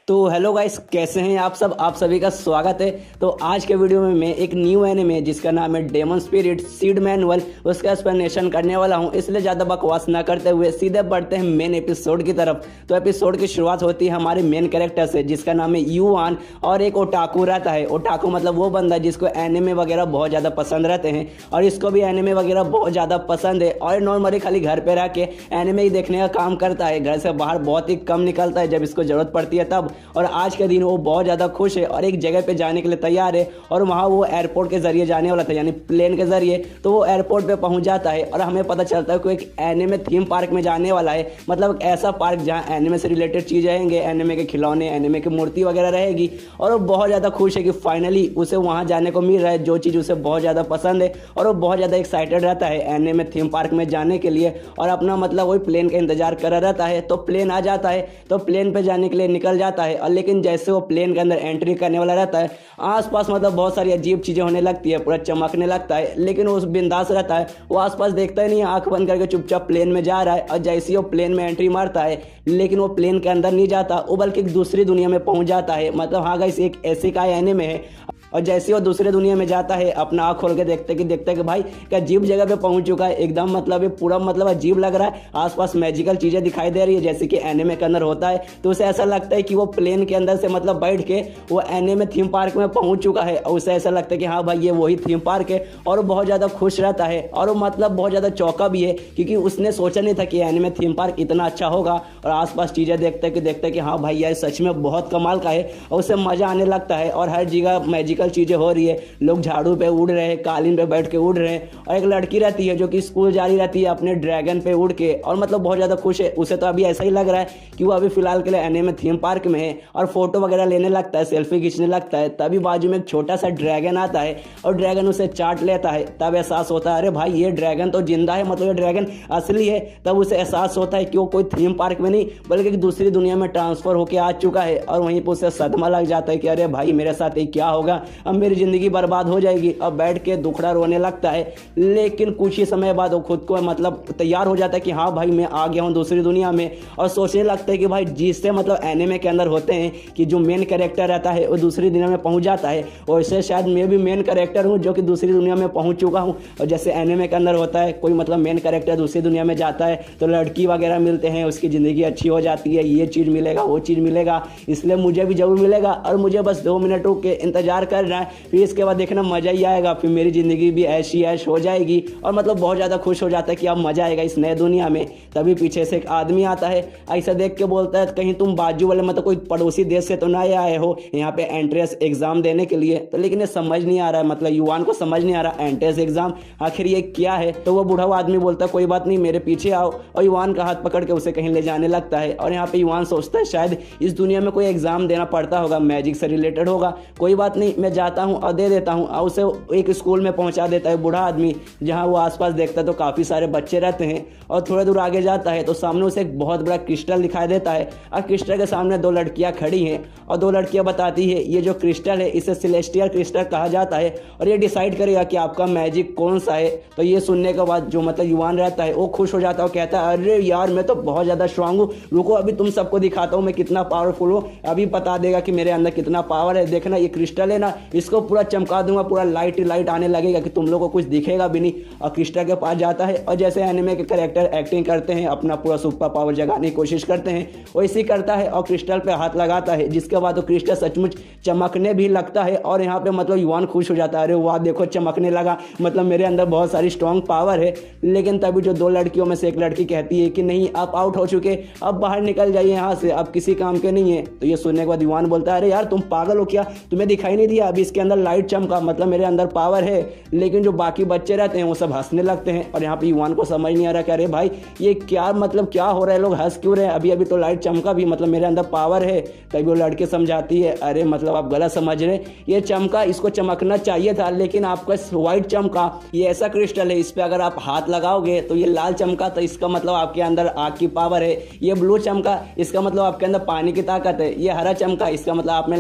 तो hello guys, कैसे हैं आप सब। आप सभी का स्वागत है। तो आज के वीडियो में मैं एक न्यू एनिमे जिसका नाम है डेमन स्पिरिट सीड मैनुअल उसका एक्सप्लेनेशन करने वाला हूं। इसलिए ज़्यादा बकवास ना करते हुए सीधे बढ़ते हैं मेन एपिसोड की तरफ। तो एपिसोड की शुरुआत होती है हमारे मेन कैरेक्टर से जिसका नाम है युआन और एक ओटाकू रहता है। ओटाकू मतलब वो बंदा जिसको एनिमे वगैरह बहुत ज़्यादा पसंद रहते हैं और इसको भी एनिमे वगैरह बहुत ज़्यादा पसंद है और नॉर्मली खाली घर पर रह के एनिमे ही देखने का काम करता है। घर से बाहर बहुत ही कम निकलता है, जब इसको ज़रूरत पड़ती है तब। और आज के दिन वो बहुत ज़्यादा खुश है और एक जगह पे जाने के लिए तैयार है और वहाँ वो एयरपोर्ट के ज़रिए जाने वाला था, यानी प्लेन के ज़रिए। तो वो एयरपोर्ट पे पहुँच जाता है और हमें पता चलता है कि एक एनिमे थीम पार्क में जाने वाला है। मतलब ऐसा पार्क जहाँ एनिमे से रिलेटेड चीज़ें रहेंगे, एनिमे के खिलौने, एनिमे की मूर्ति वगैरह रहेगी। और वो बहुत ज़्यादा खुश है कि फाइनली उसे वहाँ जाने को मिल रहा है, जो चीज़ उसे बहुत ज़्यादा पसंद है। और वो बहुत ज़्यादा एक्साइटेड रहता है एनिमे थीम पार्क में जाने के लिए और अपना मतलब वही प्लेन का इंतजार कर रहता है। तो प्लेन आ जाता है तो प्लेन पे जाने के लिए निकल जाता है। और लेकिन जैसे वो प्लेन के अंदर एंट्री करने वाला रहता है, आसपास मतलब बहुत सारी अजीब चीज़ें होने लगती है, पूरा चमकने लगता है। लेकिन वो बिंदास रहता है, वो आसपास देखता ही नहीं, आंख बंद करके चुपचाप प्लेन में जा रहा है। और जैसे ही वो प्लेन में एंट्री मारता है, लेकिन वो प्लेन के अंदर नहीं जाता, वो बल्कि एक दूसरी दुनिया में पहुंच जाता है। मतलब हाँ गाइस, एक ऐसी का एनिमे है। और जैसे वो दूसरे दुनिया में जाता है, अपना आँख खोल के देखते कि भाई क्या अजीब जगह पे पहुंच चुका है। एकदम मतलब ये पूरा मतलब अजीब लग रहा है, आसपास मैजिकल चीज़ें दिखाई दे रही है जैसे कि एनिमे के अंदर होता है। तो उसे ऐसा लगता है कि वो प्लेन के अंदर से मतलब बैठ के वो एनिमे थीम पार्क में पहुंच चुका है। और उसे ऐसा लगता है कि हाँ भाई ये वही थीम पार्क है। और वो बहुत ज़्यादा खुश रहता है और वो मतलब बहुत ज़्यादा चौंका भी है, क्योंकि उसने सोचा नहीं था कि एनिमे थीम पार्क इतना अच्छा होगा। और आसपास चीज़ें देखते कि हाँ भाई यार सच में बहुत कमाल का है। और उसे मज़ा आने लगता है और हर जगह मैजिकल चीज़ें हो रही है, लोग झाड़ू पे उड़ रहे हैं, कालीन पे बैठ के उड़ रहे हैं। और एक लड़की रहती है जो कि स्कूल जा रही रहती है अपने ड्रैगन पे उड़ के, और मतलब बहुत ज़्यादा खुश है। उसे तो अभी ऐसा ही लग रहा है कि वो अभी फिलहाल के लिए एनिमे थीम पार्क में है और फोटो वगैरह लेने लगता है, सेल्फी खींचने लगता है। तभी बाजू में एक छोटा सा ड्रैगन आता है और ड्रैगन उसे चाट लेता है। तब एहसास होता है अरे भाई ये ड्रैगन तो जिंदा है, मतलब ये ड्रैगन असली है। तब उसे एहसास होता है कि वो कोई थीम पार्क में नहीं बल्कि एक दूसरी दुनिया में ट्रांसफर होकर आ चुका है। और वहीं पर उसे सदमा लग जाता है कि अरे भाई मेरे साथ ये क्या होगा, अब मेरी ज़िंदगी बर्बाद हो जाएगी। अब बैठ के दुखड़ा रोने लगता है। लेकिन कुछ ही समय बाद वो खुद को मतलब तैयार हो जाता है कि हाँ भाई मैं आ गया हूँ दूसरी दुनिया में। और सोचने लगता है कि भाई जिससे मतलब एनिमे के अंदर होते हैं कि जो मेन कैरेक्टर रहता है वो दूसरी दुनिया में पहुँच जाता है, वैसे शायद मैं भी मेन कैरेक्टर हूँ जो कि दूसरी दुनिया में पहुँच चुका हूँ। और जैसे एनिमे के अंदर होता है कोई मतलब मेन कैरेक्टर दूसरी दुनिया में जाता है तो लड़की वगैरह मिलते हैं, उसकी ज़िंदगी अच्छी हो जाती है, ये चीज़ मिलेगा वो चीज़ मिलेगा, इसलिए मुझे भी जरूर मिलेगा। और मुझे बस 2 मिनट रुक के इंतजार करना है, फिर इसके बाद देखना मज़ा ही आएगा, फिर मेरी ज़िंदगी भी ऐशी ऐश हो जाएगी। और मतलब बहुत ज़्यादा खुश हो जाता है कि अब मज़ा आएगा इस नए दुनिया में। तभी पीछे से एक आदमी आता है, ऐसा देख के बोलता है कहीं तुम बाजू वाले मतलब कोई पड़ोसी देश से तो नहीं आए हो यहाँ पे एंट्रेंस एग्जाम देने के लिए। तो लेकिन ये समझ नहीं आ रहा है, मतलब युवान को समझ नहीं आ रहा एंट्रेंस एग्जाम आखिर ये क्या है। तो वो बूढ़ा आदमी बोलता है कोई बात नहीं मेरे पीछे आओ, और युवान का हाथ पकड़ के उसे कहीं ले जाने लगता है। और यहाँ पे युवान सोचता है शायद इस दुनिया में कोई एग्जाम देना पड़ता होगा, मैजिक से रिलेटेड होगा, कोई बात नहीं मैं जाता हूँ और दे देता हूँ। और उसे एक स्कूल में पहुंचा देता है बूढ़ा आदमी, जहां वो आसपास देखता है तो काफ़ी सारे बच्चे रहते हैं। और थोड़ा दूर आगे जाता है तो सामने उसे एक बहुत बड़ा क्रिस्टल दिखाई देता है और क्रिस्टल के सामने 2 लड़कियां खड़ी हैं। और 2 लड़कियां बताती है ये जो क्रिस्टल है इसे सेलेस्टियल क्रिस्टल कहा जाता है और ये डिसाइड करेगा कि आपका मैजिक कौन सा है। तो ये सुनने के बाद जो मतलब युवान रहता है वो खुश हो जाता है और कहता है अरे यार मैं तो बहुत ज़्यादा स्ट्रांग हूँ, रुको अभी तुम सबको दिखाता हूँ मैं कितना पावरफुल हूँ, अभी बता देगा कि मेरे अंदर कितना पावर है। देखना ये क्रिस्टल है ना, इसको पूरा चमका दूंगा, पूरा लाइट आने लगेगा कि तुम लोगों को कुछ दिखेगा भी नहीं। और क्रिस्टल के पास जाता है और जैसे एनिमे के कैरेक्टर एक्टिंग करते हैं, अपना पूरा सुपर पावर जगाने की कोशिश करते हैं, वैसे ही करता है और क्रिस्टल पे हाथ लगाता है, जिसके बाद वो क्रिस्टल सचमुच चमकने भी लगता है। और यहाँ पे मतलब युवान खुश हो जाता है, अरे वाह देखो चमकने लगा, मतलब मेरे अंदर बहुत सारी स्ट्रॉन्ग पावर है। लेकिन तभी जो 2 लड़कियों में से एक लड़की कहती है कि नहीं आप आउट हो चुके, अब बाहर निकल जाइए यहाँ से, अब किसी काम के नहीं है। तो ये सुनने के बाद युवान बोलता है अरे यार तुम पागल हो क्या, तुम्हें दिखाई नहीं दिया अभी इसके अंदर लाइट चमका, मतलब मेरे अंदर पावर है। लेकिन जो बाकी बच्चे रहते हैं वो सब हंसने लगते हैं और यहाँ पे युवान को समझ नहीं आ रहा कि अरे भाई ये क्या मतलब क्या हो रहा है, लोग हंस क्यों रहे हैं, अभी तो लाइट चमका भी, मतलब मेरे अंदर पावर है। तभी वो लड़के समझाती है अरे मतलब आप गलत समझ रहे, ये चमका इसको चमकना चाहिए था लेकिन आपका व्हाइट चमका, ये ऐसा क्रिस्टल है इस पर अगर आप हाथ लगाओगे तो ये लाल चमका, तो इसका मतलब आपके अंदर आग की पावर है। ये ब्लू चमका इसका मतलब आपके अंदर पानी की ताकत है। ये हरा चमका इसका मतलब आप में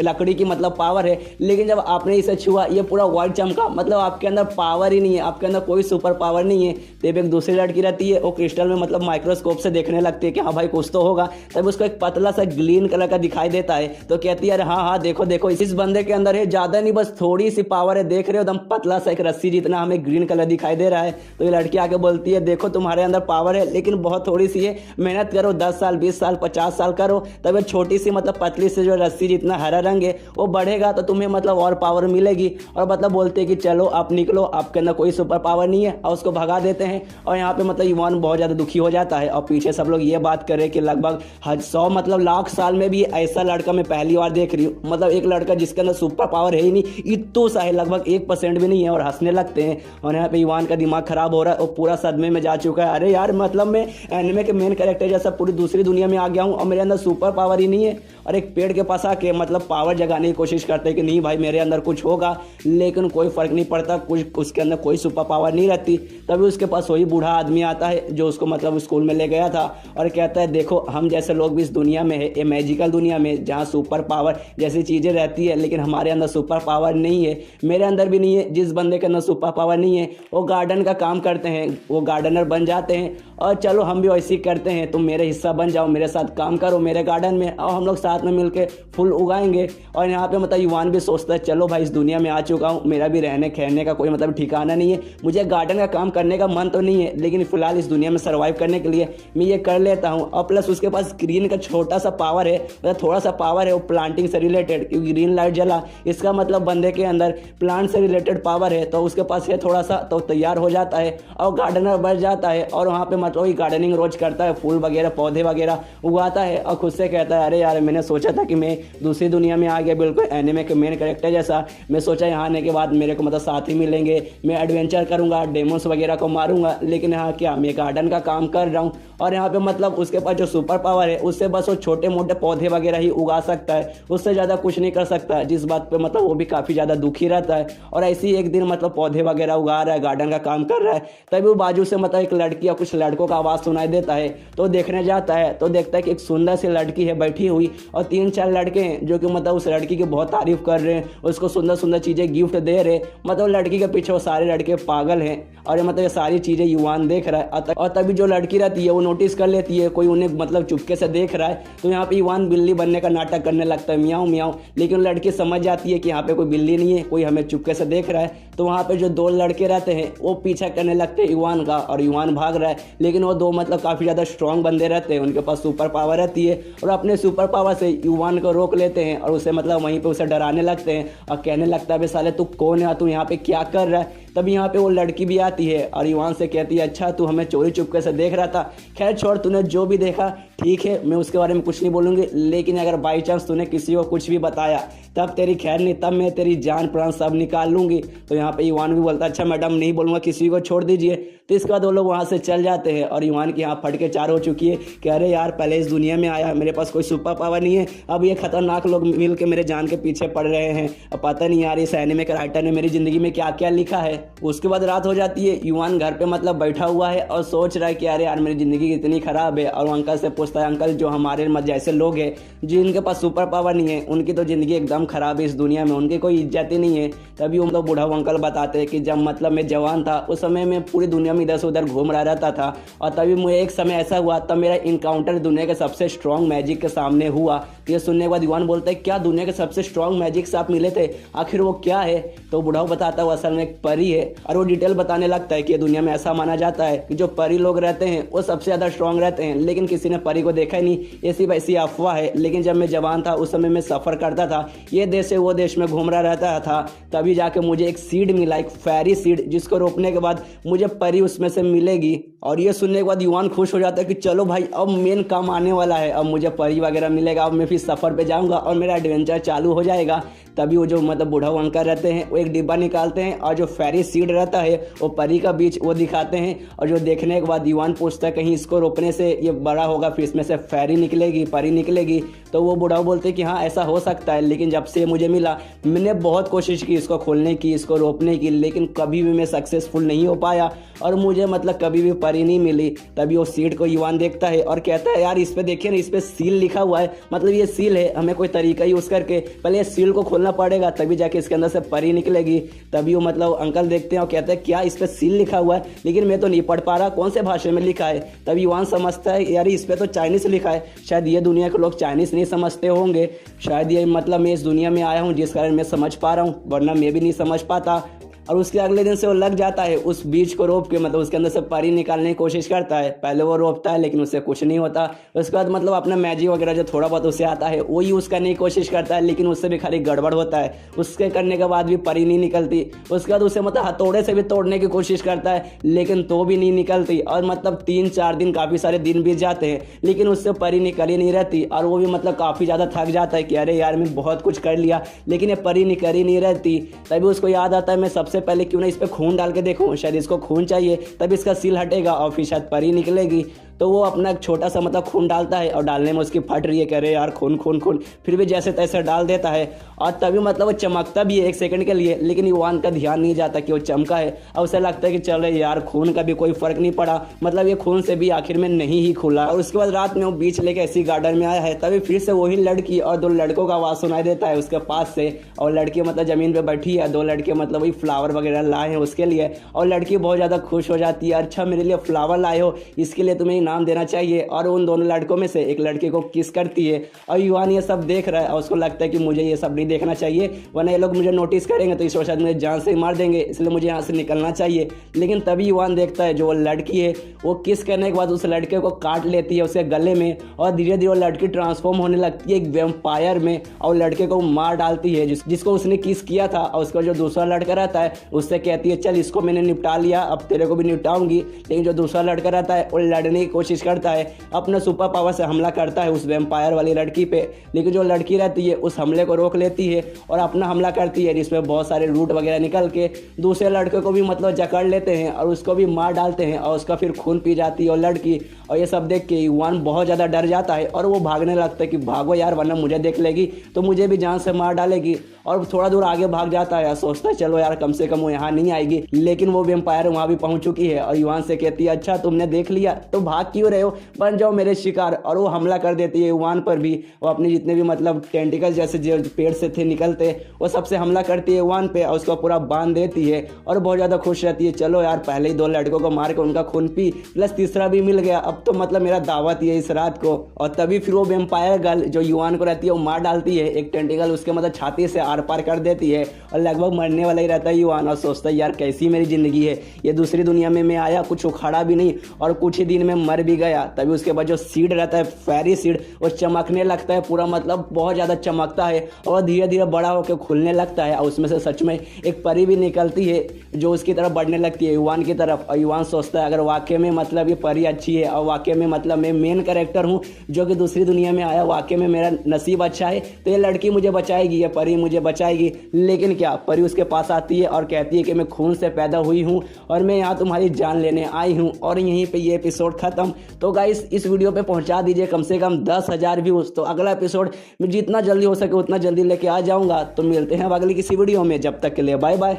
लकड़ी की मतलब पावर है। लेकिन जब आपने इसे छुआ ये पूरा व्हाइट चमका, मतलब आपके अंदर पावर ही नहीं है, आपके अंदर कोई सुपर पावर नहीं है। तब एक दूसरी लड़की रहती है, वो क्रिस्टल में मतलब माइक्रोस्कोप से देखने लगती है कि हाँ भाई कुछ तो होगा। तब उसको एक पतला सा ग्रीन कलर का दिखाई देता है, तो कहती है अरे हाँ हाँ देखो देखो इस बंदे के अंदर है ज़्यादा नहीं बस थोड़ी सी पावर है, देख रहे हो एकदम पतला सा एक रस्सी जितना हमें ग्रीन कलर दिखाई दे रहा है। तो ये लड़की आके बोलती है देखो तुम्हारे अंदर पावर है लेकिन बहुत थोड़ी सी है, मेहनत करो 10 साल 20 साल 50 साल करो, तब ये छोटी सी मतलब पतली से जो रस्सी जितना हरा रंग है वो बढ़ेगा तो तुम्हें मतलब और पावर मिलेगी। और मतलब बोलते हैं कि चलो आप निकलो, आपके अंदर कोई सुपर पावर नहीं है, और उसको भगा देते हैं। और यहाँ पे मतलब युवान बहुत ज़्यादा दुखी हो जाता है। और पीछे सब लोग ये बात कर रहे हैं कि लगभग 100 मतलब लाख साल में भी ऐसा लड़का मैं पहली बार देख रही हूँ, मतलब एक लड़का जिसके अंदर सुपर पावर है ही नहीं, इतो सा है लगभग 1% भी नहीं है, और हंसने लगते हैं। और यहाँ पे युवान का दिमाग खराब हो रहा है और पूरा सदमे में जा चुका है। अरे यार मतलब मैं एनिमे के मेन कैरेक्टर जैसा पूरी दूसरी दुनिया में आ गया हूँ और मेरे अंदर सुपर पावर ही नहीं है। और एक पेड़ के पास आके मतलब पावर जगाने की कोशिश करते हैं कि नहीं भाई मेरे अंदर कुछ होगा, लेकिन कोई फर्क नहीं पड़ता, कुछ उसके अंदर कोई सुपर पावर नहीं रहती। तभी उसके पास वही बूढ़ा आदमी आता है जो उसको मतलब स्कूल में ले गया था और कहता है देखो हम जैसे लोग भी इस दुनिया में है, ये मैजिकल दुनिया में जहाँ सुपर पावर जैसी चीज़ें रहती है, लेकिन हमारे अंदर सुपर पावर नहीं है, मेरे अंदर भी नहीं है। जिस बंदे के अंदर सुपर पावर नहीं है वो गार्डन का काम करते हैं, वो गार्डनर बन जाते हैं। और चलो हम भी वैसे ही करते हैं, तुम मेरे हिस्सा बन जाओ, मेरे साथ काम करो मेरे गार्डन में, और हम लोग साथ में मिलके फूल उगाएंगे। और यहाँ पे मतलब युवान भी सोचता है चलो भाई इस दुनिया में आ चुका हूँ, मेरा भी रहने खहने का कोई मतलब ठिकाना नहीं है, मुझे गार्डन का काम करने का मन तो नहीं है, लेकिन फिलहाल इस दुनिया में सर्वाइव करने के लिए मैं ये कर लेता हूँ। और प्लस उसके पास ग्रीन का छोटा सा पावर है, मतलब थोड़ा सा पावर है वो प्लांटिंग से रिलेटेड, क्योंकि ग्रीन लाइट जला इसका मतलब बंदे के अंदर प्लांट से रिलेटेड पावर है, तो उसके पास है थोड़ा सा, तो तैयार हो जाता है और गार्डनर बन जाता है। और वहाँ पे मतलब वही गार्डनिंग रोज करता है, फूल वगैरह पौधे वगैरह उगाता है और खुद से कहता है अरे यार मैंने सोचा था कि मैं दूसरी दुनिया में आ गया, बिल्कुल एनिमे के मेन कैरेक्टर जैसा। मैं सोचा यहाँ आने के बाद मेरे को मतलब साथ ही मिलेंगे, मैं एडवेंचर करूँगा, डेमोस वगैरह को मारूंगा, लेकिन यहाँ क्या मैं गार्डन का काम कर रहा हूँ। और यहाँ पे मतलब उसके पास जो सुपर पावर है उससे बस वो छोटे मोटे पौधे वगैरह ही उगा सकता है, उससे ज़्यादा कुछ नहीं कर सकता, जिस बात पे मतलब वो भी काफ़ी ज़्यादा दुखी रहता है। और ऐसे ही एक दिन मतलब पौधे वगैरह उगा रहा है, गार्डन का काम कर रहा है, तभी वो बाजू से मतलब एक लड़की या कुछ लड़कों का आवाज़ सुनाई देता है। तो देखने जाता है तो देखता है कि एक सुंदर सी लड़की है बैठी हुई और 3-4 लड़के हैं जो कि मतलब उस लड़की की बहुत तारीफ कर रहे हैं, उसको सुंदर सुंदर चीज़ें गिफ्ट दे रहे। मतलब लड़की के पीछे वो सारे लड़के पागल हैं और ये मतलब ये सारी चीज़ें युवान देख रहा है। और तभी जो लड़की रहती है वो नोटिस कर लेती है कोई उन्हें मतलब चुपके से देख रहा है, तो यहाँ पे युवान बिल्ली बनने का नाटक करने लगता है, म्याऊं म्याऊं। लेकिन लड़की समझ जाती है कि यहाँ पे कोई बिल्ली नहीं है, कोई हमें चुपके से देख रहा है। तो वहाँ पे जो 2 लड़के रहते हैं वो पीछा करने लगते हैं युवान का और युवान भाग रहा है, लेकिन वो 2 मतलब काफ़ी ज़्यादा स्ट्रॉन्ग बंदे रहते हैं, उनके पास सुपर पावर रहती है और अपने सुपर पावर से युवान को रोक लेते हैं और उसे मतलब वहीं पे उसे डराने लगते हैं और कहने लगता है बे साले तू कौन है, तू यहाँ पे क्या कर रहा है। तब यहाँ पे वो लड़की भी आती है और युवान से कहती है अच्छा तू हमें चोरी चुपके से देख रहा था, खैर छोड़ तूने जो भी देखा ठीक है, मैं उसके बारे में कुछ नहीं बोलूँगी, लेकिन अगर बाई चांस तूने किसी को कुछ भी बताया तब तेरी खैर नहीं, तब मैं तेरी जान प्राण सब निकाल लूँगी। तो यहाँ पे युवान भी बोलता है अच्छा मैडम नहीं बोलूँगा, किसी को छोड़ दीजिए। तो इसके बाद वो लोग वहाँ से चल जाते हैं और युवान की यहाँ फटके चार हो चुकी है कि अरे यार पहले इस दुनिया में आया, मेरे पास कोई सुपर पावर नहीं है, अब ये खतरनाक लोग मिल के मेरे जान के पीछे पड़ रहे हैं, अब पता नहीं यार इस एनिमे के राइटर ने मेरी ज़िंदगी में क्या क्या लिखा है। उसके बाद रात हो जाती है, युवान घर पे मतलब बैठा हुआ है और सोच रहा है कि अरे यार मेरी ज़िंदगी कितनी ख़राब है। और अंकल से पूछता है अंकल जो हमारे जैसे लोग हैं जिनके पास सुपर पावर नहीं है उनकी तो ज़िंदगी एकदम ख़राब है, इस दुनिया में उनकी कोई इज्जत ही नहीं है। तभी उन लोग बूढ़ा अंकल बताते हैं कि जब मतलब मैं जवान था उस समय मैं पूरी दुनिया में इधर से उधर घूम रहा रहता था और तभी मुझे एक समय ऐसा हुआ तब मेरा इनकाउंटर दुनिया के सबसे स्ट्रॉन्ग मैजिक के सामने हुआ। तो ये सुनने के बाद युवान बोलता है क्या दुनिया के सबसे स्ट्रॉन्ग मैजिक से आप मिले थे, आखिर वो क्या है। तो बूढ़ा बताता है वो असल में एक परी है और वो डिटेल बताने लगता है कि दुनिया में ऐसा माना जाता है कि जो परी लोग रहते हैं वो सबसे ज़्यादा स्ट्रॉन्ग रहते हैं, लेकिन किसी ने परी को देखा ही नहीं, ये सिर्फ ऐसी अफवाह है। लेकिन जब मैं जवान था उस समय मैं सफ़र करता था, ये देश से वो देश में घूम रहा रहता था, तभी जाके मुझे एक सीड मिला, एक फेरी सीड, जिसको रोपने के बाद मुझे परी उसमें से मिलेगी। और ये सुनने के बाद युवान खुश हो जाता है कि चलो भाई अब मेन काम आने वाला है, अब मुझे परी वगैरह मिलेगा, अब मैं फिर सफ़र पे जाऊंगा और मेरा एडवेंचर चालू हो जाएगा। तभी वो जो मतलब बूढ़ा अंकल रहते हैं वो एक डिब्बा निकालते हैं और जो फेरी सीड रहता है वो परी का बीज वो दिखाते हैं। और जो देखने के बाद युवान पूछता है कहीं इसको रोपने से ये बड़ा होगा फिर इसमें से फेरी निकलेगी, परी निकलेगी। तो वो बूढ़ा बोलते हैं कि हाँ ऐसा हो सकता है, लेकिन जब से मुझे मिला मैंने बहुत कोशिश की इसको खोलने की, इसको रोपने की, लेकिन कभी भी मैं सक्सेसफुल नहीं हो पाया और मुझे मतलब कभी भी परी नहीं मिली। तभी वो सीड को युवान देखता है और कहता है यार इस पे देखिए ना, इस पे सील लिखा हुआ है, मतलब ये सील है, हमें कोई तरीका यूज करके पहले ये सील को खोलना पड़ेगा तभी जाके इसके अंदर से परी निकलेगी। तभी वो मतलब अंकल देखते हैं और कहते हैं क्या इस पे सील लिखा हुआ है, लेकिन मैं तो नहीं पढ़ पा रहा, कौन से भाषा में लिखा है। तभी युवान समझता है यार इस पे तो चाइनीस लिखा है, शायद ये दुनिया के लोग चाइनीस नहीं समझते होंगे, शायद ये मतलब मैं इस दुनिया में आया हूँ जिस कारण मैं समझ पा रहा हूँ, वरना मैं भी नहीं समझ पाता। और उसके अगले दिन से वो लग जाता है उस बीज को रोप के, मतलब उसके अंदर से परी निकालने की कोशिश करता है। पहले वो रोपता है लेकिन उससे कुछ नहीं होता। उसके बाद मतलब अपना मैजिक वगैरह जो थोड़ा बहुत उसे आता है वो यूज़ करने की कोशिश करता है, लेकिन उससे भी खाली गड़बड़ होता है। उसके करने के बाद भी परी नहीं निकलती। उसके बाद उसे मतलब हथौड़े से भी तोड़ने की कोशिश करता है लेकिन तो भी नहीं निकलती। और मतलब 3-4 दिन काफ़ी सारे दिन बीत जाते हैं लेकिन उससे परी निकल ही नहीं रहती। और वो भी मतलब काफ़ी ज़्यादा थक जाता है कि अरे यार मैं बहुत कुछ कर लिया लेकिन ये परी निकल ही नहीं रहती। तभी उसको याद आता है मैं सबसे पहले क्यों ना इस पे खून डाल के देखूं, शायद इसको खून चाहिए, तब इसका सील हटेगा और फिर शायद परी निकलेगी। तो वो अपना छोटा सा मतलब खून डालता है और डालने में उसकी फट रही है, कह रहे यार खून खून खून, फिर भी जैसे तैसे डाल देता है। और तभी मतलब वो चमकता भी है 1 सेकंड के लिए, लेकिन युवान का ध्यान नहीं जाता कि वो चमका है। और उसे लगता है कि चलो यार खून का भी कोई फर्क नहीं पड़ा, मतलब ये खून से भी आखिर में नहीं ही खुला। और उसके बाद रात में वो बीच लेके ऐसी गार्डन में आया है, तभी फिर से वही लड़की और 2 लड़कों का आवाज़ सुनाई देता है उसके पास से। और लड़की मतलब ज़मीन पर बैठी है, 2 लड़के मतलब वही फ्लावर वगैरह लाए हैं उसके लिए। और लड़की बहुत ज़्यादा खुश हो जाती है, अच्छा मेरे लिए फ्लावर लाए हो, इसके लिए तुम्हें इनाम देना चाहिए। और उन दोनों लड़कों में से एक लड़के को किस करती है और युवान ये सब देख रहा है और उसको लगता है कि मुझे ये सब नहीं देखना चाहिए, वरना ये लोग मुझे नोटिस करेंगे तो इस वजह से मुझे जान से मार देंगे, इसलिए मुझे यहाँ से निकलना चाहिए। लेकिन तभी युवान देखता है जो वो लड़की है वो किस करने के बाद उस लड़के को काट लेती है उसके गले में, और धीरे धीरे वो लड़की ट्रांसफॉर्म होने लगती है एक वेम्पायर में और लड़के को मार डालती है जिसको उसने किस किया था। और उसका जो दूसरा लड़का रहता है उससे कहती है चल इसको मैंने निपटा लिया, अब तेरे को भी निपटाऊंगी। लेकिन जो दूसरा लड़का रहता है वो लड़ने की कोशिश करता है, अपना सुपर पावर से हमला करता है उस वेम्पायर वाली लड़की पे। लेकिन जो लड़की रहती है उस हमले को रोक लेती है और अपना हमला करती है, जिसमें बहुत सारे रूट वगैरह निकल के दूसरे लड़के को भी मतलब जकड़ लेते हैं और उसको भी मार डालते हैं और उसका फिर खून पी जाती है और लड़की। और ये सब देख के युवान बहुत ज़्यादा डर जाता है और वो भागने लगता है कि भागो यार वरना मुझे देख लेगी तो मुझे भी जान से मार डालेगी। और थोड़ा दूर आगे भाग जाता है, सोचता है चलो यार कम से कम वो यहाँ नहीं आएगी। लेकिन वो वेम्पायर वहाँ भी पहुँच चुकी है और युवान से कहती है अच्छा तुमने देख लिया तो भाग क्यों रहे हो, बन जाओ मेरे शिकार। और वो हमला कर देती है युवान पर भी। वो अपने जितने भी मतलब टेंटिकल जैसे जो पेड़ से थे निकलते वो सबसे हमला करती है युवान पे और उसको पूरा बांध देती है और बहुत ज़्यादा खुश रहती है, चलो यार पहले ही 2 लड़कों को मार के उनका खून पी प्लस तीसरा भी मिल गया, अब तो मतलब मेरा दावत ही है इस रात को। और तभी फिर वो वेम्पायर गर्ल जो युवान को रहती है वो मार डालती है, एक टेंटिकल उसके मतलब छाती से आर पार कर देती है और लगभग मरने वाला ही रहता है युवान। और सोचता है यार कैसी मेरी ज़िंदगी है, ये दूसरी दुनिया में मैं आया कुछ उखाड़ा भी नहीं और कुछ ही दिन में मर भी गया। तभी उसके बाद जो सीड रहता है फेरी सीड वो चमकने लगता है पूरा, मतलब बहुत ज़्यादा चमकता है और धीरे धीरे बड़ा होकर खुलने लगता है और उसमें से सच में एक परी भी निकलती है जो उसकी तरफ बढ़ने लगती है युवान की तरफ। और युवान सोचता है अगर वाकई में मतलब ये परी अच्छी है और वाकई में मतलब मैं मेन कैरेक्टर हूँ जो कि दूसरी दुनिया में आया, वाकई में मेरा नसीब अच्छा है तो ये लड़की मुझे बचाएगी, ये परी मुझे बचाएगी। लेकिन क्या परी उसके पास आती है और कहती है कि मैं खून से पैदा हुई हूँ और मैं यहाँ तुम्हारी जान लेने आई हूँ। और यहीं पे ये एपिसोड खत्म। तो गाइस इस वीडियो पे पहुँचा दीजिए कम से कम 10,000 व्यूज़, तो अगला एपिसोड मैं जितना जल्दी हो सके उतना जल्दी लेके आ जाऊँगा। तो मिलते हैं अब अगली किसी वीडियो में, जब तक के लिए बाय बाय।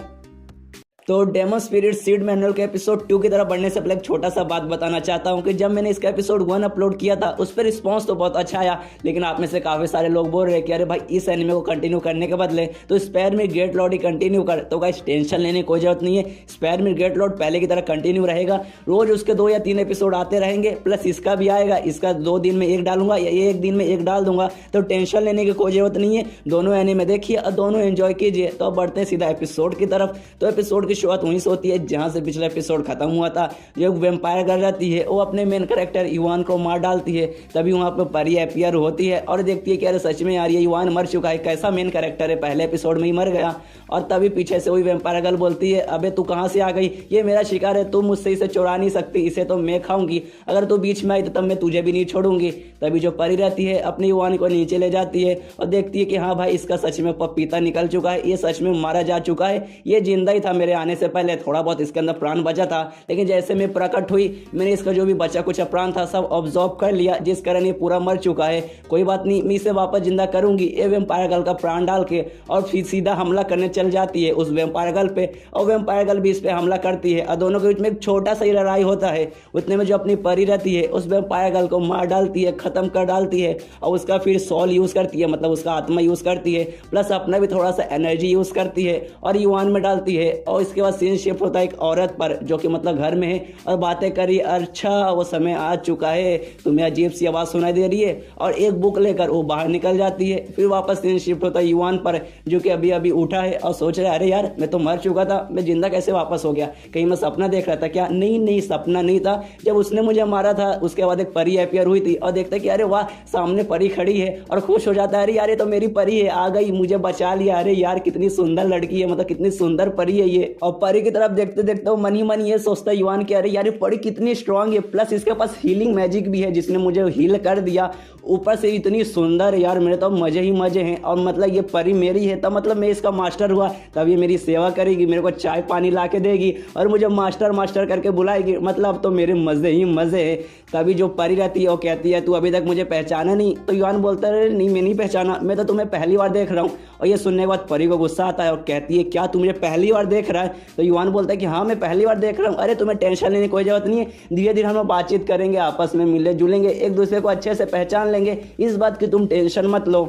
तो डेमन स्पिरिट सीड मैनुअल के एपिसोड 2 की तरफ बढ़ने से पहले एक छोटा सा बात बताना चाहता हूं कि जब मैंने इसका एपिसोड 1 अपलोड किया था उस पर रिस्पांस तो बहुत अच्छा आया, लेकिन आप में से काफ़ी सारे लोग बोल रहे हैं कि अरे भाई इस एनिमे को कंटिन्यू करने के बदले तो स्पेयर में गेट लॉर्ड ही कंटिन्यू कर। तो गाइस टेंशन लेने की कोई जरूरत नहीं है, स्पेयर में गेट लॉर्ड पहले की तरह कंटिन्यू रहेगा, रोज उसके 2 या 3 एपिसोड आते रहेंगे, प्लस इसका भी आएगा, इसका 2 दिन में 1 डालूंगा या 1 दिन में 1 डाल दूंगा। तो टेंशन लेने की कोई जरूरत नहीं है, दोनों एनिमे देखिए और दोनों एंजॉय कीजिए। तो अब बढ़ते हैं सीधा एपिसोड की तरफ। तो एपिसोड की शुरुआत वहीं से होती है जहां से पिछला एपिसोड खत्म हुआ था। जो वेम्पायर गर्ल रहती है वो अपने मेन कैरेक्टर युवान को मार डालती है। तभी वहां पर परी अपीयर होती है और देखती है कि अरे सच में यार ये युवान मर चुका है, कैसा मेन कैरेक्टर है, पहले एपिसोड में ही मर गया। और तभी पीछे से वही वेम्पायर गर्ल बोलती है अबे तू कहां से आ गई, ये मेरा शिकार है, तू मुझसे इसे चुरा नहीं सकती, इसे तो मैं खाऊंगी, अगर तू बीच में आई तो तब मैं तुझे भी नहीं छोड़ूंगी। तभी जो परी रहती है अपनी युवान को नीचे ले जाती है और देखती है कि हाँ भाई इसका सच में पपीता निकल चुका है, ये सच में मारा जा चुका है, ये जिंदा ही था मेरे आने से पहले थोड़ा बहुत इसके अंदर प्राण बचा था, लेकिन जैसे मैं प्रकट हुई मैंने इसका जो भी बचा कुछ प्राण था सब ऑब्जॉर्व कर लिया, जिस कारण ये पूरा मर चुका है। कोई बात नहीं, मैं इसे वापस जिंदा करूंगी। ये वेम्पायर गर्ल का प्राण डाल के और फिर सीधा हमला करने चल जाती है उस वेम्पायर गर्ल पे, और वेम्पायर गर्ल भी इस पे हमला करती है और दोनों के बीच में एक छोटा सा ही लड़ाई होता है। उतने में जो अपनी परी रहती है उस वेम्पायर गर्ल को मार डालती है, खत्म कर डालती है, और उसका फिर सॉल यूज करती है, मतलब उसका आत्मा यूज करती है, प्लस अपना भी थोड़ा सा एनर्जी यूज करती है और युवान में डालती है। और इसके बाद सीन शिफ्ट होता है एक औरत पर जो कि मतलब घर में है और बातें करी, अच्छा वो समय आ चुका है, तुम्हें अजीब सी आवाज सुनाई दे रही है, और एक बुक लेकर वो बाहर निकल जाती है। फिर वापस सीन शिफ्ट होता है युवान पर जो कि अभी अभी उठा है और सोच रहा है अरे यार मैं तो मर चुका था, मैं जिंदा कैसे वापस हो गया, कहीं मैं सपना देख रहा था क्या? नहीं सपना नहीं था। जब उसने मुझे मारा था उसके बाद एक परी अपीयर हुई थी और देखता है कि अरे वाह सामने परी खड़ी है और खुश हो जाता है, अरे यार ये तो मेरी परी है, आ गई, मुझे बचा लिया, अरे यार कितनी सुंदर लड़की है, मतलब कितनी सुंदर परी है ये। और परी की तरफ देखते देखते वो मन ही मन ये सोचता है युवान कि अरे यार ये परी कितनी स्ट्रांग है, प्लस इसके पास हीलिंग मैजिक भी है जिसने मुझे हील कर दिया, ऊपर से इतनी सुंदर, यार मेरे तो मजे ही मजे हैं। और मतलब ये परी मेरी है तो मतलब मैं इसका मास्टर हुआ, तब ये मेरी सेवा करेगी, मेरे को चाय पानी ला के देगी और मुझे मास्टर मास्टर करके बुलाएगी, मतलब तो मेरे मजे ही मजे हैं। तभी जो परी रहती है वो कहती है तू अभी तक मुझे पहचाना नहीं, तो युवान बोलता है नहीं मैं नहीं पहचाना, मैं तो तुम्हें पहली बार देख रहा हूँ। और ये सुनने के बाद परी को गुस्सा आता है और कहती है क्या तू मुझे पहली बार देख रहा है? तो युवान बोलता है कि हाँ मैं पहली बार देख रहा हूँ। अरे तुम्हें टेंशन लेने की कोई जरूरत नहीं है, धीरे धीरे हम लोग बातचीत करेंगे, आपस में मिले जुलेंगे, एक दूसरे को अच्छे से पहचान लेंगे, इस बात की तुम टेंशन मत लो।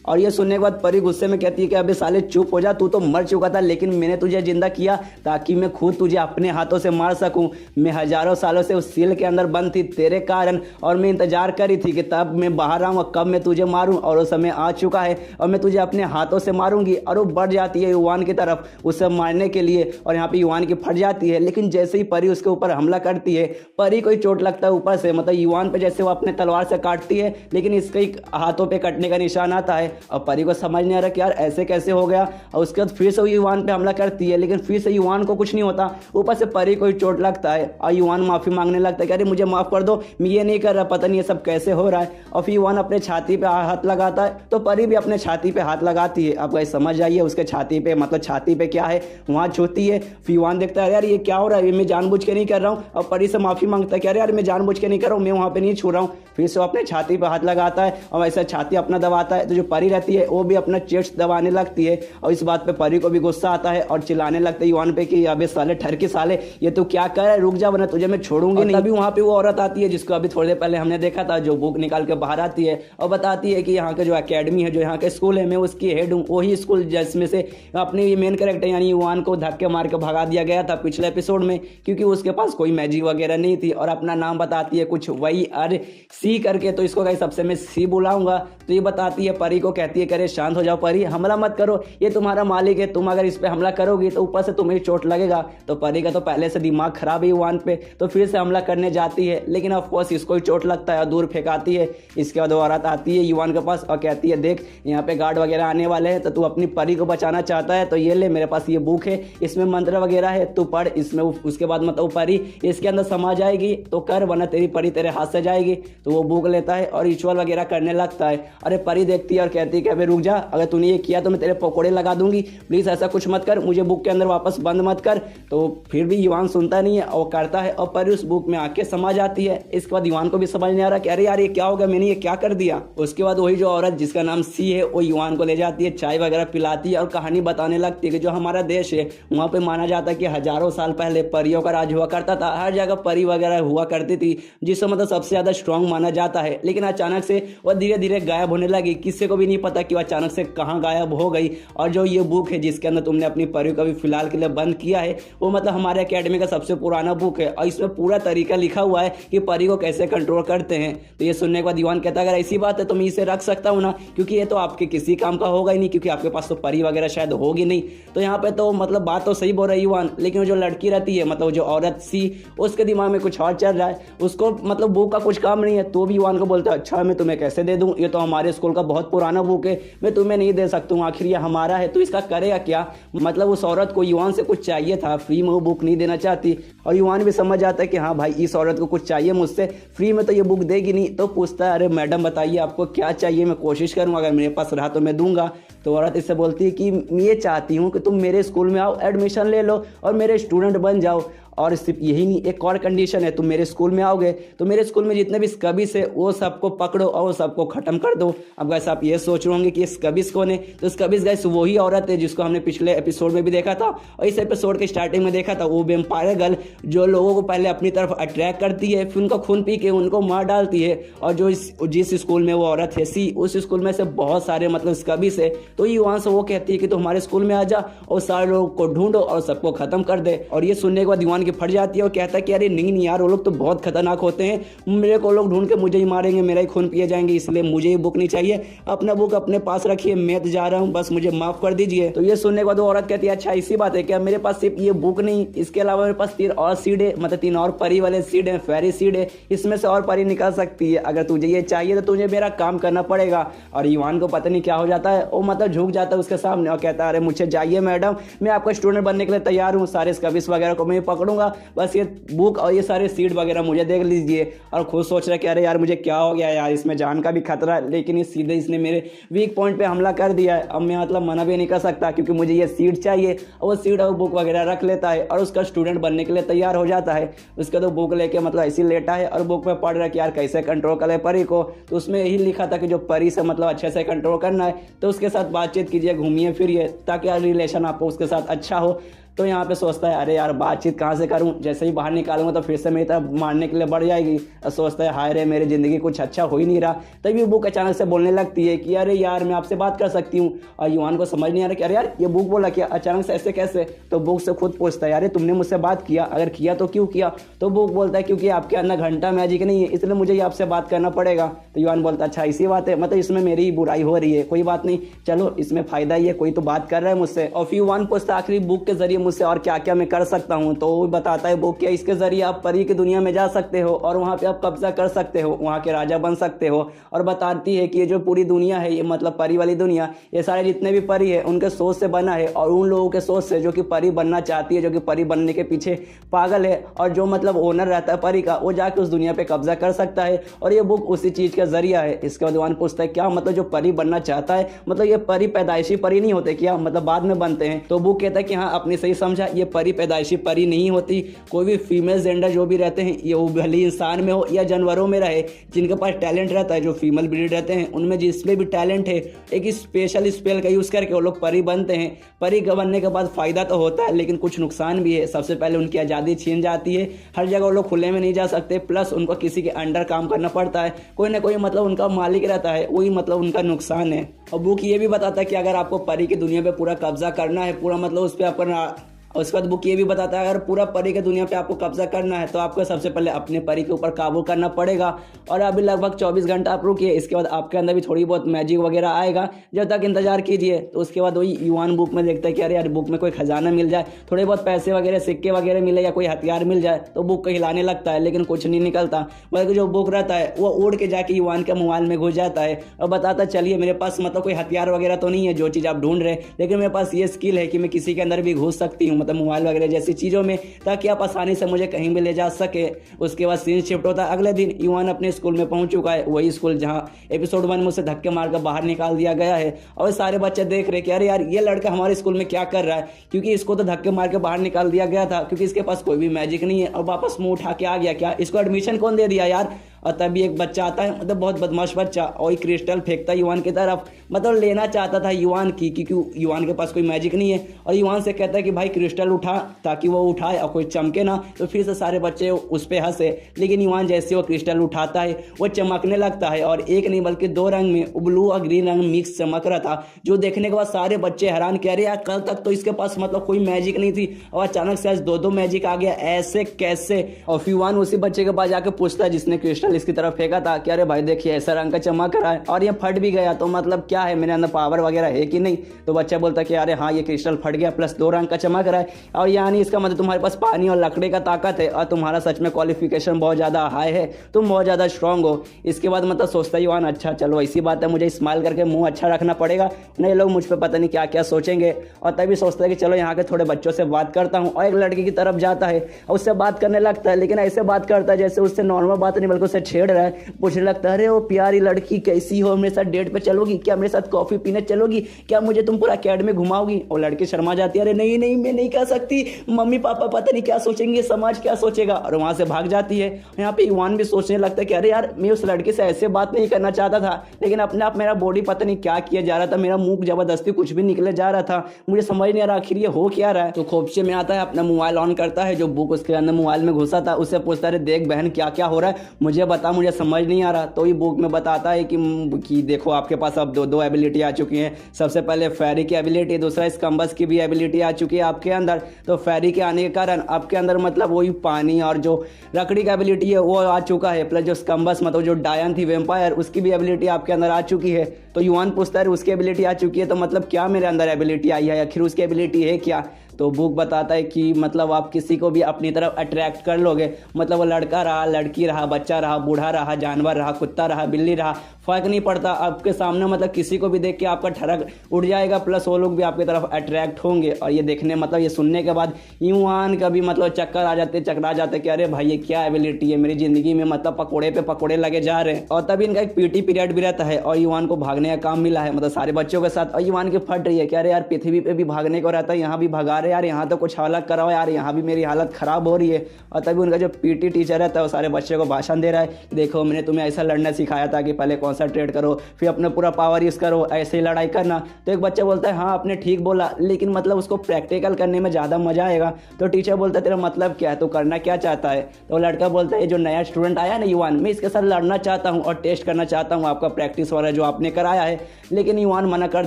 और ये सुनने के बाद परी गुस्से में कहती है कि अबे साले चुप हो जा, तू तो मर चुका था लेकिन मैंने तुझे जिंदा किया ताकि मैं खुद तुझे अपने हाथों से मार सकूं। मैं हजारों सालों से उस सील के अंदर बंद थी तेरे कारण, और मैं इंतजार करी थी कि तब मैं बाहर आऊँ और कब मैं तुझे मारूं, और वो समय आ चुका है और मैं तुझे अपने हाथों से मारूंगी। और वो बढ़ जाती है युवान की तरफ उसे मारने के लिए, और यहाँ पे युवान की फट जाती है, लेकिन जैसे ही परी उसके ऊपर हमला करती है परी को चोट लगता है ऊपर से, मतलब युवान पे जैसे वो अपने तलवार से काटती है लेकिन इसके हाथों पे कटने का निशान आता है। और परी को समझ नहीं आ रहा कि यार ऐसे कैसे हो गया, और उसके बाद फिर से वो युवान पे हमला करती है, लेकिन फिर से युवान को कुछ नहीं होता, ऊपर से परी को चोट लगता है और युवान माफी मांगने लगता है कि अरे मुझे माफ कर दो, मैं ये नहीं कर रहा, पता नहीं ये सब कैसे हो रहा है। और फिर युवान अपने छाती पे हाथ लगाता है तो परी भी अपने छाती पे हाथ लगाती है। अब गाइस समझ जाइए उसके छाती पे, मतलब छाती पे क्या है वहां छूती है। फिर युवान देखता है यार ये क्या हो रहा है, मैं जानबूझ के नहीं कर रहा हूँ, और परी से माफी मांगता है कि अरे यार मैं जानबूझ के नहीं कर रहा हूँ, मैं वहां पे नहीं छू रहा हूँ। फिर से वो अपने छाती पे हाथ लगाता है और वैसे छाती अपना दबाता है, तो जो परी रहती है वो भी अपना चेस्ट दबाने लगती है। और इस बात पे परी को भी गुस्सा आता है और चिल्लाने लगता है युवान पे कि अबे साले ठर के साले ये तो क्या कर रहा है, रुक जा वरना तुझे मैं छोड़ूंगी नहीं। तभी वहां पे वो औरत आती है जिसको अभी थोड़ी देर पहले हमने देखा था, जो बुक निकाल के बाहर आती है और बताती है कि यहाँ के जो एकेडमी है, जो यहाँ के स्कूल है, मैं उसकी हेड हूँ, वही स्कूल जिसमें से अपने मेन कैरेक्टर यानी युवान को धक्के मार के भगा दिया गया था पिछले एपिसोड में, क्योंकि उसके पास कोई मैजिक वगैरह नहीं थी। और अपना नाम बताती है कुछ वही अरे सी करके, तो इसको कहीं सबसे मैं सी बुलाऊंगा। तो ये बताती है परी को, कहती है करे शांत हो जाओ परी, हमला मत करो, ये तुम्हारा मालिक है, तुम अगर इस पे हमला करोगी तो ऊपर से तुम्हें चोट लगेगा। तो परी का तो पहले से दिमाग खराब है युवान पे, तो फिर से हमला करने जाती है, लेकिन ऑफ कोर्स इसको ही चोट लगता है और दूर फेंकाती है। इसके बाद औरत आती है युवान के पास और कहती है देख यहाँ पे गार्ड वगैरह आने वाले हैं, तो तू अपनी परी को बचाना चाहता है तो ये ले मेरे पास ये बुक है, इसमें मंत्र वगैरह है, तू पढ़ इसमें, उसके बाद मतलब परी इसके अंदर समा जाएगी तो कर, वरना तेरी परी तेरे हाथ से जाएगी। तो वो बुक लेता है और रिचुअल वगैरह करने लगता है। अरे परी देखती है और कहती है कि अबे रुक जा, अगर तूने ये किया तो मैं तेरे पकोड़े लगा दूंगी, प्लीज ऐसा कुछ मत कर, मुझे बुक के अंदर वापस बंद मत कर। तो फिर भी युवान सुनता नहीं है और करता है और परी उस बुक में आके समा जाती है। इसके बाद युवान को भी समझ नहीं आ रहा कि अरे यार ये क्या हो गया, मैंने ये क्या कर दिया। उसके बाद वही जो औरत जिसका नाम सी है वो युवान को ले जाती है, चाय वगैरह पिलाती है और कहानी बताने लगती है कि जो हमारा देश है वहाँ पे माना जाता है कि हजारों साल पहले परियों का राज हुआ करता था, हर जगह परी वगैरह हुआ करती थी, जिससे मतलब सबसे ज्यादा स्ट्रांग माना जाता है। लेकिन अचानक से वो धीरे धीरे गायब होने लगी, किसी को भी नहीं पता कि वो अचानक से कहाँ गायब हो गई। और जो ये बुक है जिसके अंदर तुमने अपनी परी को भी फिलहाल के लिए बंद किया है, वो मतलब हमारे एकेडमी का सबसे पुराना बुक है और इसमें पूरा तरीका लिखा हुआ है कि परी को कैसे कंट्रोल करते हैं। तो ये सुनने के बाद युवान कहता है अगर ऐसी बात है तो मैं इसे रख सकता हूँ ना, क्योंकि ये तो आपके किसी काम का होगा ही नहीं, क्योंकि आपके पास तो परी वगैरह शायद होगी नहीं। तो यहाँ पे तो मतलब बात तो सही बोल रहा है युवान, लेकिन जो लड़की रहती है मतलब जो औरत सी, उसके दिमाग में कुछ और चल रहा है, उसको मतलब बुक का कुछ काम नहीं है। तो भी युवान को बोलता है अच्छा मैं तुम्हें कैसे दे दूँ, ये तो हमारे स्कूल का बहुत पुराना पुराना बुक है, मैं तुम्हें नहीं दे सकता हूँ, आखिर ये हमारा है। तो इसका करेगा क्या? मतलब उस औरत को युवान से कुछ चाहिए था, फ्री में वो बुक नहीं देना चाहती, और युवान भी समझ आता है कि हाँ भाई इस औरत को कुछ चाहिए मुझसे, फ्री में तो ये बुक देगी नहीं। तो पूछता है अरे मैडम बताइए आपको क्या चाहिए, मैं कोशिश करूँगा, अगर मेरे पास रहा तो मैं दूंगा। तो औरत इससे बोलती है कि मैं ये चाहती हूँ कि तुम मेरे स्कूल में आओ, एडमिशन ले लो और मेरे स्टूडेंट बन जाओ। और सिर्फ यही नहीं, एक और कंडीशन है, तुम मेरे स्कूल में आओगे तो मेरे स्कूल में जितने भी स्कबिस है वो सबको पकड़ो और वो सबको खत्म कर दो। अब गैस आप ये सोच रहे होंगे कि स्कबिस कौन है, तो स्कबिस गैस वही औरत है जिसको हमने पिछले एपिसोड में भी देखा था और इस एपिसोड के स्टार्टिंग में देखा था। वो वेम्पायर गर्ल जो लोगों को पहले अपनी तरफ अट्रैक्ट करती है, फिर उनका खून पी के उनको मार डालती है। और जो जिस स्कूल में वो औरत है सी, उस स्कूल में से बहुत सारे मतलब स्कबिस है। तो युवान से वो कहती है कि तुम हमारे स्कूल में आ जा और सारे लोगों को ढूंढो और सबको खत्म कर दे। और ये सुनने के बाद युवान की फट जाती है और कहता है कि अरे नहीं यार, वो लोग तो बहुत खतरनाक होते हैं, मेरे को लोग ढूंढ के मुझे ही मारेंगे, मेरा ही खून पिए जाएंगे, इसलिए मुझे ये बुक नहीं चाहिए, अपना बुक अपने पास रखिए, मैं तो जा रहा हूँ, बस मुझे माफ कर दीजिए। तो ये सुनने के बाद वो औरत कहती है अच्छा इसी बात है क्या, मेरे पास सिर्फ ये बुक नहीं, इसके अलावा मेरे पास 3 और सीड है, मतलब 3 और परी वाले सीड है, फेरी सीड है, इसमें से और परी निकल सकती है, अगर तुझे ये चाहिए तो तुझे मेरा काम करना पड़ेगा। और युवान को पता नहीं क्या हो जाता है, वो मतलब झुक जाता है उसके सामने और कहता है अरे मुझे चाहिए मैडम, मैं आपका स्टूडेंट बनने के लिए तैयार हूँ, सारे स्कबिस वगैरह को मैं पकड़ूंगा, बस ये बुक और ये सारे सीड वगैरह मुझे देख लीजिए। और खुद सोच रहा है कि अरे यार मुझे क्या हो गया यार, इसमें जान का भी खतरा है, लेकिन ये सीधे इसने मेरे वीक पॉइंट पे हमला कर दिया है, अब मैं मतलब मना भी नहीं कर सकता क्योंकि मुझे ये सीड चाहिए। और वो सीड और बुक वगैरह रख लेता है और उसका स्टूडेंट बनने के लिए तैयार हो जाता है। उसका तो बुक लेके मतलब ऐसे लेटा है और बुक में पढ़ रहा है कि यार कैसे कंट्रोल करे परी को। तो उसमें यही लिखा था कि जो परी से मतलब अच्छे से कंट्रोल करना है तो उसके साथ बातचीत कीजिए, घूमिए फिरिए, ताकि रिलेशन आपको उसके साथ अच्छा हो। तो यहाँ पे सोचता है अरे यार बातचीत कहाँ से करूँ, जैसे ही बाहर निकालूंगा तो फिर से मेरी तरफ मारने के लिए बढ़ जाएगी। और सोचता है हाय रे मेरी ज़िंदगी कुछ अच्छा हो ही नहीं रहा। तभी बुक अचानक से बोलने लगती है कि अरे यार मैं आपसे बात कर सकती हूँ। और युवान को समझ नहीं आ रहा कि अरे यार ये बुक बोला क्या, अचानक से ऐसे कैसे। तो बुक से खुद पूछता है अरे तुमने मुझसे बात किया, अगर किया तो क्यों किया। तो बुक बोलता है क्योंकि आपके अंदर घंटा मैजिक नहीं है, इसलिए मुझे आपसे बात करना पड़ेगा। तो युवान बोलता है अच्छा इसी बात है, मतलब इसमें मेरी बुराई हो रही है, कोई बात नहीं, चलो इसमें फ़ायदा ही है, कोई तो बात कर रहा है मुझसे। और फिर युवान पूछता है आखिरी बुक के जरिए मुझसे और क्या क्या कर सकता हूं। तो वो बताता है बुक के इसके जरिए आप परी की दुनिया में जा सकते हो और वहां पे आप कब्जा कर सकते हो, वहां के राजा बन सकते हो। और बताती है कि ये जो पूरी दुनिया है, ये मतलब परी वाली दुनिया, ये सारे जितने भी परी है उनके सोच से बना है और उन लोगों के सोच से जो कि परी बनना चाहती है, जो कि परी बनने के पीछे पागल है, और जो मतलब ओनर रहता है परी का, वो जाके उस दुनिया पे कब्जा कर सकता है। और ये बुक उसी चीज का जरिया है। इसके बाद दीवान पूछता है क्या मतलब जो परी बनना चाहता है, मतलब ये परी पैदाइशी परी नहीं होते क्या, मतलब बाद में बनते हैं। तो बुक कहता है कि हाँ अपने सही समझा, ये परी पैदाइशी परी नहीं होती। कोई भी फीमेल जेंडर जो भी रहते हैं, ये वो भले इंसान में हो या जानवरों में रहे, जिनके पास टैलेंट रहता है, जो फीमेल ब्रीड रहते हैं उनमें जिसमें भी टैलेंट है, एक स्पेशल स्पेल का यूज़ करके वो लोग परी बनते हैं। परी बनने के बाद फ़ायदा तो होता है लेकिन कुछ नुकसान भी है। सबसे पहले उनकी आज़ादी छीन जाती है, हर जगह वो लोग खुले में नहीं जा सकते, प्लस उनको किसी के अंडर काम करना पड़ता है, कोई ना कोई मतलब उनका मालिक रहता है, वही मतलब उनका नुकसान है। और बुक ये भी बताता है कि अगर आपको परी की दुनिया पे पूरा कब्जा करना है, पूरा मतलब उस पर अपना, उसके बाद बुक ये भी बताता है अगर पूरा परी की दुनिया पे आपको कब्जा करना है तो आपको सबसे पहले अपने परी के ऊपर काबू करना पड़ेगा। और अभी लगभग 24 घंटा आप रुकिए, इसके बाद आपके अंदर भी थोड़ी बहुत मैजिक वगैरह आएगा, जब तक इंतजार कीजिए। तो उसके बाद वही युवान बुक में देखता है कि अरे यार बुक में कोई खजाना मिल जाए, थोड़े बहुत पैसे वगैरह सिक्के वगैरह मिले या कोई हथियार मिल जाए। तो बुक को हिलाने लगता है लेकिन कुछ नहीं निकलता, बल्कि जो बुक रहता है वो उड़ के जाके युवान के मोबाइल में घुस जाता है और बताता चलिए मेरे पास मतलब कोई हथियार वगैरह तो नहीं है जो चीज़ आप ढूंढ रहे, लेकिन मेरे पास ये स्किल है कि मैं किसी के अंदर भी घुस सकती हूँ, मतलब मोबाइल वगैरह जैसी चीज़ों में, ताकि आप आसानी से मुझे कहीं भी ले जा सके। उसके बाद सीन शिफ्ट होता है, अगले दिन युवान अपने स्कूल में पहुंच चुका है, वही स्कूल जहां एपिसोड 1 में उसे धक्के मारकर बाहर निकाल दिया गया है। और सारे बच्चे देख रहे कि अरे यार ये लड़का हमारे स्कूल में क्या कर रहा है, क्योंकि इसको तो धक्के मार के बाहर निकाल दिया गया था क्योंकि इसके पास कोई भी मैजिक नहीं है। और वापस मुंह उठा के आ गया, क्या इसको एडमिशन कौन दे दिया यार। और तभी एक बच्चा आता है, मतलब बहुत बदमाश बच्चा, और एक क्रिस्टल फेंकता है युवान की तरफ, मतलब लेना चाहता था युवान की, क्योंकि युवान के पास कोई मैजिक नहीं है। और युवान से कहता है कि भाई क्रिस्टल उठा, ताकि वो उठाए और कोई चमके ना। तो फिर से सारे बच्चे उस पर हंसे, लेकिन युवान जैसे वो क्रिस्टल उठाता है वो चमकने लगता है, और एक नहीं बल्कि 2 रंग में, ब्लू और ग्रीन रंग मिक्स चमक रहा था, जो देखने के बाद सारे बच्चे हैरान कह रहे यार कल तक तो इसके पास मतलब कोई मैजिक नहीं थी और अचानक से आज 2-2 मैजिक आ गया, ऐसे कैसे। और युवान उसी बच्चे के पास जाकर पूछता है जिसने क्रिस्टल इसकी तरफ फेंका था कि अरे भाई देखिए ऐसा रंग का चमक रहा है और ये फट भी गया, तो मतलब क्या है मेरे अंदर पावर वगैरह है कि नहीं। तो बच्चा बोलता कि अरे हाँ ये क्रिस्टल फट गया प्लस 2 रंग का चमक रहा है, और यानी इसका मतलब तुम्हारे पास पानी और लकड़ी का ताकत है और तुम्हारा सच में क्वालिफिकेशन बहुत ज़्यादा हाई है, तुम बहुत ज़्यादा स्ट्रांग हो। इसके बाद मतलब सोचता युवान अच्छा चलो ऐसी बात है, मुझे स्माइल करके मुंह अच्छा रखना पड़ेगा, नहीं लोग मुझ पर पता नहीं क्या क्या सोचेंगे। और तभी सोचता है कि चलो यहाँ के थोड़े बच्चों से बात करता हूँ, और एक लड़की की तरफ जाता है और उससे बात करने लगता है, लेकिन ऐसे बात करता है जैसे उससे नॉर्मल बात नहीं बल्कि उससे छेड़ रहा है। पूछने लगता है अरे वो प्यारी लड़की कैसी हो, मेरे साथ डेट पे चलोगी क्या, मेरे साथ कॉफी पीने चलोगी क्या, मुझे तुम पूरा अकेडमी घुमाओगी। और लड़की शर्मा जाती है, अरे नहीं नहीं मैं नहीं कह सकती, मम्मी पापा पता नहीं क्या सोचेंगे, समाज क्या सोचेगा, और वहां से भाग जाती है। यहाँ पे युवान भी सोचने लगता है कि अरे यार मैं उस लड़की से ऐसे बात नहीं करना चाहता था, लेकिन अपने आप मेरा बॉडी पता नहीं क्या किया जा रहा था, मेरा मुंह जबरदस्ती कुछ भी निकले जा रहा था, मुझे समझ नहीं आ रहा आखिर ये हो क्या रहा है। तो खोपचे में आता है, अपना मोबाइल ऑन करता है, जो बुक उसके अंदर मोबाइल में घुसा था उससे पूछता है देख बहन क्या क्या हो रहा है, मुझे बता, मुझे समझ नहीं आ रहा। तो ये बुक में बताता है कि देखो आपके पास अब दो एबिलिटी आ चुकी हैं, सबसे पहले फेरी की एबिलिटी, दूसरा स्कम्बस की भी एबिलिटी आ चुकी है आपके अंदर। तो फेरी के आने के कारण आपके अंदर मतलब वही पानी और जो लकड़ी का एबिलिटी है वो आ चुका है, प्लस जो स्कम्बस मतलब जो डायन थी वेम्पायर उसकी भी एबिलिटी आपके अंदर आ चुकी है। तो युवान पूछता है उसकी एबिलिटी आ चुकी है तो मतलब क्या मेरे अंदर एबिलिटी आई है, आखिर उसकी एबिलिटी है क्या। तो बुक बताता है कि मतलब आप किसी को भी अपनी तरफ अट्रैक्ट कर लोगे, मतलब वो लड़का रहा, लड़की रहा, बच्चा रहा, बूढ़ा रहा, जानवर रहा, कुत्ता रहा, बिल्ली रहा, फर्क नहीं पड़ता, आपके सामने मतलब किसी को भी देख के आपका ठरक उड़ जाएगा, प्लस वो लोग भी आपकी तरफ अट्रैक्ट होंगे। और ये देखने मतलब ये सुनने के बाद युवान का भी मतलब चक्कर आ जाते, चकरा जाते कि अरे भाई ये क्या एबिलिटी है, मेरी जिंदगी में मतलब पकोड़े पे पकोड़े लगे जा रहे हैं। और तभी इनका एक पीटी पीरियड भी रहता है और युवान को भागने का काम मिला है, मतलब सारे बच्चों के साथ। और युवान की फट रही है कि अरे यार पृथ्वी पे भी भागने को रहता है, यहाँ भी भगा रहे यार, यहाँ तो कुछ हालत कराओ यार, यहाँ भी मेरी हालत खराब हो रही है। और तभी उनका जो पीटी टीचर रहता है वो सारे बच्चों को भाषण दे रहा है, देखो मैंने तुम्हें ऐसा लड़ना सिखाया था कि पहले कॉन्सेंट्रेट करो, फिर अपने पूरा पावर यूज करो, ऐसे ही लड़ाई करना। तो एक बच्चा बोलता है हाँ आपने ठीक बोला, लेकिन मतलब उसको प्रैक्टिकल करने में ज़्यादा मजा आएगा। तो टीचर बोलता है तेरा मतलब क्या है, तो करना क्या चाहता है। तो लड़का बोलता है जो नया स्टूडेंट आया ना युवान, मैं इसके साथ लड़ना चाहता हूँ और टेस्ट करना चाहता हूँ आपका प्रैक्टिस वाला जो आपने कराया है। लेकिन युवान मना कर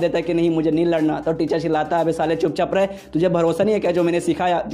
देता है कि नहीं मुझे नहीं लड़ना। तो टीचर चिल्लाता है अबे साले चुपचाप रहे, तुझे भरोसा नहीं है क्या, जो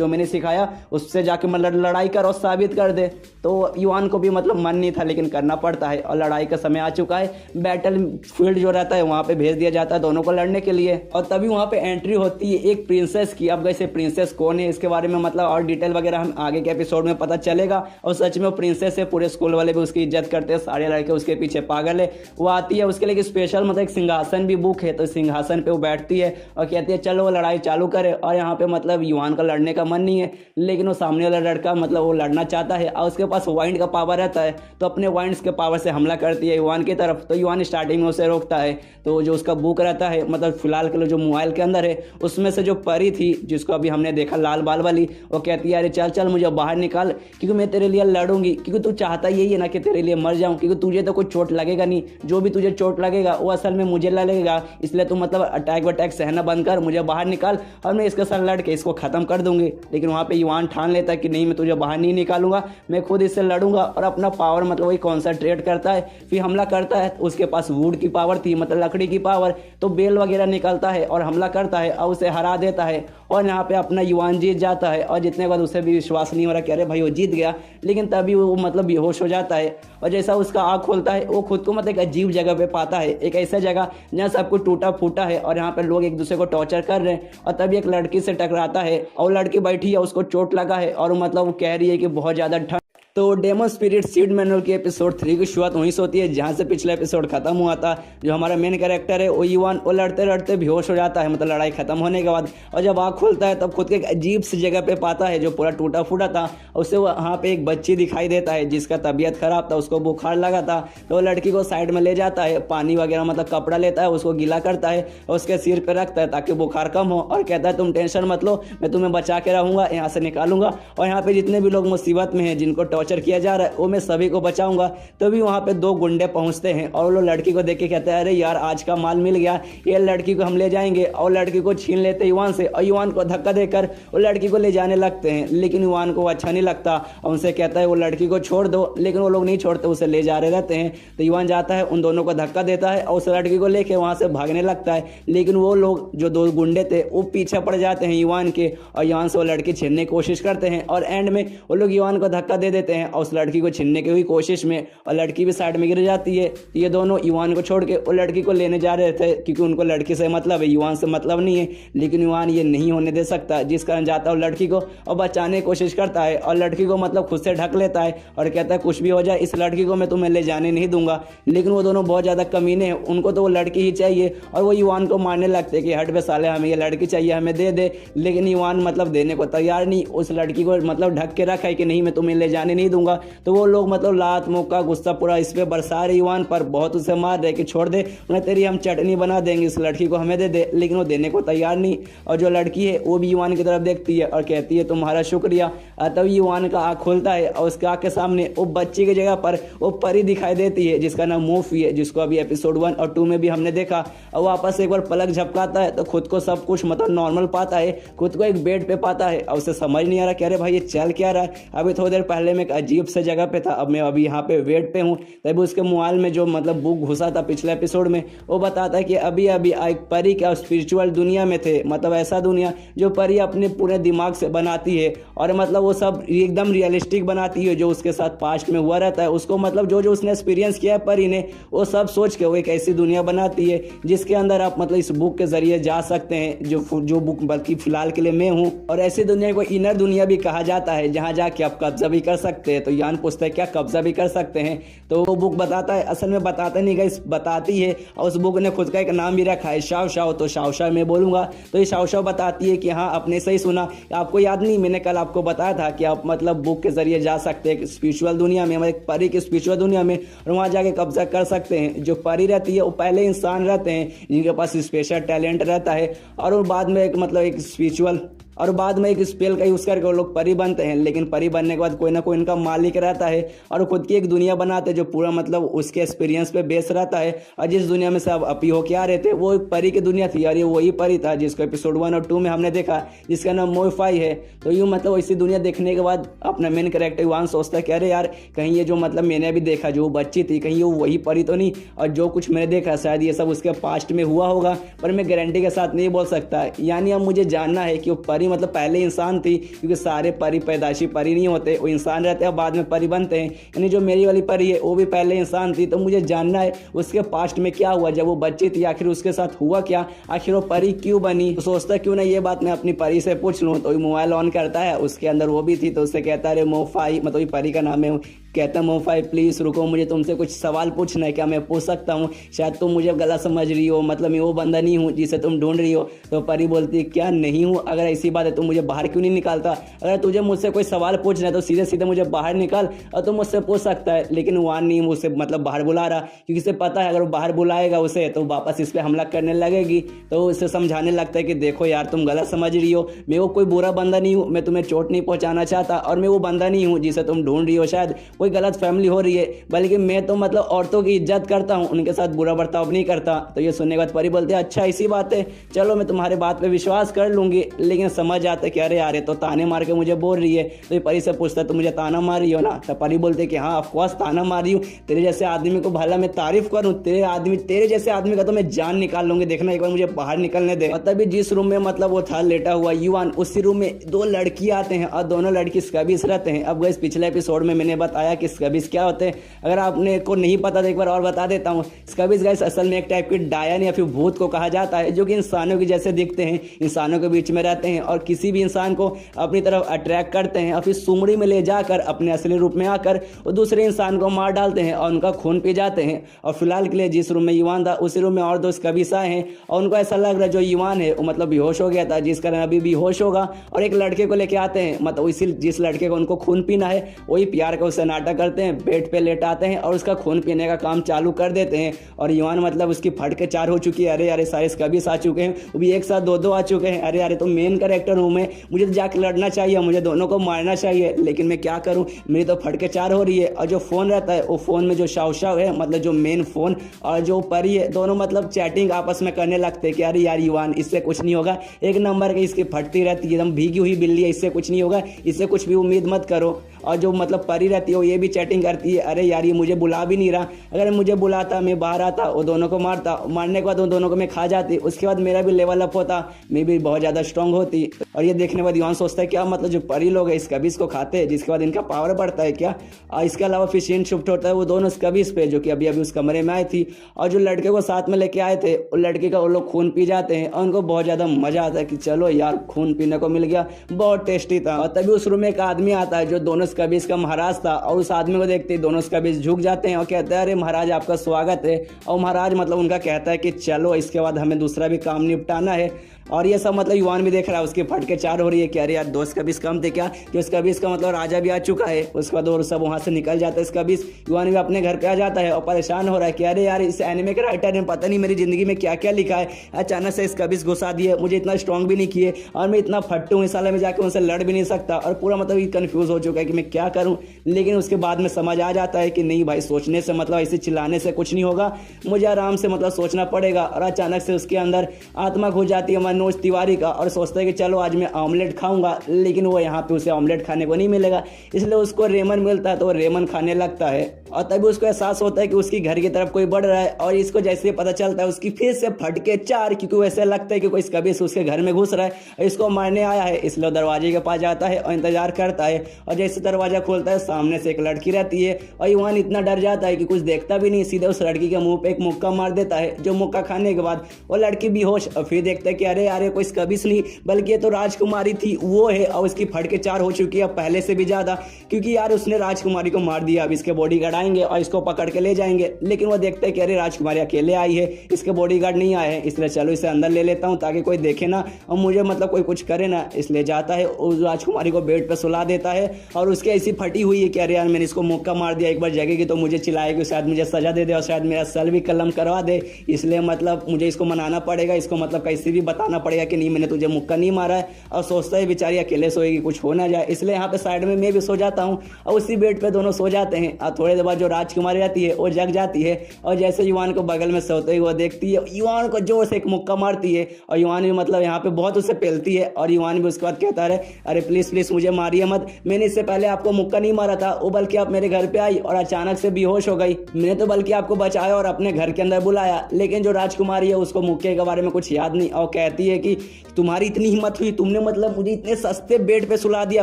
मैंने सिखाया उससे जाके मतलब लड़ाई कर और साबित कर दे। तो युवान को भी मतलब मन नहीं था लेकिन करना पड़ता है, और लड़ाई का समय आ चुका है, बैटल फील्ड जो रहता है वहाँ पे भेज दिया जाता है दोनों को लड़ने के लिए। और तभी वहाँ पे एंट्री होती है एक प्रिंसेस की। अब वैसे प्रिंसेस कौन है इसके बारे में मतलब और डिटेल वगैरह हम आगे के एपिसोड में पता चलेगा। और सच में वो प्रिंसेस है, पूरे स्कूल वाले भी उसकी इज्जत करते हैं, सारे लड़के उसके पीछे पागल है। वो आती है, उसके लिए स्पेशल मतलब एक सिंहासन भी बुक है, तो सिंहासन पे वो बैठती है और कहती है चलो वो लड़ाई चालू करे। और यहाँ पे मतलब युवान का लड़ने का मन नहीं है, लेकिन वो सामने वाला लड़का मतलब वो लड़ना चाहता है और उसके पास वाइंड का पावर रहता है, तो अपने वाइंड्स के पावर से हमला करती है युवान की तरफ। तो युवान स्टार्टिंग में उसे रोकता है। तो जो उसका बुक रहता है मतलब फिलहाल के लिए जो मोबाइल के अंदर है उसमें से जो परी थी जिसको अभी हमने देखा लाल बाल वाली, वो कहती है अरे चल चल मुझे बाहर निकाल, क्योंकि मैं तेरे लिए लड़ूंगी, क्योंकि तू चाहता यही है ना कि तेरे लिए मर जाऊं, क्योंकि तुझे तो कुछ चोट लगेगा नहीं, जो भी तुझे चोट लगेगा वो असल में मुझे लगेगा, इसलिए तू मतलब अटैक वटैक सहना बंद कर, मुझे बाहर निकाल और मैं इसके साथ लड़ के इसको खत्म कर दूंगी। लेकिन वहाँ पे युवान ठान लेता है कि नहीं मैं तुझे बाहर नहीं निकालूंगा, मैं खुद इससे लड़ूंगा। और अपना पावर मतलब वही कॉन्सेंट्रेट करता है, फिर हमला करता है। उसके पास वुड की पावर थी मतलब लकड़ी की पावर, तो बेल वगैरह निकलता है और हमला करता है और उसे हरा देता है। और यहाँ पे अपना युवान जीत जाता है। और जितने के बाद उसे भी विश्वास नहीं हो रहा कि अरे भाई वो जीत गया, लेकिन तभी वो मतलब बेहोश हो जाता है। और जैसा उसका आँख खोलता है वो खुद को मतलब एक अजीब जगह पे पाता है, एक ऐसा जगह जहाँ सब कुछ टूटा फूटा है और यहाँ पे लोग एक दूसरे को टॉर्चर कर रहे हैं। और तभी एक लड़की से टकराता है और लड़की बैठी है, उसको चोट लगा है और मतलब वो कह रही है कि बहुत ज़्यादा ठंड। तो डेमन स्पिरिट सीड मैनुअल की एपिसोड 3 की शुरुआत वहीं से होती है जहाँ से पिछला एपिसोड खत्म हुआ था। जो हमारा मेन कैरेक्टर है वो युवान, वो लड़ते लड़ते बेहोश हो जाता है मतलब लड़ाई खत्म होने के बाद। और जब आँख खुलता है तब खुद के एक अजीब सी जगह पे पाता है जो पूरा टूटा फूटा था। उससे वहाँ पे एक बच्ची दिखाई देता है जिसका तबीयत खराब था, उसको बुखार लगा था। तो वो लड़की को साइड में ले जाता है, पानी वगैरह मतलब कपड़ा लेता है, उसको गीला करता है और उसके सिर पर रखता है ताकि बुखार कम हो। और कहता है तुम टेंशन मत लो, मैं तुम्हें बचा के रहूँगा, यहाँ से निकालूंगा। और यहाँ पे जितने भी लोग मुसीबत में हैं, जिनको टॉर्चर किया जा रहा है, मैं सभी को बचाऊंगा। तभी वहां पे 2 गुंडे पहुंचते हैं और वो लोग लड़की को देख के कहते हैं अरे यार आज का माल मिल गया, ये लड़की को हम ले जाएंगे। और लड़की को छीन लेते हैं युवान से और युवान को धक्का देकर वो लड़की को ले जाने लगते हैं। लेकिन युवान को अच्छा नहीं लगता और उनसे कहता है वो लड़की को छोड़ दो, लेकिन वो लोग नहीं छोड़ते, उसे ले जा रहे रहते हैं। तो युवान जाता है, उन दोनों को धक्का देता है और उस लड़की को लेके वहां से भागने लगता है। लेकिन वो लोग जो 2 गुंडे थे वो पीछे पड़ जाते हैं युवान के और युवान से वो लड़की छीनने की कोशिश करते हैं। और एंड में वो लोग युवान को धक्का दे देते हैं और उस लड़की को छीनने की हुई कोशिश में, और लड़की भी साइड में गिर जाती है। ये दोनों युवान को छोड़ के वो लड़की को लेने जा रहे थे क्योंकि उनको लड़की से मतलब है, युवान से मतलब नहीं है। लेकिन युवान ये नहीं होने दे सकता, जिस कारण जाता है लड़की को और बचाने की कोशिश करता है और लड़की को मतलब खुद से ढक लेता है और कहता है कुछ भी हो जाए इस लड़की को मैं तुम्हें ले जाने नहीं दूंगा। लेकिन वो दोनों बहुत ज़्यादा कमीने हैं, उनको तो वो लड़की ही चाहिए और वो युवान को मारने लगते कि हट बे साले, हमें ये लड़की चाहिए, हमें दे दे। लेकिन युवान मतलब देने को तैयार नहीं, उस लड़की को मतलब ढक के रखा है कि नहीं मैं तुम्हें ले जाने नहीं दूंगा। तो वो लोग मतलब लात मुक्का गुस्सा पूरा इस पे बरसा रहे युवान पर, बहुत उसे मार रहे कि छोड़ दे, उन्हें तेरी हम चटनी बना देंगे, इस लड़की को हमें दे दे। लेकिन वो देने को तैयार नहीं और जो लड़की है वो भी युवान की तरफ देखती है और कहती है तुम्हारा शुक्रिया। तब युवान का आँख खुलता है और उसके आँख के सामने वो बच्ची की जगह पर वो परी दिखाई देती है जिसका नाम मोफी है, जिसको अभी एपिसोड 1 और 2 में भी हमने देखा। और वापस एक बार पलक झपकाता है तो खुद को सब कुछ मतलब नॉर्मल पाता है, खुद को एक बेड पे पाता है और उसे समझ नहीं आ रहा कि अरे भाई ये चल क्या रहा है। अभी थोड़ी देर पहले मैं एक अजीब से जगह पे था, अब मैं अभी यहाँ पे बेड पे हूँ। तभी उसके मोबाइल में जो मतलब बुक घुसा था पिछले एपिसोड में, वो बताता है कि अभी अभी एक परी क्या स्पिरिचुअल दुनिया में थे, मतलब ऐसा दुनिया जो परी अपने पूरे दिमाग से बनाती है और मतलब वो सब एकदम रियलिस्टिक बनाती है, जो उसके साथ पास्ट में हुआ रहता है उसको मतलब जो जो उसने एक्सपीरियंस किया है परी ने वो सब सोच के वो एक ऐसी दुनिया बनाती है जिसके अंदर आप मतलब इस बुक के जरिए जा सकते हैं, जो बुक बल्कि फिलहाल के लिए मैं हूँ। और ऐसी दुनिया को इनर दुनिया भी कहा जाता है जहाँ जाके आप कब्जा भी कर सकते हैं। तो यान पूछता है क्या कब्जा भी कर सकते हैं, तो वो बुक बताता है, असल में बताता नहीं गाइस, बताती है और उस बुक ने खुद का एक नाम भी रखा है शाव शाव। तो शाव शाव मैं बोलूंगा तो ये शाव शाव बताती है कि हाँ आपने सही सुना, आपको याद नहीं मैंने कल आपको बताया था कि आप मतलब बुक के जरिए जा सकते हैं स्पिरिचुअल दुनिया में, मतलब परी की स्पिरिचुअल दुनिया में, और वहाँ जाके कब्जा कर सकते हैं। जो परी रहती है वो पहले इंसान रहते हैं जिनके पास स्पेशल टैलेंट रहता है और वो बाद में एक मतलब एक स्पिरिचुअल और बाद में एक स्पेल का यूज करके वो लोग परी बनते हैं। लेकिन परी बनने के बाद कोई ना कोई इनका मालिक रहता है और खुद की एक दुनिया बनाते हैं जो पूरा मतलब उसके एक्सपीरियंस पे बेस रहता है। और जिस दुनिया में सब अपी होके आ रहे थे वो एक परी की दुनिया थी और ये वही परी था जिसको एपिसोड 1 और 2 में हमने देखा, जिसका नाम मोफाई है। तो यूँ मतलब इसी दुनिया देखने के बाद अपना मेन कैरेक्टर युवान सोचता है कि अरे यार कहीं ये जो मतलब मैंने अभी देखा जो बच्ची थी कहीं वो वही परी तो नहीं, और जो कुछ मैंने देखा शायद ये सब उसके पास्ट में हुआ होगा, पर मैं गारंटी के साथ नहीं बोल सकता। यानी अब मुझे जानना है कि वो परी मतलब पहले इंसान थी, क्योंकि सारे परी पैदाशी परी नहीं होते, वो इंसान रहते हैं बाद में परी बनते हैं। यानी जो मेरी वाली परी है वो भी पहले इंसान थी। तो मुझे जानना है उसके पास्ट में क्या हुआ, जब वो बच्ची थी आखिर उसके साथ हुआ क्या, आखिर वो परी क्यों बनी। तो सोचता क्यों ना ये बात मैं अपनी परी से पूछ लूँ। तो मोबाइल ऑन करता है, उसके अंदर वो भी थी, तो उससे कहता है मोफाई, मतलब ये परी का नाम है, कहता है मोफाई प्लीज़ रुको, मुझे तुमसे कुछ सवाल पूछना है, क्या मैं पूछ सकता हूँ? शायद तुम मुझे गलत समझ रही हो, मतलब मैं वो बंदा नहीं हूँ जिसे तुम ढूंढ रही हो। तो परी बोलती है क्या नहीं हूँ, अगर ऐसी बात है तो मुझे बाहर क्यों नहीं निकालता, अगर तुझे मुझसे कोई सवाल पूछना है तो सीधे सीधे मुझे बाहर निकाल और तुम मुझसे पूछ सकता है। लेकिन वहाँ नहीं मुझसे मतलब बाहर बुला रहा, क्योंकि इसे पता है अगर वो बाहर बुलाएगा उसे तो वापस इस पर हमला करने लगेगी। तो उसे समझाने लगता है कि देखो यार तुम गलत समझ रही हो, मैं वो कोई बुरा बंदा नहीं हूँ, मैं तुम्हें चोट नहीं पहुँचाना चाहता, और मैं वो बंदा नहीं हूँ जिसे तुम ढूंढ रही हो, शायद कोई गलत फैमिली हो रही है, बल्कि मैं तो मतलब औरतों की इज्जत करता हूँ, उनके साथ बुरा बर्ताव नहीं करता। तो ये सुनने के बाद परी बोलते हैं अच्छा इसी बात है, चलो मैं तुम्हारे बात पे विश्वास कर लूंगी। लेकिन समझ आते कि अरे यार तो ताने मार के मुझे बोल रही है। तो ये परी से पूछता है तो मुझे ताना मार रही हो ना। तो परी बोलते हैं कि हाँ ऑफकोर्स ताना मार रही हूँ, तेरे जैसे आदमी को भला मैं तारीफ करूँ, तेरे जैसे आदमी का तो मैं जान निकाल लूंगी, देखना एक बार मुझे बाहर निकलने दे। और तभी जिस रूम में मतलब वो था लेटा हुआ युवान, उसी रूम में दो लड़की आते हैं और दोनों लड़की स्कैबिस रहते हैं। अब इस पिछले एपिसोड में मैंने बताया कि स्कैबिस क्या होते हैं, अगर आपने को नहीं पता तो एक बार और बता देता हूँ। स्कैबिस गाइस असल में एक टाइप की डायन या फिर भूत को कहा जाता है, जो कि इंसानों के जैसे दिखते हैं, इंसानों के बीच में रहते हैं और किसी भी इंसान को अपनी तरफ अट्रैक्ट करते हैं और फिर सुमड़ी में ले जाकर अपने असली रूप में आकर वो दूसरे इंसान को मार डालते हैं और उनका खून पी जाते हैं। और फिलहाल के लिए जिस रूम में युवान था उसी रूम में और दो स्कैबिस आए हैं और उनको ऐसा लग रहा है जो युवान है वो मतलब बेहोश हो गया था, जिस कारण अभी बेहोश होगा, और एक लड़के को लेके आते हैं, मतलब इसी जिस लड़के को उनको खून पीना है वही प्यार का उससे नाटक करते हैं, बेड पे लेटाते हैं और उसका खून पीने का काम चालू कर देते हैं। और युवान मतलब उसकी फट के चार हो चुकी है, अरे अरे सारे स्कैबिस आ चुके हैं, वो भी एक साथ दो आ चुके हैं, अरे अरे तो मेन कैरेक्टर हूँ मैं, मुझे तो जाके लड़ना चाहिए, मुझे दोनों को मारना चाहिए, लेकिन मैं क्या करूँ, मेरी तो फट के चार हो रही है। और जो फोन रहता है वो फोन में जो शाव है, मतलब जो मेन फोन और जो परी है, दोनों मतलब चैटिंग आपस में करने लगते हैं कि अरे यार युवान इससे कुछ नहीं होगा, एक नंबर की इसकी फटती रहती है, एकदम भीगी हुई बिल्ली है, इससे कुछ नहीं होगा, इससे कुछ भी उम्मीद मत करो। और जो मतलब परी रहती है वो ये भी चैटिंग करती है, अरे यार ये मुझे बुला भी नहीं रहा, अगर मुझे बुलाता मैं बाहर आता वो दोनों को मारता, मारने के बाद उन दोनों को मैं खा जाती, उसके बाद मेरा भी लेवल अप होता, मैं भी बहुत ज़्यादा स्ट्रांग होती। और ये देखने के बाद युवान सोचता है क्या मतलब जो परी लोग है इस कबीज को खाते हैं, जिसके बाद इनका पावर बढ़ता है क्या। इसके अलावा फिर सीन शिफ्ट होता है वो दोनों इस कबीज पे जो कि अभी अभी उस कमरे में आई थी, और जो लड़के को साथ में लेके आए थे उस लड़के का वो लोग खून पी जाते हैं और उनको बहुत ज़्यादा मजा आता है कि चलो यार खून पीने को मिल गया, बहुत टेस्टी था। और तभी उस रूम में एक आदमी आता है जो दोनों कबीज का महाराज था, और उस आदमी को देखते ही दोनों कबीज झुक जाते हैं और कहते हैं अरे महाराज आपका स्वागत है। और महाराज मतलब उनका कहता है कि चलो इसके बाद हमें दूसरा भी काम निपटाना है। और ये सब मतलब युवान भी देख रहा है, उसकी फटके चार हो रही है कि अरे यार दोस्त कबीज कम थे क्या, कि उस कबीज का मतलब राजा भी आ चुका है। उसके बाद और सब वहाँ से निकल जाता है इस कबीज, युवान भी अपने घर पे आ जाता है और परेशान हो रहा है कि अरे यार इस एनिमे के राइटर ने पता नहीं मेरी जिंदगी में क्या क्या लिखा है, अचानक से इस कबीज घुसा दिए, मुझे इतना स्ट्रॉन्ग भी नहीं किए और मैं इतना फट्टू इस साल में जाकर उनसे लड़ भी नहीं सकता, और पूरा मतलब कन्फ्यूज हो चुका है कि मैं क्या करूँ। लेकिन उसके बाद में समझ आ जाता है कि नहीं भाई सोचने से मतलब ऐसे चिल्लाने से कुछ नहीं होगा, मुझे आराम से मतलब सोचना पड़ेगा। और अचानक से उसके अंदर आत्मा खो जाती है मनोज तिवारी का, और सोचता है कि चलो आज मैं ऑमलेट खाऊंगा, लेकिन वो यहाँ पे उसे ऑमलेट खाने को नहीं मिलेगा, इसलिए उसको रेमन मिलता है तो वो रेमन खाने लगता है। और तभी उसको एहसास होता है कि उसकी घर की तरफ कोई बढ़ रहा है, और इसको जैसे पता चलता है उसकी फिर से फटके चार, क्योंकि वैसे लगता है कि कोई कबीज उसके घर में घुस रहा है, इसको मारने आया है, इसलिए दरवाजे के पास जाता है और इंतजार करता है। और जैसे दरवाजा खोलता है सामने से एक लड़की रहती है, और युवान इतना डर जाता है कि कुछ देखता भी नहीं, सीधे उस लड़की के मुंह पे एक मुक्का मार देता है, जो मुक्का खाने के बाद वो लड़की बेहोश। और फिर देखता है कि अरे यार कोई कबीज नहीं बल्कि ये तो राजकुमारी थी, वो है, और उसकी फटके चार हो चुकी है पहले से भी ज्यादा, क्योंकि यार उसने राजकुमारी को मार दिया। अब इसके बॉडीगार्ड आएंगे और इसको पकड़ के ले जाएंगे, लेकिन वो देखते हैं कि अरे राजकुमारी अकेले आई है, इसके बॉडीगार्ड नहीं आए हैं, इसलिए चलो इसे अंदर ले लेता हूँ ताकि कोई देखे ना और मुझे मतलब कोई कुछ करे ना। इसलिए जाता है उस राजकुमारी को बेड पे सुला देता है, और उसके ऐसी फटी हुई है कि अरे यार मैंने इसको मुक्का मार दिया, एक बार जगेगी तो मुझे चिल्लाएगी, शायद मुझे सजा दे दे और शायद मेरा सर भी कलम करवा दे, इसलिए मतलब मुझे इसको मनाना पड़ेगा, इसको मतलब कैसे भी बताना पड़ेगा कि नहीं मैंने तुझे मुक्का नहीं मारा है। और सोचता है बेचारी अकेले सोएगी कुछ हो ना जाए, इसलिए यहाँ पे साइड में मैं भी सो जाता हूँ, और उसी बेड पे दोनों सो जाते हैं। और थोड़ी देर बाद जो राजकुमारी रहती है वो जग जाती है, और जैसे युवान को बगल में सोते हुए देखती है, युवान को जोर से एक मुक्का मारती है, और युवान भी मतलब यहाँ पे बहुत उसे पेलती है, और युवान भी उसके बाद कहता है अरे प्लीज प्लीज मुझे मारिए मत, मैंने इससे पहले आपको मुक्का नहीं मारा था, वो बल्कि आप मेरे घर पे आई और अचानक से बेहोश हो गई, मैंने तो बल्कि आपको बचाया और अपने घर के अंदर बुलाया। लेकिन जो राजकुमारी है उसको मुक्के के बारे में कुछ याद नहीं, और कहती है कि तुम्हारी इतनी हिम्मत हुई, तुमने मतलब मुझे इतने सस्ते बेड पे सुला दिया,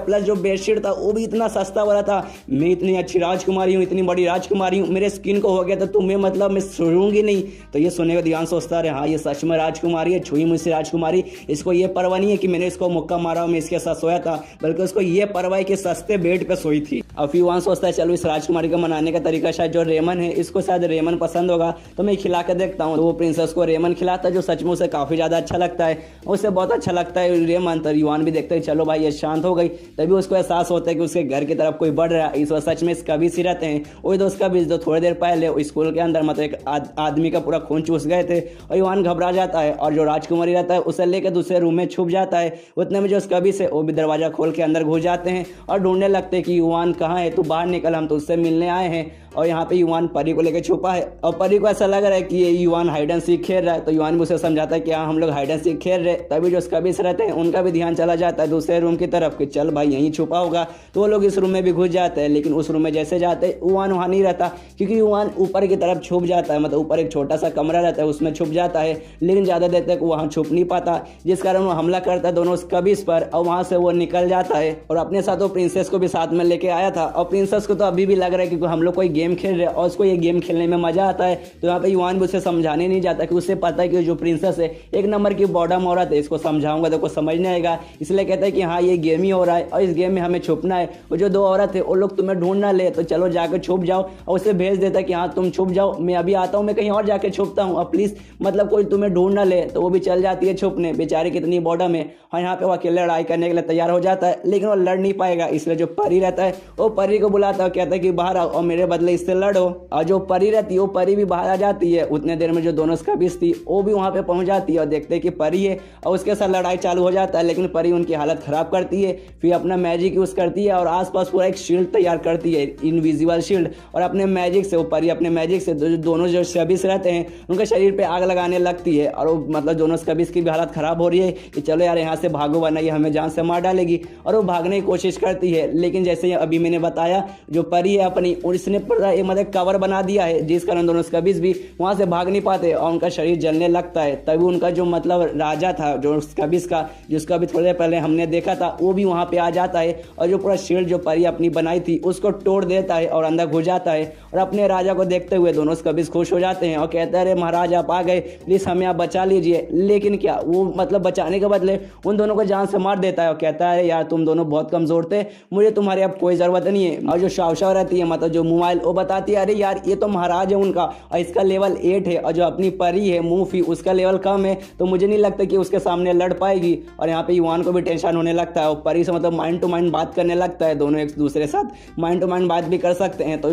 प्लस जो बेडशीट था वो भी इतना सस्ता वाला था, मैं इतनी अच्छी राजकुमारी हूँ, इतनी बड़ी राजकुमारी हूँ, मेरे स्किन को हो गया तो तुम्हें मतलब मैं छोड़ूंगी नहीं। तो ये सुनने का ध्यान सोचता है हाँ ये सच में राजकुमारी है, छुई मुझसे राजकुमारी, इसको ये परवाह नहीं है कि मैंने इसको मुक्का मारा मैं इसके साथ सोया था, बल्कि उसको ये परवाह है कि सस्ते बेड पे सोई थी। और फिर वहाँ सोचता है चलो इस राजकुमारी को मनाने का तरीका शायद जो रेमन है इसको शायद रेमन पसंद होगा, तो मैं खिला कर देखता हूँ। तो वो प्रिंसेस को रेमन खिलाता है जो सच में उसे काफी ज्यादा अच्छा लगता है, उसे बहुत अच्छा लगता है रेमन। तो युवान भी देखते हैं चलो भाई ये शांत हो गई, तभी उसको एहसास होता है कि उसके घर की तरफ कोई बढ़ रहा है, इस वक्त सच में इस कबीज ही रहते हैं, वही दोस्त कबीज जो थोड़ी देर पहले स्कूल के अंदर मतलब एक आदमी का पूरा खून चूस गए थे। और युवान घबरा जाता है, और जो राजकुमारी रहता है उसे लेकर दूसरे रूम में छुप जाता है। उतने में जो कबीज है वो भी दरवाजा खोल के अंदर घुस जाते हैं और ढूंढने लगते हैं कि युवान कहाँ है, तू बाहर निकल, हम तो उससे मिलने आए हैं। और यहाँ पे युवान परी को लेकर छुपा है, और परी को ऐसा लग रहा है कि ये युवान हाइड एंड सीक खेल रहा है, तो युवान भी उसे समझाता है कि हाँ हम लोग हाइड एंड सीक खेल रहे। तभी जो कबीज रहते हैं उनका भी ध्यान चला जाता है दूसरे रूम की तरफ कि चल भाई यहीं छुपा होगा, तो वो लोग इस रूम में भी घुस जाते हैं। लेकिन उस रूम में जैसे जाते हैं युवान वहाँ नहीं रहता, क्योंकि युवान ऊपर की तरफ छुप जाता है, मतलब ऊपर एक छोटा सा कमरा रहता है उसमें छुप जाता है, लेकिन ज़्यादा देर तक वहाँ छुप नहीं पाता, जिस कारण वो हमला करता है दोनों उस कबीज पर, और वहाँ से वो निकल जाता है। और अपने साथ वो प्रिंसेस को भी साथ में लेके आया था, और प्रिंसेस को तो अभी भी लग रहा है कि हम लोग कोई गेम खेल रहे हैं और उसको ये गेम खेलने में मजा आता है। तो यहाँ पे युवान भी उसे समझाने नहीं जाता कि उसे पता है कि जो प्रिंसेस है एक नंबर की बॉडम औरत है, इसको समझाऊंगा तो कुछ समझ नहीं आएगा, इसलिए कहता है कि हाँ ये गेम ही हो रहा है और इस गेम में हमें छुपना है, वो जो दो औरत है वो लोग तुम्हें ढूंढ ना ले, तो चलो जाकर छुप जाओ। और उसे भेज देता है कि हाँ तुम छुप जाओ, मैं अभी आता हूँ, मैं कहीं और जाके छुपता हूँ, अब प्लीज मतलब कोई तुम्हें ढूंढ ना ले। तो वो भी चल जाती है छुपने, बेचारी कितनी बॉडम है। और यहाँ पे वो अकेले लड़ाई करने के लिए तैयार हो जाता है, लेकिन वो लड़ नहीं पाएगा, इसलिए जो परी रहता है वो परी को बुलाता है, कहता है कि बाहर आओ और मेरे बदले इससे लड़ो। और जो परी रहती है वो परी भी बाहर आ जाती है। उतने देर में जो दोनों कबीज थी वो भी वहाँ पे पहुँच जाती है और देखते हैं कि परी है, और उसके साथ लड़ाई चालू हो जाता है, लेकिन परी उनकी हालत खराब करती है। फिर अपना मैजिक यूज करती है और आसपास पूरा एक शील्ड तैयार करती है, इनविजिबल शील्ड, और अपने मैजिक से वो परी अपने मैजिक से दोनों जो कबीज रहते हैं उनके शरीर पे आग लगाने लगती है। और वो मतलब दोनों कबीज की भी हालत खराब हो रही है कि चलो यार यहाँ से भागो वरना ये हमें जान से मार डालेगी। और वो भागने की कोशिश करती है, लेकिन जैसे अभी मैंने ने बताया जो परी है अपनी, और इसने मतलब कवर बना दिया है, जिस कारण दोनों स्कबीज भी वहां से भाग नहीं पाते और उनका शरीर जलने लगता है। तभी उनका जो मतलब राजा था जो स्कबीज का, जिसका भी थोड़ी देर पहले हमने देखा था, वो भी वहां पे आ जाता है और जो पूरा शील्ड जो परी अपनी बनाई थी उसको तोड़ देता है और अंदर घुस जाता है। और अपने राजा को देखते हुए दोनों स्कबीज खुश हो जाते हैं और कहते हैं अरे महाराज आप आ गए, प्लीज हमें आप बचा लीजिए। लेकिन क्या वो मतलब बचाने के बदले उन दोनों को जान से मार देता है और कहता है यार तुम दोनों बहुत कमजोर थे, मुझे तुम्हारी अब कोई जरूरत नहीं है। और जो शावशाव रहती है मतलब जो मोबाइल, वो बताती है अरे यार ये तो महाराज है उनका और इसका लेवल 8 है, और जो अपनी परी है मूफी उसका लेवल कम है, तो मुझे नहीं लगता कि उसके सामने लड़ पाएगी। और यहाँ पे युवान को भी टेंशन होने लगता है और परी से मतलब माइंड टू माइंड बात करने लगता है। दोनों एक दूसरे के साथ माइंड टू माइंड बात भी कर सकते हैं, तो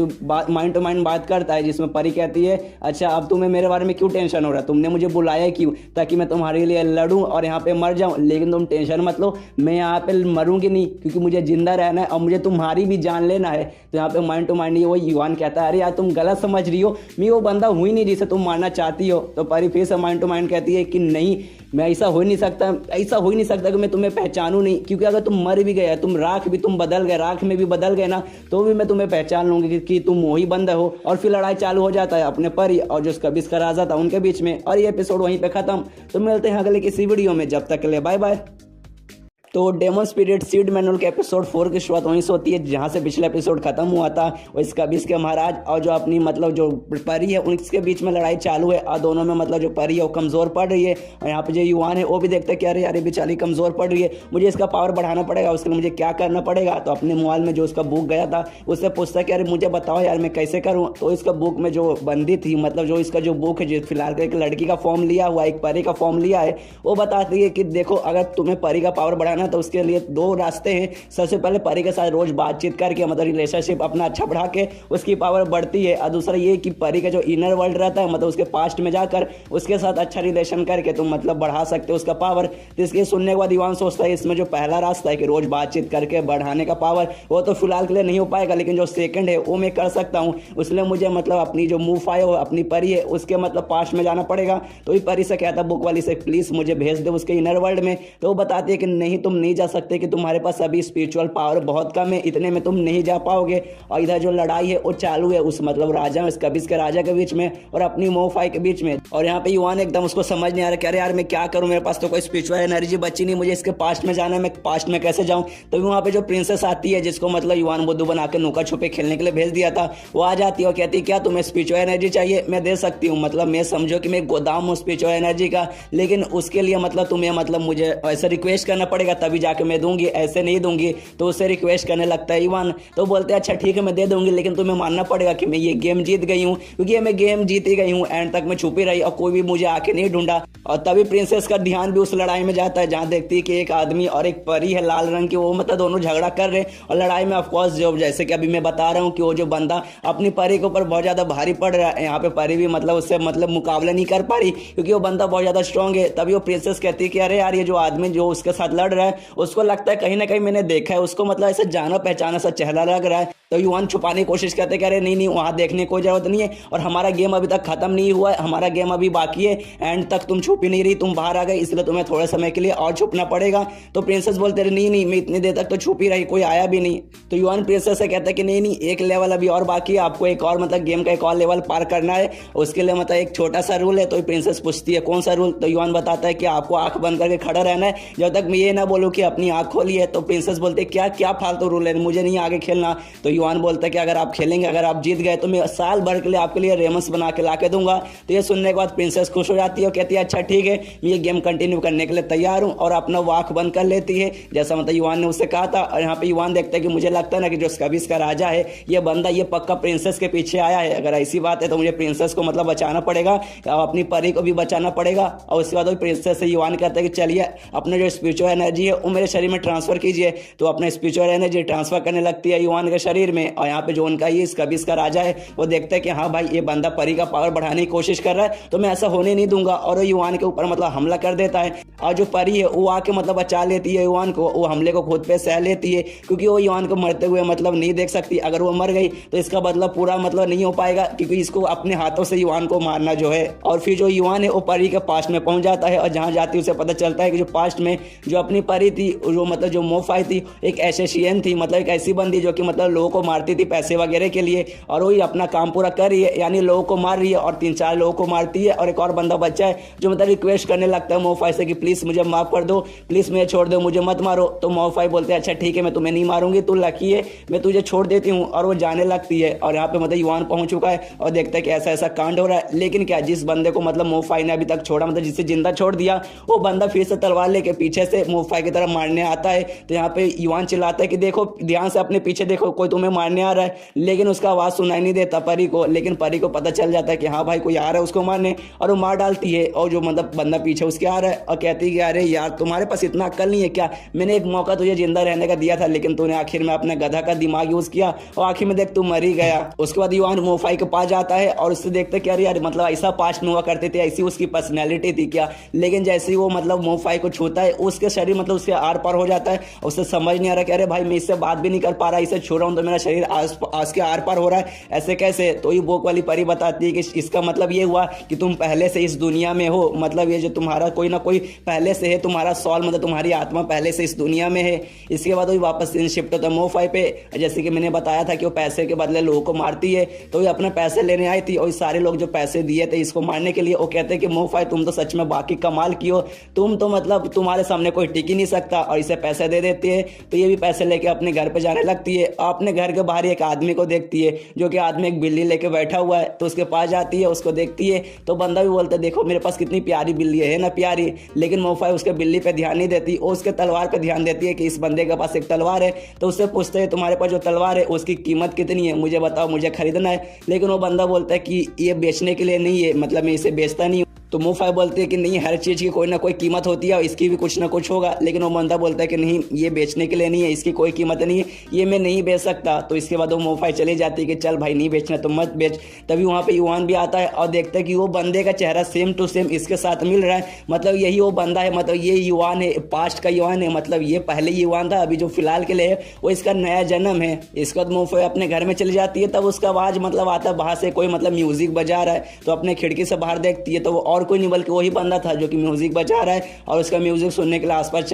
माइंड टू माइंड बात करता है, जिसमें परी कहती है अच्छा अब तुम्हें मेरे बारे में क्यों टेंशन हो रहा है, तुमने मुझे बुलाया क्यों, ताकि मैं तुम्हारे लिए लड़ूं और यहाँ पे मर जाऊं। लेकिन तुम टेंशन मत लो, मैं यहाँ पे मरूंगी नहीं, क्योंकि मुझे जिंदा रहना है और मुझे तुम्हारी भी जान लेना है। तो यहाँ पे माइंड टू माइंड वो युवान कहता है अरे यार तुम गलत समझ रही हो, मैं वो बंदा हुई नहीं जिसे तुम मारना चाहती हो। तो परी फिर से माइंड टू माइंड कहती है कि नहीं, मैं ऐसा हो ही नहीं सकता, ऐसा हो ही नहीं सकता कि मैं तुम्हें पहचानूं नहीं, क्योंकि अगर तुम मर भी गए, तुम राख भी तुम बदल गए, राख में भी बदल गए ना, तो भी मैं तुम्हें पहचान लूंगी कि तुम वही बंदा हो। और फिर लड़ाई चालू हो जाता है अपने परी और जो स्कबीज का राजा था उनके बीच में, और ये एपिसोड वहीं पे खत्म। तो मिलते हैं अगले किसी वीडियो में, जब तक के लिए बाय बाय। तो डेमन स्पिरिट सीड मैनुअल के एपिसोड 4 की शुरुआत वहीं से होती है जहां से पिछला एपिसोड खत्म हुआ था। और स्कबीज के महाराज और जो अपनी मतलब जो परी है उनके बीच में लड़ाई चालू है, और दोनों में मतलब जो परी है वो कमजोर पड़ रही है। और यहाँ पे जो युवान है वो भी देखते हैं कि अरे यार ये बेचारी कमजोर पड़ रही है, मुझे इसका पावर बढ़ाना पड़ेगा, उसके लिए मुझे क्या करना पड़ेगा। तो अपने मोबाइल में जो उसका बुक गया था उससे पूछता है कि अरे मुझे बताओ यार मैं कैसे करूँ। तो इसका बुक में जो बंदी थी, मतलब जो इसका जो बुक है, जो फिलहाल एक लड़की का फॉर्म लिया हुआ, एक परी का फॉर्म लिया है, वो बताती है कि देखो अगर तुम्हें परी का पावर बढ़ाना है तो उसके लिए दो रास्ते हैं। सबसे पहले परी के साथ रोज बातचीत करके मतलब रिलेशनशिप अपना अच्छा बढ़ा के उसकी पावर बढ़ती है, और दूसरा ये कि परी का जो इनर वर्ल्ड रहता है, मतलब उसके पास्ट में जाकर उसके साथ अच्छा रिलेशन करके तुम मतलब बढ़ा सकते हो उसका पावर। तो इसके सुनने के बाद युवान सोचता है इसमें जो पहला रास्ता है कि रोज बातचीत करके बढ़ाने का पावर, वो तो फिलहाल के लिए नहीं हो पाएगा, लेकिन जो सेकंड है वो मैं कर सकता हूँ। उसलिए मुझे मतलब अपनी जो मूव है अपनी परी है उसके मतलब पास्ट में जाना पड़ेगा। तो ये परी से कहता बुक वाली से प्लीज मुझे भेज दे उसके इनर वर्ल्ड में। तो वो बताती है कि नहीं तुम नहीं जा सकते, कि तुम्हारे पास अभी स्पिरिचुअल पावर बहुत कम है, इतने में तुम नहीं जा पाओगे। और इधर जो लड़ाई है वो चालू है उस मतलब राजा स्कबीज के राजा के बीच में और अपनी मोफाई के बीच में। और यहाँ पे युवान एकदम उसको समझ नहीं आ रहा कि अरे यार मैं क्या करूं, मेरे पास तो कोई स्पिरिचुअल एनर्जी बची नहीं, मुझे इसके पास्ट में जाना है, मैं पास्ट में कैसे जाऊं। तो वहाँ पे जो प्रिंसेस आती है, जिसको मतलब युवान बुद्धू बना के नुका छुपे खेलने के लिए भेज दिया था, वो आ जाती है और कहती है क्या तुम्हें स्पिरिचुअल एनर्जी चाहिए, मैं दे सकती हूँ, मतलब मैं समझो कि मैं गोदाम हूँ स्पिरिचुअल एनर्जी का, लेकिन उसके लिए मतलब तुम्हें मतलब मुझे ऐसा रिक्वेस्ट करना पड़ेगा तभी जाके मैं दूंगी, ऐसे नहीं दूंगी। तो उससे रिक्वेस्ट करने लगता है इवान। तो बोलते हैं अच्छा ठीक है मैं दे दूंगी, लेकिन तुम्हें मानना पड़ेगा कि मैं ये गेम जीत गई हूँ, क्योंकि मैं गेम जीती गई हूँ, एंड तक मैं छुपी रही और कोई भी मुझे आके नहीं ढूंढा। और तभी प्रिंसेस का ध्यान भी उस लड़ाई में जाता है जहां देखती है कि एक आदमी और एक परी है लाल रंग की, वो मतलब दोनों झगड़ा कर रहे हैं। और लड़ाई में ऑफकोर्स जो जैसे कि अभी मैं बता रहा हूँ कि वो जो बंदा अपनी परी के ऊपर बहुत ज्यादा भारी पड़ रहा है, यहाँ पे परी भी मतलब उससे मतलब मुकाबला नहीं कर पा रही क्योंकि वो बंदा बहुत ज्यादा स्ट्रांग है। तभी वो प्रिंसेस कहती है कि अरे यार ये जो आदमी जो उसके साथ लड़ रहा है उसको लगता है कहीं ना कहीं मैंने देखा है, उसको मतलब ऐसा जाना पहचाना सा चेहरा लग रहा है। तो युवान छुपाने की कोशिश करते हैं कि अरे नहीं नहीं वहां देखने की कोई जरूरत नहीं है, और हमारा गेम अभी तक खत्म नहीं हुआ है, हमारा गेम अभी बाकी है, एंड तक तुम छुप ही नहीं रही, तुम बाहर आ गए, इसलिए तुम्हें थोड़े समय के लिए और छुपना पड़ेगा। तो प्रिंसेस बोलते रहे नहीं नहीं मैं इतनी देर तक तो छुप ही रही, कोई आया भी नहीं। तो युवान प्रिंसेस से कहता है कि नहीं नहीं एक लेवल अभी और बाकी है, आपको एक और मतलब गेम का एक और लेवल पार करना है, उसके लिए मतलब एक छोटा सा रूल है। तो प्रिंसेस पूछती है कौन सा रूल। तो युवान बताता है कि आपको आंख बंद करके खड़ा रहना है जब तक मैं ये ना बोलूँ कि अपनी आंख खोली है। तो प्रिंसेस बोलते क्या क्या फालतू रूल है, मुझे नहीं आगे खेलना। तो युवान बोलता है कि अगर आप खेलेंगे, अगर आप जीत गए तो मैं साल भर के लिए आपके लिए रेमस बना के ला के दूंगा। तो ये सुनने के बाद प्रिंसेस खुश हो जाती है और कहती है अच्छा ठीक है मैं ये गेम कंटिन्यू करने के लिए तैयार हूँ, और अपना वो आंख बंद कर लेती है जैसा मतलब युवान ने उससे कहा था। और यहाँ पे युवान देखता है कि मुझे लगता है ना कि जो स्कबीज का राजा है ये बंदा ये पक्का प्रिंसेस के पीछे आया है, अगर ऐसी बात है तो मुझे प्रिंसेस को मतलब बचाना पड़ेगा और अपनी परी को भी बचाना पड़ेगा। और उसके बाद प्रिंसेस से युवान कहता है कि चलिए अपने जो स्पिरिचुअल एनर्जी है वो मेरे शरीर में ट्रांसफर कीजिए। तो अपना स्पिरिचुअल एनर्जी ट्रांसफर करने लगती है युवान के शरीर शरीर में। और यहाँ पे जो उनका ये इसका भी इसका राजा है वो देखता है कि हाँ भाई ये बंदा परी का पावर बढ़ाने की कोशिश कर रहा है तो मैं ऐसा होने नहीं दूंगा, और वो युवान के ऊपर मतलब हमला कर देता है। और जो परी है वो आके मतलब बचा लेती है युवान को, वो हमले को खुद पे सह लेती है क्योंकि वो युवान को मरते हुए मतलब नहीं देख सकती। अगर वो मर गई तो इसका मतलब पूरा मतलब नहीं हो पाएगा क्योंकि इसको अपने हाथों से युवान को मारना जो है। और फिर जो युवान है वो परी के पास्ट में पहुंच जाता है और जहां जाती है उसे पता चलता है कि जो पास्ट में जो अपनी परी थी, जो मतलब जो मोफाई थी, एक एसेसियन थी, मतलब एक ऐसी बंदी जो कि मतलब लोगों को मारती थी पैसे वगैरह के लिए, और वही अपना काम पूरा कर रही है, यानी लोगों को मार रही है और 3-4 लोगों को मारती है। और एक और बंदा बच्चा है जो मतलब रिक्वेस्ट करने लगता है मोफाई से कि प्लीज मुझे माफ कर दो, प्लीज मुझे छोड़ दो, मुझे मत मारो। तो मोफाई बोलते हैं अच्छा ठीक है मैं तुम्हें नहीं मारूंगी, तू लकी है, मैं तुझे छोड़ देती हूँ। और वो जाने लगती है और यहाँ पे मतलब युवान पहुंच चुका है और देखता है कि ऐसा ऐसा कांड हो रहा है। लेकिन क्या, जिस बंदे को मतलब मोफाई ने अभी तक छोड़ा, मतलब जिसे जिंदा छोड़ दिया, वो बंदा फिर से तलवार लेके पीछे से मोफाई की तरफ मारने आता है। तो यहाँ पे युवान चिल्लाता है कि देखो ध्यान से अपने पीछे देखो, कोई तुम्हें मारने आ रहा है। लेकिन उसका आवाज सुनाई नहीं देता परी को, लेकिन परी को पता चल जाता है कि हाँ भाई कोई आ रहा है उसको मारने, और वो मार डालती है। और जो मतलब बंदा पीछे उसके आ रहा है और कहती है कि अरे यार तुम्हारे पास इतना अक्ल नहीं है क्या, मैंने एक मौका तुझे जिंदा रहने का दिया था लेकिन तूने आखिर में अपने गधा का दिमाग यूज किया और आखिर में देख तू मर ही गया। उसके बाद युवान मोफाई के पास जाता है और उससे देखता है कि अरे यार मतलब ऐसा पास्ट में हुआ करते थे, ऐसी उसकी पर्सनैलिटी थी क्या। लेकिन जैसे ही वो मतलब मोफाई को छूता है उसके शरीर मतलब उसके आर पार हो जाता है। उससे समझ नहीं आ रहा कि अरे भाई मैं इससे बात भी नहीं कर पा रहा, इसे छू रहा हूँ तो मेरा शरीर आस के आर पार हो रहा है, ऐसे कैसे। तो ये बोक वाली परी बताती है कि इसका मतलब ये हुआ कि तुम पहले से इस दुनिया में हो, मतलब ये जो तुम्हारा कोई ना कोई पहले से है, तुम्हारा सॉल मतलब तुम्हारी आत्मा पहले से इस दुनिया में है। इसके बाद वही वापस शिफ्ट होता है मोफाई पे। जैसे कि मैंने बताया था कि वो पैसे के बदले लोगों को मारती है, तो ये अपने पैसे लेने आई थी और सारे लोग जो पैसे दिए थे इसको मारने के लिए, वो कहते हैं कि मोफाई तुम तो सच में बाकी कमाल की हो, तुम तो मतलब तुम्हारे सामने कोई टिक ही नहीं सकता, और इसे पैसे दे देती है। तो ये भी पैसे लेके अपने घर पे जाने लगती है। अपने घर के बाहर एक आदमी को देखती है जो कि आदमी एक बिल्ली लेके बैठा हुआ है, तो उसके पास जाती है, उसको देखती है। तो बंदा भी बोलता है देखो मेरे पास कितनी प्यारी बिल्ली है ना प्यारी। लेकिन मोफाई उसके बिल्ली पे ध्यान नहीं देती, वो उसके तलवार पे ध्यान देती है कि इस बंदे के पास एक तलवार है। तो उससे पूछते हैं तुम्हारे पास जो तलवार है उसकी कीमत कितनी है, मुझे बताओ, मुझे खरीदना है। लेकिन वो बंदा बोलता है कि ये बेचने के लिए नहीं है, मतलब मैं इसे बेचता नहीं हूँ। तो मोफाई बोलते हैं कि नहीं, हर चीज़ की कोई ना कोई कीमत होती है और इसकी भी कुछ ना कुछ होगा। लेकिन वो बंदा बोलता है कि नहीं ये बेचने के लिए नहीं है, इसकी कोई कीमत नहीं है, ये मैं नहीं बेच सकता। तो इसके बाद वो मोफाई चली जाती है कि चल भाई नहीं बेचना तो मत बेच। तभी वहाँ पे युवान भी आता है और देखता है कि वो बंदे का चेहरा सेम टू सेम इसके साथ मिल रहा है, मतलब यही वो बंदा है, मतलब ये युवान है, पास्ट का युवान है, मतलब ये पहले युवान था, अभी जो फिलहाल के लिए है वो इसका नया जन्म है। इसके बाद मोफाई अपने घर में चली जाती है, तब उसका आवाज़ मतलब आता है बाहर से, कोई मतलब म्यूजिक बजा रहा है। तो अपने खिड़की से बाहर देखती है तो वो और कोई नहीं बल्कि वही बंदा था जो कि म्यूजिक बजा रहा है। और उसका म्यूजिक सुनने के लिए आसपास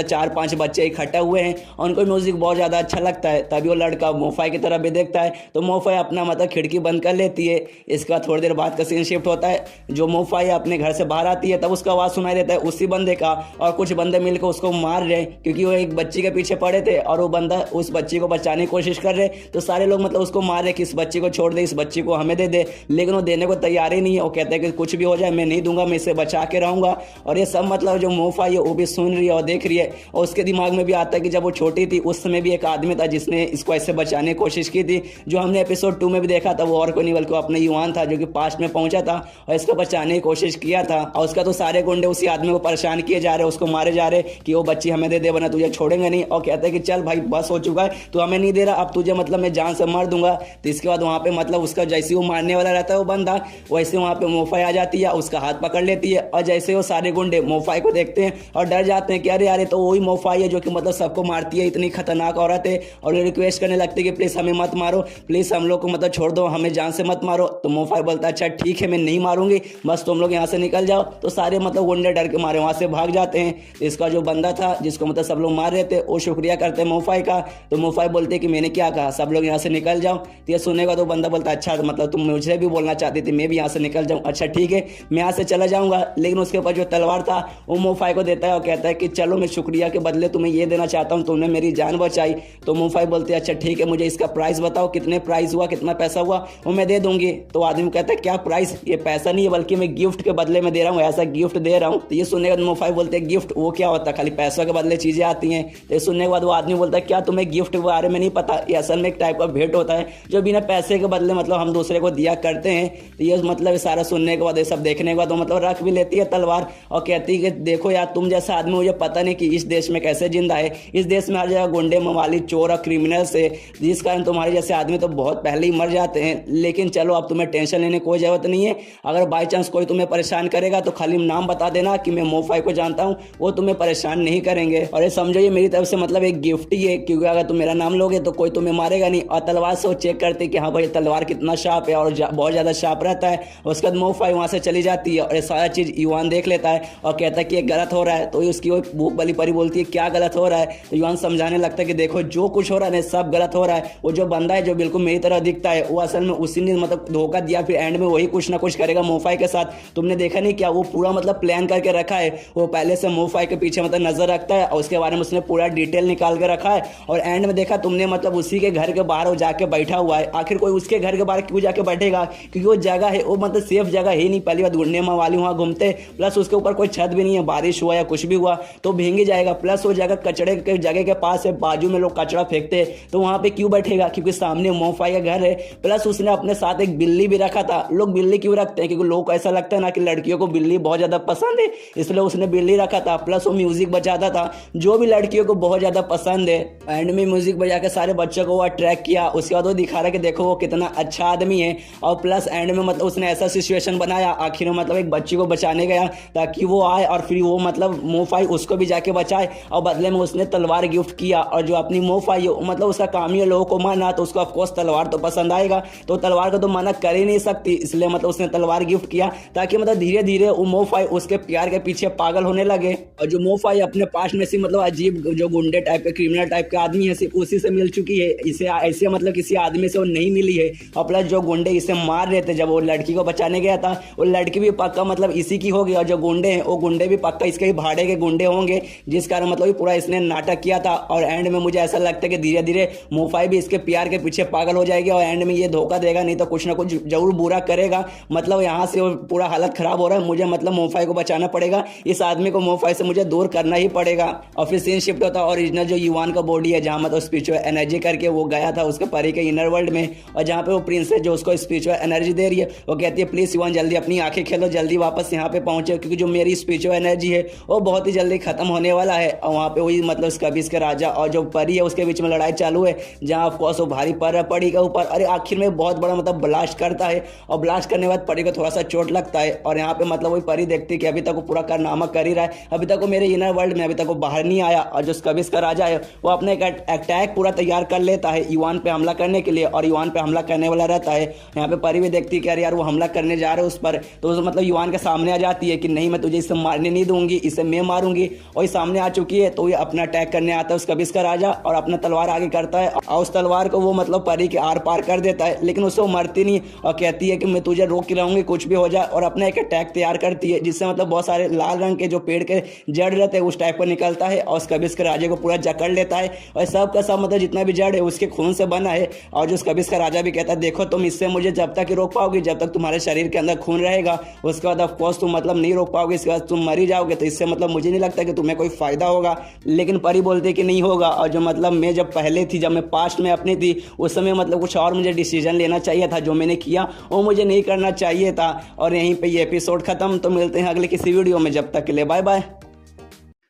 चार पांच बच्चे इकट्ठे हुए हैं और उनको म्यूजिक बहुत ज़्यादा अच्छा लगता है। तभी वो लड़का मोफाई की तरफ भी देखता है, तो मोफाई अपना मतलब खिड़की बंद कर लेती है। इसका थोड़ी देर बाद का सीन शिफ्ट होता है, जो मोफाई अपने घर से बाहर आती है तब उसका आवाज़ सुनाई देता है उसी बंदे का, और कुछ बंदे मिलकर उसको मार रहे हैं क्योंकि वो एक बच्ची के पीछे पड़े थे और वो बंदा उस बच्ची को बचाने की कोशिश कर रहे। तो सारे लोग मतलब उसको मार रहे कि इस बच्ची को छोड़ दे, इस बच्ची को हमें दे दे। लेकिन वो देने को तैयार ही नहीं है, वो कहते हैं कि कुछ भी हो जाए मैं नहीं दूंगा, मैं इसे बचा के रहूंगा। और ये सब मतलब जो मोफाई है वो भी सुन रही है और देख रही है। और उसके दिमाग में भी आता है कि जब वो छोटी थी उस समय भी एक आदमी था जिसने इसको ऐसे बचाने की कोशिश की थी, जो हमने एपिसोड 2 में भी देखा था। वो और कोई नहीं बल्कि अपने युवान था जो कि पास्ट में पहुंचा था और इसको बचाने की कोशिश किया था। और उसका तो सारे गुंडे उसी आदमी को परेशान किए जा रहे, उसको मारे जा रहे कि वो बच्ची हमें दे दे वरना तुझे छोड़ेंगे नहीं। और कहते हैं कि चल भाई बस हो चुका है, तू हमें नहीं दे रहा, अब तुझे मतलब मैं जान से मार दूंगा। तो इसके बाद वहां पे मतलब उसका जैसे वो मारने वाला रहता है वो बंदा, वैसे वहां पे मोफाई आ जाती है, उसका हाथ पकड़ लेती है। और जैसे वो सारे गुंडे मोफाई को देखते हैं और डर जाते हैं कि अरे यार तो वही मोफाई है जो कि मतलब सबको मारती है, इतनी खतरनाक औरत है। और ये रिक्वेस्ट करने लगती है कि प्लीज हमें मत मारो, प्लीज हम लोग को मतलब छोड़ दो, हमें जान से मत मारो। तो मोफाई बोलता है अच्छा ठीक है मैं नहीं मारूंगी, बस तुम लोग यहाँ से निकल जाओ। तो सारे मतलब गुंडे डर के मारे वहां से भाग जाते हैं। इसका जो बंदा था जिसको मतलब सब लोग मार रहे थे वो शुक्रिया करते हैं मोफाई का। तो मोफाई बोलते कि मैंने क्या कहा, सब लोग यहाँ से निकल जाओ। तो ये सुनेगा तो बंदा बोलता अच्छा मतलब तुम मुझे भी बोलना चाहती थी, मैं भी यहाँ से निकल जाऊँ, अच्छा ठीक है मैं यहाँ से चला जाऊँगा। लेकिन उसके ऊपर जो तलवार था वो मोफाई को देता है और कहता है कि चलो मैं शुक्रिया के बदले तुम्हें ये देना चाहता हूँ, तुमने मेरी जान बचाई। तो मोफाई बोलती है अच्छा ठीक है मुझे इसका प्राइस बताओ, कितने प्राइस हुआ, कितना पैसा हुआ, वो मैं दे दूंगी। तो आदमी कहता है क्या प्राइस, ये पैसा नहीं है बल्कि मैं गिफ्ट के बदले में दे रहा हूँ, ऐसा गिफ्ट दे रहा हूँ। तो ये सुनने के बाद मोफाई बोलते हैं गिफ्ट वो क्या होता है, खाली पैसों के बदले चीजें आती हैं। तो ये सुनने के बाद वो आदमी बोलता है क्या तुम्हें गिफ्ट के बारे में नहीं पता, ये असल में एक टाइप का भेंट होता है जो बिना पैसे के बदले मतलब हम दूसरे को दिया करते हैं। तो ये मतलब सारा सुनने के बाद ये सब देखने के बाद वो मतलब रख भी लेती है तलवार और कहती है कि देखो यार, तुम जैसा आदमी मुझे पता नहीं कि इस देश में कैसे जिंदा है। इस देश में हर जगह गुंडे, मवाली, चोर और क्रिमिनल्स है, जिस कारण तुम्हारे जैसे आदमी तो बहुत पहले ही मर जाते हैं। लेकिन चलो, अब तुम्हें टेंशन लेने की कोई जरूरत नहीं है। अगर बाई चांस कोई तुम्हें परेशान करेगा तो खाली नाम बता देना कि मैं मोफाई को जानता हूँ, वो तुम्हें परेशान नहीं करेंगे। और ये समझो, ये मेरी तरफ से मतलब एक गिफ्ट ही है, क्योंकि अगर तुम मेरा नाम लोगे तो कोई तुम्हें मारेगा नहीं। और तलवार से वो चेक करते कि हाँ भाई, तलवार कितना शार्प है और बहुत ज़्यादा शार्प रहता है। उसके बाद मोफाई वहाँ से चली जाती है और ये सारा चीज़ युआन देख लेता है और कहता है कि ये गलत हो रहा है। तो उसकी वो भूख वाली परी बोलती है क्या गलत हो रहा है। तो युआन समझाने लगता है कि देखो, जो कुछ हो रहा है सब गलत हो रहा है। वो जो बंदा है जो बिल्कुल मेरी तरह दिखता है, वो असल में उसी ने मतलब धोखा दिया, फिर एंड में वही कुछ ना कुछ करेगा मोफाई के साथ। तुमने देखा नहीं क्या, वो पूरा मतलब प्लान करके रखा है। वो पहले से मोफाई के पीछे मतलब नजर रखता है और उसके बारे में उसने पूरा डिटेल निकाल के रखा है। और एंड में देखा तुमने, मतलब उसी के घर के बाहर वो जाके बैठा हुआ है। आखिर कोई उसके घर के बाहर क्यों जाके बैठेगा, क्योंकि वो जगह है वो मतलब सेफ जगह है नहीं। पहली बात, गुंडे वाली वहाँ घूमते, प्लस उसके ऊपर कोई छत भी नहीं है, बारिश हुआ या कुछ भी हुआ तो भीग ही जाएगा। प्लस वो जगह कचड़े के जगह के पास है, बाजू में लोग कचड़ा फेंकते, तो वहाँ पे क्यों बैठेगा, क्योंकि सामने मोफाई का घर है। प्लस उसने अपने साथ एक बिल्ली भी रखा था। लोग बिल्ली क्यों रखते हैं, क्योंकि लोग को ऐसा लगता है ना कि लड़कियों को बिल्ली बहुत ज्यादा पसंद है, इसलिए उसने बिल्ली रखा था। प्लस वो म्यूजिक बजाता था, जो भी लड़कियों को बहुत ज्यादा पसंद है। एंड में म्यूजिक बजा के सारे बच्चों को वो अट्रैक्ट किया। उसके बाद वो दिखा रहा है कि देखो वो कितना अच्छा आदमी है। और प्लस एंड में मतलब उसने ऐसा सिचुएशन बनाया, आखिर में मतलब एक बच्ची को बचाने गया ताकि वो आए और फिर वो मतलब मोफाई उसको भी जाके बचाए। और बदले में उसने तलवार गिफ्ट किया। और जो अपनी मोफाई है मतलब उसका काम ही है लोगों को मारना, तो उसको ऑफकोर्स तलवार तो पसंद आएगा, तो तलवार को तो मना कर ही नहीं सकती। इसलिए मतलब उसने तलवार गिफ्ट किया ताकि मतलब धीरे धीरे वो मोफाई उसके प्यार के पीछे पागल होने लगे। और जो मोफाई अपने पास में से मतलब अजीब जो गुंडे टाइप के, क्रिमिनल टाइप के आदमी है, सिर्फ उसी से मिल चुकी है। इसे ऐसे मतलब किसी आदमी से वो नहीं मिली है। और प्लस जो गुंडे इसे मार रहे थे जब वो लड़की को बचाने गया था, वो लड़की भी पक्का मतलब इसी की होगी। और जो गुंडे हैं वो गुंडे भी पक्का इसके ही भाड़े के गुंडे होंगे, जिस कारण मतलब पूरा इसने नाटक किया था। और एंड में मुझे ऐसा लगता है कि धीरे धीरे मोफाई भी इसके प्यार के पीछे पागल हो जाएगी और एंड में ये धोखा देगा, नहीं तो कुछ ना कुछ जरूर बुरा करेगा। मतलब यहाँ से पूरा हालत खराब हो रहा है, मुझे मतलब मोफाई को बचाना पड़ेगा, इस आदमी को मोफाई से मुझे दूर करना ही पड़ेगा। और फिर सीन शिफ्ट होता है ओरिजिनल जो युआन का बॉडी है, जहाँ मतलब स्पिरिचुअल एनर्जी करके वो गया था उसके परी के इनर वर्ल्ड में। और जहाँ पे वो प्रिंसेस जो उसको स्पिरिचुअल एनर्जी दे रही है, वो कहती है प्लीज युआन जल्दी अपनी आंखें खेलो, जल्दी वापस यहाँ पे पहुंचे, क्योंकि जो मेरी स्पिरिचुअल एनर्जी है वो बहुत ही जल्दी खत्म होने वाला है। और वहाँ पे वही मतलब स्कबिस के राजा और जो परी है उसके बीच में लड़ाई चालू है, जहाँ ऑफकोर्स वो भारी परी के ऊपर अरे आखिर में बहुत बड़ा मतलब ब्लास्ट करता है। और ब्लास्ट करने के बाद परी को थोड़ा सा चोट लगता है। और यहाँ पे मतलब वही परी देखती है कि अभी तक वो पूरा कारनामा कर ही रहा है, अभी तक वो मेरे इनर वर्ल्ड में अभी तक वो बाहर नहीं आया। और जो स्कबिस का राजा है वो अपने एक अटैक पूरा तैयार कर लेता है युआन पे हमला करने के लिए, और युआन पे हमला करने वाला रहता है। यहाँ पे परी भी देखती है कि अरे यार वो हमला करने जा रहे हैं उस पर, तो मतलब युआन के सामने आ जाती है कि नहीं, मैं तुझे इसे मारने नहीं दूंगी, इसे मैं मारूंगी। और सामने आ चुकी है, तो ये अपना अटैक करने आता है स्कबिस का राजा और अपना तलवार आगे करता है और उस तलवार को वो मतलब परी के आर पार कर देता है। लेकिन उससे वो मरती नहीं और कहती है कि मैं तुझे रोक के रहूंगी कुछ भी हो जाए, और अपना एक अटैक तैयार करती है जिससे मतलब बहुत सारे लाल रंग के जो पेड़ के जड़ रहते हैं उस टाइप का निकलता है और स्कबिस के राजा को पूरा जकड़ लेता है। और सब का सब मतलब जितना भी जड़ है उसके खून से बना है। और जो स्कबिस का राजा भी कहता है देखो तुम इससे मुझे जब तक ही रोक पाओगे जब तक तुम्हारे शरीर के अंदर खून रहेगा, उसके बाद ऑफकोर्स तुम मतलब नहीं रोक पाओगे, इसके बाद तुम मर ही जाओगे, तो इससे मतलब मुझे नहीं लगता कि तुम्हें कोई फायदा होगा। लेकिन परी बोलते कि नहीं होगा। और जो मतलब मैं जब पहले थी, जब मैं पास्ट में अपनी थी, उस समय मतलब कुछ और मुझे डिसीजन लेना चाहिए था, जो मैंने किया वो मुझे नहीं करना चाहिए था। और यहीं पे ये एपिसोड खत्म। तो मिलते हैं अगले किसी वीडियो में, जब तक के लिए बाय बाय।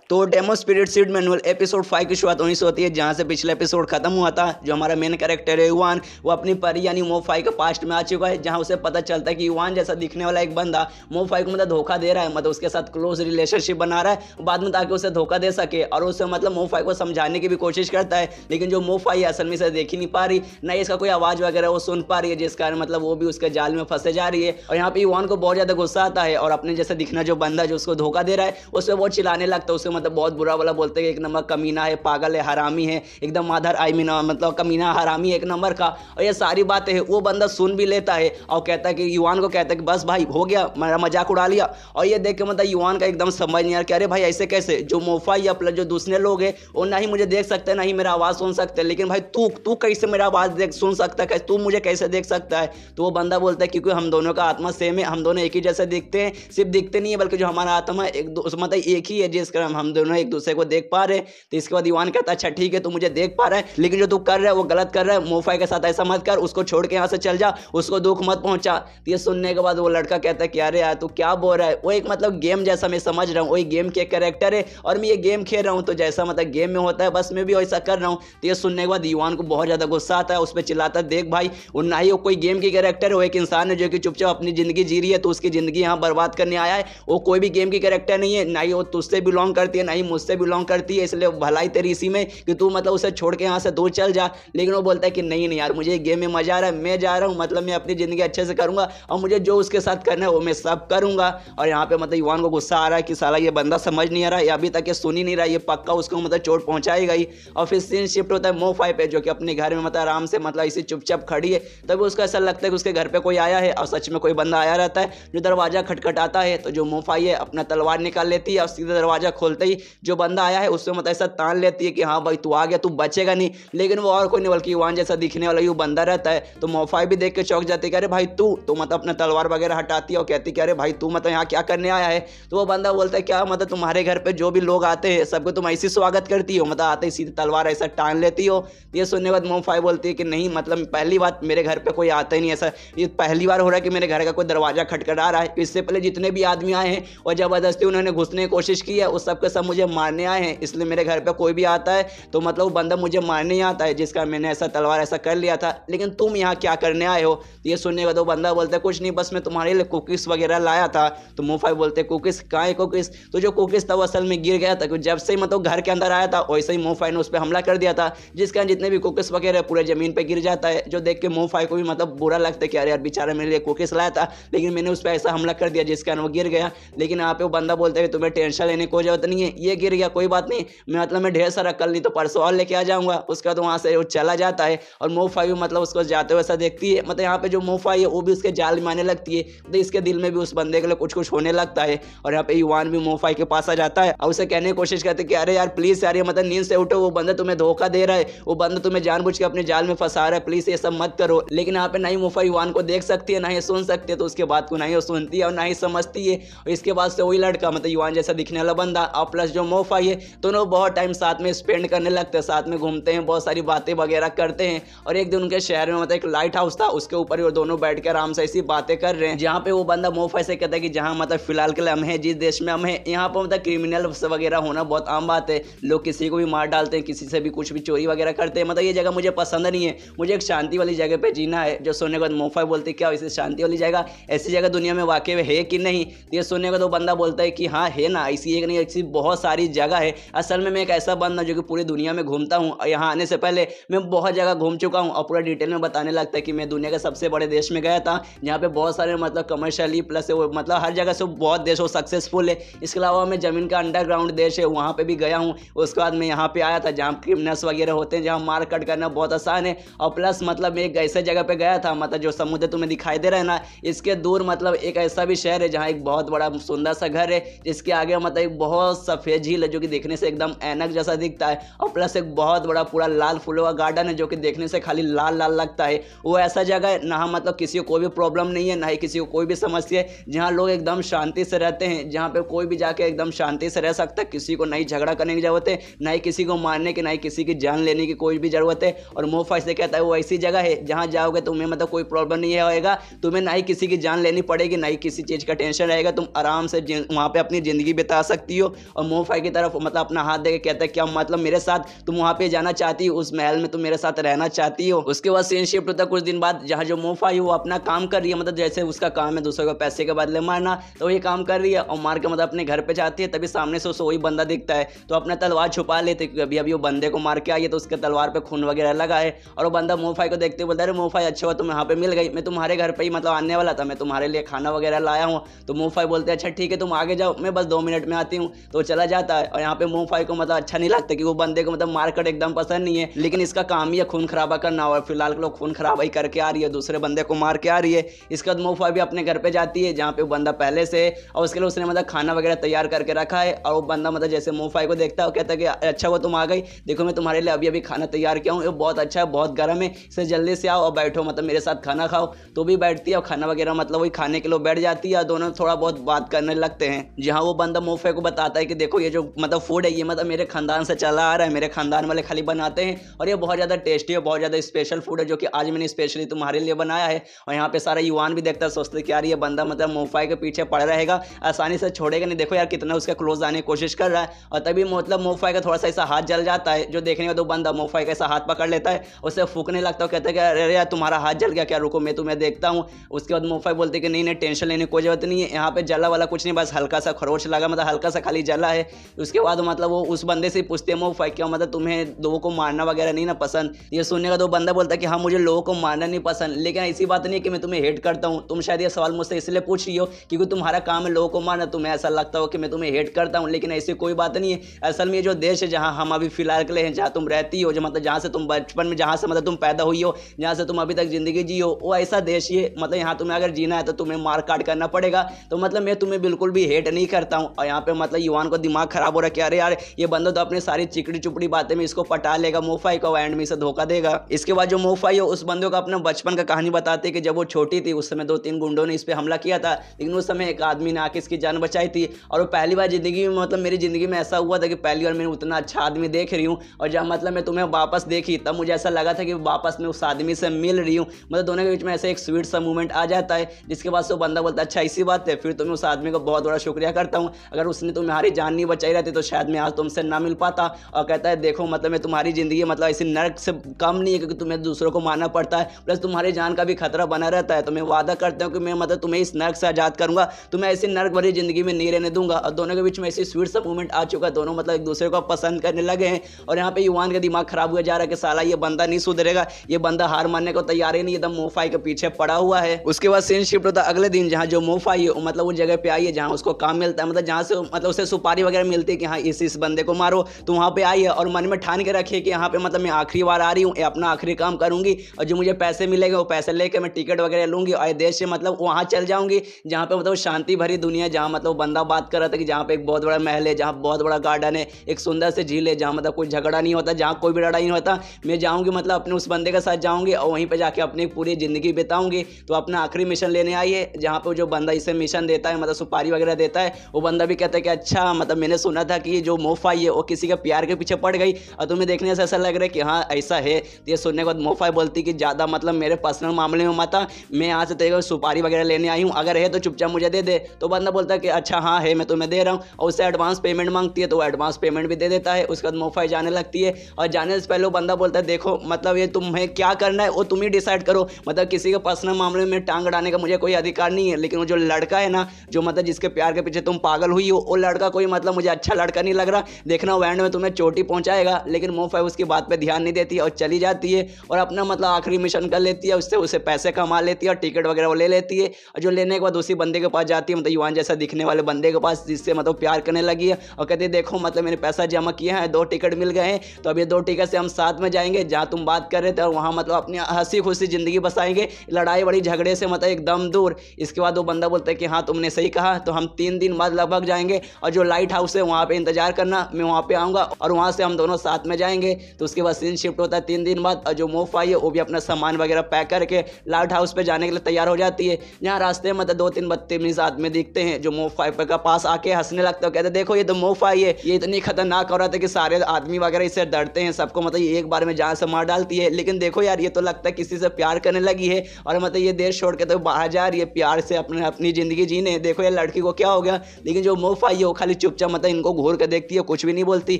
तो demo spirit Seed Manual episode 5 की शुरुआत वहीं से होती है जहां से पिछला एपिसोड खत्म हुआ था। जो हमारा मेन कैरेक्टर है युआन, वो अपनी परी यानी मोफाई के पास्ट में आ चुका है, जहां उसे पता चलता है कि युआन जैसा दिखने वाला एक बंदा मोफाई को मतलब धोखा दे रहा है, मतलब उसके साथ क्लोज रिलेशनशिप बना रहा है बाद में, ताकि उसे धोखा दे सके। और उसे मतलब मोफाई को समझाने की भी कोशिश करता है, लेकिन जो मोफाई है असल में इसे देख ही नहीं पा रही, ना इसका कोई आवाज वगैरह वो सुन पा रही है, जिस कारण मतलब वो भी उसके जाल में फंसे जा रही है। और यहाँ पे युआन को बहुत ज्यादा गुस्सा आता है और अपने जैसे दिखना जो बंदा जो उसको धोखा दे रहा है उस पर वो चिल्लाने लगता है, उसे मतलब बहुत बुरा वाला बोलते हैं कि एक नंबर कमीना है, पागल है, हरामी है, एकदम माधर आई मीन मतलब कमीना हरामी है एक नंबर का। और ये सारी बातें है वो बंदा सुन भी लेता है और कहता है कि युआन को कहता है कि बस भाई हो गया, मेरा मजाक उड़ा लिया। और ये देख के मतलब युआन का एकदम समझ नहीं आ रहा, अरे भाई ऐसे कैसे, जो मोफाई या प्लस जो दूसरे लोग हैं वो ना ही मुझे देख सकते ना ही मेरा आवाज़ सुन सकते, लेकिन भाई तू कैसे मेरा आवाज़ देख सुन सकता है, तू मुझे कैसे देख सकता है। तो वो बंदा बोलता है क्योंकि हम दोनों का आत्मा सेम है, हम दोनों एक ही जैसे दिखते हैं, सिर्फ दिखते नहीं है बल्कि जो हमारा आत्मा एक मतलब एक ही है, जिस कारण हम दोनों एक दूसरे को देख पा रहे हैं। तो इसके बाद ईवान कहता है अच्छा ठीक है तू मुझे देख पा रहा है, लेकिन जो तू कर रहा है वो गलत कर रहा है, मोफाई के साथ ऐसा मत कर, उसको छोड़ के यहाँ से चल जा, उसको दुख मत पहुंचा। तो ये सुनने के बाद वो लड़का कहता है कि अरे यार तू क्या बोल रहा है, वो एक मतलब गेम जैसा मैं समझ रहा हूँ, वही गेम के कैरेक्टर है और मैं ये गेम खेल रहा हूँ, तो जैसा मतलब गेम में होता है बस मैं भी वैसा कर रहा हूँ। तो ये सुनने के बाद ईवान को बहुत ज्यादा गुस्सा आता है, उस पर चिल्लाता है देख भाई वो ना ही वो कोई गेम की कैरेक्टर है, वो एक इंसान है जो कि चुपचाप अपनी जिंदगी जी रही है, तो उसकी जिंदगी यहाँ बर्बाद करने आया है। वो कोई भी गेम की कैरेक्टर नहीं है, ना ही वो तुझसे बिलोंग करती है ना ही मुझसे बिलोंग करती है, इसलिए भलाई तेरी इसी में कि तू मतलब उसे छोड़ के यहाँ से दूर चल जा। लेकिन वो बोलता है कि नहीं नहीं यार मुझे गेम में मजा आ रहा है, मैं जा रहा हूँ, मतलब मैं अपनी जिंदगी अच्छे से करूंगा और मुझे जो उसके साथ करना है वो मैं सब करूंगा। और यहाँ पे मतलब ईवान को गुस्सा आ रहा है कि साला ये बंदा समझ नहीं आ रहा है, अभी तक ये सुन ही नहीं रहा, ये पक्का उसको मतलब चोट पहुंचाएगा ही। और फिर सीन शिफ्ट होता है मोफाई पे, जो कि अपने घर में मतलब आराम से मतलब इसी चुपचाप खड़ी है। तभी उसको ऐसा लगता है कि उसके घर पे कोई आया है, और सच में कोई बंदा आया रहता है जो दरवाजा खटखटाता है। तो जो मोफाई है अपना तलवार निकाल लेती है और सीधा दरवाजा खोलते ही जो बंदा आया है उससे मतलब ऐसा तान लेती है कि हाँ भाई तू आ गया, तू बचेगा नहीं। लेकिन वो और कोई नहीं बल्कि ईवान जैसा दिखने वाला वो बंदा रहता है। तो मोफाई भी देख के चौंक जाती है कि अरे भाई तू तो मतलब अपना तलवार वगैरह हटाती है और कहती है कि अरे भाई तू मतलब यहाँ क्या करने आया है। तो वो बंदा बोलता है क्या मतलब तुम्हारे घर पे जो भी लोग आते हैं सबको तुम ऐसी स्वागत करती हो, मतलब आते ही सीधी तलवार ऐसा टांग लेती हो। ये सुनने के बाद मोफाई बोलती है कि नहीं मतलब पहली बात मेरे घर पे कोई आता ही नहीं, ऐसा ये पहली बार हो रहा है कि मेरे घर का कोई दरवाजा खटखटा रहा है। इससे पहले जितने भी आदमी आए हैं और जबरदस्ती उन्होंने घुसने की कोशिश की है उस सबके सब मुझे मारने आए हैं, इसलिए मेरे घर पे कोई भी आता है तो मतलब वो बंदा मुझे मारने ही आता है, जिसका मैंने ऐसा तलवार ऐसा कर लिया था। लेकिन तुम यहाँ क्या करने आए हो। तो ये सुनने के बाद वो बंदा बोलता है कुछ नहीं बस मैं तुम्हारे लिए कुकीज वगैरह लाया था। तो मोफाई बोलते कुकीज कहाँ है कुकीज। तो जो कुकीज था वो असल में गिर गया था, जब से मतलब घर के अंदर आया था वैसे ही मोफाई ने उस पर हमला कर दिया था, जिसके कारण जितने भी कुकीज वगैरह पूरे जमीन पे गिर जाता है। जो देख के मोफाई को भी मतलब बुरा लगता है कि अरे यार बेचारा मेरे लिए कुकीज लाया था लेकिन मैंने उस पर ऐसा हमला कर दिया जिसके कारण वो गिर गया। लेकिन यहाँ पे वो बंदा बोलता है तुम्हें टेंशन लेने की कोई जरूरत नहीं है, ये गिर गया कोई बात नहीं, मैं मतलब मैं ढेर सारा कल नहीं तो परसों और लेके आ जाऊंगा। उसका तो वहाँ से वो चला जाता है और मोफाई भी मतलब उसको जाते हुए ऐसा देखती है, मतलब यहाँ पे जो मोफाई है वो भी उसके जाल में आने लगती है। तो इसके दिल में भी उस बंदे के लिए कुछ कुछ होने लगता है। और यहाँ पे ईवान भी मोफाई के पास आ जाता है और उसे कहने की कोशिश करते कि अरे यार प्लीज यार ये मतलब नींद से उठो, वो बंदा तुम्हें धोखा दे रहा है, वो बंदा तुम्हें जानबूझ के अपने जाल में फंसा रहा है, प्लीज ये सब मत करो। लेकिन यहाँ पे ना ही मोफाई ईवान को देख सकती है ना ही सुन सकती है, तो उसके बात को ना ही वो सुनती है और ना ही समझती है। और इसके बाद से वही लड़का मतलब ईवान जैसा दिखने वाला बंदा और प्लस जो मोफाई है दोनों बहुत टाइम साथ में स्पेंड करने लगते हैं, साथ में घूमते हैं, बहुत सारी बातें वगैरह करते हैं। और एक दिन उनके शहर में मतलब एक लाइट हाउस था, उसके ऊपर वो दोनों बैठ के आराम से ऐसी बातें कर रहे हैं, जहाँ पे वो बंदा मोफाई से कहता है कि जहाँ मतलब फिलहाल के लिए हम हैं, जिस देश में हम हैं यहाँ पर मतलब क्रिमिनल वगैरह होना बहुत आम बात है, लोग किसी को भी मार डालते हैं, किसी से भी कुछ भी चोरी वगैरह करते हैं, मतलब ये जगह मुझे पसंद नहीं है, मुझे एक शांति वाली जगह पे जीना है। जो सुनने के बाद मोफाई बोलती क्या इसे शांति वाली जगह, ऐसी जगह दुनिया में वाकई में है कि नहीं। ये सुनने के बाद वो बंदा बोलता है कि हाँ है ना, ऐसी एक नहीं ऐसी बहुत सारी जगह है। असल में मैं एक ऐसा बंदा जो कि पूरी दुनिया में घूमता हूँ और यहाँ आने से पहले मैं बहुत जगह घूम चुका हूँ और पूरा डिटेल में बताने लगता है कि मैं दुनिया के सबसे बड़े देश में गया था जहाँ पे बहुत सारे मतलब कमर्शियली प्लस मतलब हर जगह से बहुत देश वो सक्सेसफुल है। इसके अलावा मैं जमीन का अंडरग्राउंड देश है वहाँ पे भी गया हूँ। उसके बाद मैं यहाँ पे आया था जहाँ क्रिमिनल्स वगैरह होते हैं, जहाँ मार कट करना बहुत आसान है। और प्लस मतलब मैं एक ऐसे जगह पे गया था मतलब जो समुद्र तुम्हें दिखाई दे रहा है ना, इसके दूर मतलब एक ऐसा भी शहर है जहाँ एक बहुत बड़ा सुंदर सा घर है, जिसके आगे मतलब एक बहुत सफेद झील है जो कि देखने से एकदम ऐनक जैसा दिखता है। और प्लस एक बहुत बड़ा पूरा लाल फूलों का गार्डन है जो कि देखने से खाली लाल लाल लगता है। वो ऐसा जगह है ना मतलब किसी को कोई भी प्रॉब्लम नहीं है, ना ही किसी को कोई भी समस्या है, जहाँ लोग एकदम शांति से रहते हैं, जहाँ पे कोई भी जाके एकदम शांति से रह सकता है, किसी को नहीं झगड़ा करने की जरूरत है, ना ही किसी को मारने की, ना ही किसी की जान लेने की कोई भी जरूरत है। और मोफाई से कहता है वो ऐसी जगह है जहाँ जाओगे तुम्हें मतलब कोई प्रॉब्लम नहीं होएगा, तुम्हें ना ही किसी की जान लेनी पड़ेगी, ना ही किसी चीज़ का टेंशन रहेगा, तुम आराम से वहाँ पे अपनी ज़िंदगी बिता सकती हो। और मोफाई की तरफ मतलब अपना हाथ देके कहता है क्या मतलब मेरे साथ तुम वहाँ पे जाना चाहती हो, उस महल में तुम मेरे साथ रहना चाहती हो। उसके बाद सीन शिफ्ट होता है कुछ दिन बाद, जहाँ जो मोफाई वो अपना काम कर रही है, मतलब जैसे उसका काम है दूसरे को पैसे के बदले मारना, तो ये काम कर रही है और मार के मतलब अपने घर पे जाती है। तभी सामने से उसे वही बंदा दिखता है तो अपना तलवार छुपा लेते क्योंकि अभी अभी वो बंदे को मार के आई है तो उसके तलवार पे खून वगैरह लगा है। और वो बंदा मोफाई को देखते हुए बोलता है अरे मोफाई अच्छा हुआ तुम यहाँ पे मिल गई, मैं तुम्हारे घर पे ही मतलब आने वाला था, मैं तुम्हारे लिए खाना वगैरह लाया हूँ। तो मोफाई बोलते हैं अच्छा ठीक है तुम आगे जाओ, मैं बस 2 मिनट में आती हूँ। तो चला जाता है और यहाँ पे मोफाई को मतलब अच्छा नहीं लगता कि वो बंदे को मतलब मारकर एकदम पसंद नहीं है, लेकिन इसका काम ही है खून खराबा करना और फिलहाल लोग खून खराबा ही करके आ रही है, दूसरे बंदे को मार के आ रही है। इसके बाद मोफाई भी अपने घर पे जाती है जहाँ पे वो बंदा पहले से, और उसके लिए उसने मतलब खाना वगैरह तैयार करके रखा है। और वो बंदा मतलब जैसे मोफाई को देखता है वो कहता है कि अच्छा वो तुम आ गई, देखो मैं तुम्हारे लिए अभी अभी खाना तैयार किया हूँ, ये बहुत अच्छा है बहुत गर्म है, इसे जल्दी से आओ और बैठो मतलब मेरे साथ खाना खाओ। तो भी बैठती है और खाना वगैरह मतलब वही खाने के लिए बैठ जाती है और दोनों थोड़ा बहुत बात करने लगते हैं, जहाँ वो बंदा मोफाई को बताता है कि कि देखो ये जो मतलब फूड है ये मतलब मेरे खानदान से चला आ रहा है, मेरे खानदान वाले खाली बनाते हैं और ये बहुत ज़्यादा टेस्टी है, बहुत ज़्यादा स्पेशल फूड है जो कि आज मैंने स्पेशली तुम्हारे लिए बनाया है। और यहाँ पे सारा युवान भी देखता है, सोचते कि यार ये बंदा मतलब मोफाई के पीछे पड़ रहेगा, आसानी से छोड़ेगा नहीं। देखो यार कितना उसका क्लोज आने की कोशिश कर रहा है और तभी मतलब मोफाई का थोड़ा सा ऐसा हाथ जल जाता है। जो देखने का तो बंदा मोफाई का ऐसा हाथ पकड़ लेता है, उससे फूकने लगता है, कहता है कि अरे यार तुम्हारा हाथ जल गया क्या, रुको मैं तुम्हें देखता हूँ। उसके बाद मोफाई बोलते कि नहीं नहीं टेंशन लेने की कोई जरूरत नहीं है, यहाँ पे जला वाला कुछ नहीं, बस हल्का सा खरोच लगा, मतलब हल्का सा खाली जला है। उसके बाद मतलब वो उस बंदे से पूछते हैं मोफाई क्या मतलब तुम्हें लोगों को मारना वगैरह नहीं ना पसंद। ये सुनने का तो बंदा बोलता है कि हाँ मुझे लोगों को मारना नहीं पसंद, लेकिन ऐसी बात नहीं है कि मैं तुम्हें हेट करता हूँ। तुम शायद ये सवाल मुझसे इसलिए पूछ रही हो क्योंकि तुम्हारा काम है लोगों को मारना, तुम्हें ऐसा लगता हो कि मैं तुम्हें हेट करता हूँ, लेकिन ऐसी कोई बात नहीं है। असल में ये जो देश है जहाँ हम अभी फिलहाल के लिए हैं, जहाँ तुम रहती हो, जो मतलब जहाँ से तुम बचपन में, जहाँ से मतलब तुम पैदा हुई हो, जहाँ से तुम अभी तक जिंदगी जी हो, वो ऐसा देश ये मतलब यहाँ तुम्हें अगर जीना है तो तुम्हें मार काट करना पड़ेगा। तो मतलब मैं तुम्हें बिल्कुल भी हेट नहीं करता हूँ। और यहाँ पे मतलब युवान को दिमाग खराब हो रहा है कि अरे यार ये बंदा तो अपनी सारी चिकड़ी चुपड़ी बातें में इसको पटा लेगा मोफाई को, एंड में से धोखा देगा। इसके बाद जो मोफाई हो उस बंदे को अपने बचपन का कहानी बताते कि जब वो छोटी थी उस समय 2-3 गुंडों ने इस पर हमला किया था, लेकिन उस समय एक आदमी ने आके इसकी जान बचाई थी। और वो पहली बार जिंदगी में मतलब मेरी जिंदगी में ऐसा हुआ था कि पहली बार मैं उतना अच्छा आदमी देख रही हूँ। और जब मतलब मैं तुम्हें वापस देखी तब मुझे ऐसा लगा था कि वापस मैं उस आदमी से मिल रही हूँ, मतलब दोनों के बीच में ऐसे एक स्वीट सा मूवमेंट आ जाता है। जिसके बाद से वो बंदा बोलता है अच्छा इसी बात है, फिर तो मैं उस आदमी को बहुत बड़ा शुक्रिया करता हूँ, अगर उसने तुम्हारी जान नहीं बचाई रहती तो शायद मैं आज तुमसे ना मिल पाता। और कहता है देखो मतलब मैं तुम्हारी जिंदगी मतलब ऐसी नर्क से कम नहीं है क्योंकि तुम्हें दूसरों को मारना पड़ता है, प्लस तुम्हारी जान का भी खतरा बना रहता है। तो मैं वादा करता हूँ कि मैं मतलब तुम्हें इस नर्क से आजाद करूंगा, तुम्हें ऐसी नर्क भरी जिंदगी में नहीं रहने दूंगा। और दोनों के बीच में ऐसी स्वीट सा मूवमेंट आ चुका है, दोनों मतलब एक दूसरे को पसंद करने लगे हैं। और यहाँ पे युवान का दिमाग खराब हुआ जा रहा है कि साला ये बंदा नहीं सुधरेगा, ये बंदा हार मानने को तैयार ही नहीं, एकदम मोफाई के पीछे पड़ा हुआ है। उसके बाद सीन शिफ्ट होता है अगले दिन, जहाँ जो मोफाई है मतलब वो जगह पे आई है जहाँ उसको काम मिलता है, मतलब जहाँ से मतलब उसे सुपारी वगैरह मिलती है कि हाँ इस बंदे को मारो। तो वहाँ पे आई है और मन में ठान के रखी है कि यहाँ पे मतलब मैं आखिरी बार आ रही हूँ, अपना आखिरी काम करूंगी और जो मुझे पैसे मिलेंगे वो पैसे लेके मैं टिकट वगैरह लूंगी और देश से मतलब वहाँ चल जाऊंगी जहाँ पे मतलब शांति भरी दुनिया, जहाँ मतलब बंदा बात कर रहा था कि जहाँ पे एक बहुत बड़ा महल है, जहाँ बहुत बड़ा गार्डन है, एक सुंदर से झील है, जहाँ मतलब कोई झगड़ा नहीं होता, जहाँ कोई भी लड़ाई नहीं होता। मैं जाऊँगी मतलब अपने उस बंदे के साथ जाऊँगी और वहीं पर जाके अपनी पूरी ज़िंदगी बिताऊँगी। तो अपना आखिरी मिशन लेने आई है, जहाँ पे जो बंदा इसे मिशन देता है मतलब सुपारी वगैरह देता है, वो बंदा भी कहता है कि अच्छा मतलब मैंने सुना था कि जो मोफाई है वो किसी के प्यार के पीछे पड़ गई और तुम्हें देखने से ऐसा लग रहा है कि हाँ ऐसा है। तो ये सुनने के बाद मोफाई बोलती कि ज़्यादा मतलब मेरे पर्सनल मामले में मत आ, मैं यहाँ से तेरे को सुपारी वगैरह लेने आई हूँ, अगर है तो चुपचाप मुझे दे दे। तो बंदा बोलता है कि अच्छा हाँ है मैं तुम्हें दे रहा हूँ, और उससे एडवांस पेमेंट मांगती है तो वो एडवांस पेमेंट भी दे देता है। उसके बाद मोफाई जाने लगती है और जाने से पहले वो बंदा बोलता है देखो मतलब ये तुम्हें क्या करना है वो तुम ही डिसाइड करो, मतलब किसी के पर्सनल मामले में टांग अड़ाने का मुझे कोई अधिकार नहीं है। लेकिन वो जो लड़का है ना जो मतलब जिसके प्यार के पीछे तुम पागल हुई हो, वो लड़का कोई मतलब मुझे अच्छा लड़का नहीं लग रहा, देखना वो एंड में तुम्हें चोटी पहुंचाएगा। लेकिन मोफाई उसकी बात पे ध्यान नहीं देती और चली जाती है और अपना मतलब आखिरी मिशन कर लेती है, उससे उसे पैसे कमा लेती है और टिकट वगैरह वो ले लेती है। और जो लेने के बाद उसी बंदे के पास जाती है, मतलब युवान जैसा दिखने वाले बंदे के पास जिससे मतलब प्यार करने लगी है, और कहती है देखो मतलब मैंने पैसा जमा किया है, 2 टिकट मिल गए हैं, तो अब ये 2 टिकट से हम साथ में जाएंगे जहाँ तुम बात कर रहे थे और वहाँ मतलब अपनी हंसी खुशी जिंदगी बसाएंगे, लड़ाई बड़ी झगड़े से मतलब एकदम दूर। इसके बाद वो बंदा बोलता है कि हाँ तुमने सही कहा, तो हम 3 दिन बाद लगभग जाएंगे और जो लाइट हाउस है वहाँ पे इंतजार करना, मैं वहाँ पे आऊँगा और वहाँ से हम दोनों साथ में जाएंगे। तो उसके बाद सीन शिफ्ट होता है 3 दिन बाद और जो मोफाई है वो भी अपना सामान वगैरह पैक करके लाइट हाउस पे जाने के लिए तैयार हो जाती है। यहाँ रास्ते में मतलब 2-3 बदतमीज आदमी दिखते हैं जो मोफाई के पास आके हंसने लगता है, कहते देखो ये तो मोफाई है, ये इतनी खतरनाक हो रहा था कि सारे आदमी वगैरह इससे डरते हैं, सबको मतलब ये एक बार में जान से मार डालती है। लेकिन देखो यार ये तो लगता है किसी से प्यार करने लगी है और मतलब ये देश छोड़ के तो बाहर जा रही है प्यार से अपनी जिंदगी जीने। देखो यार लड़की को क्या हो गया। लेकिन जो मोफाई है वो खाली चुपचाप मतलब इनको घूर के देखती है, कुछ भी नहीं बोलती।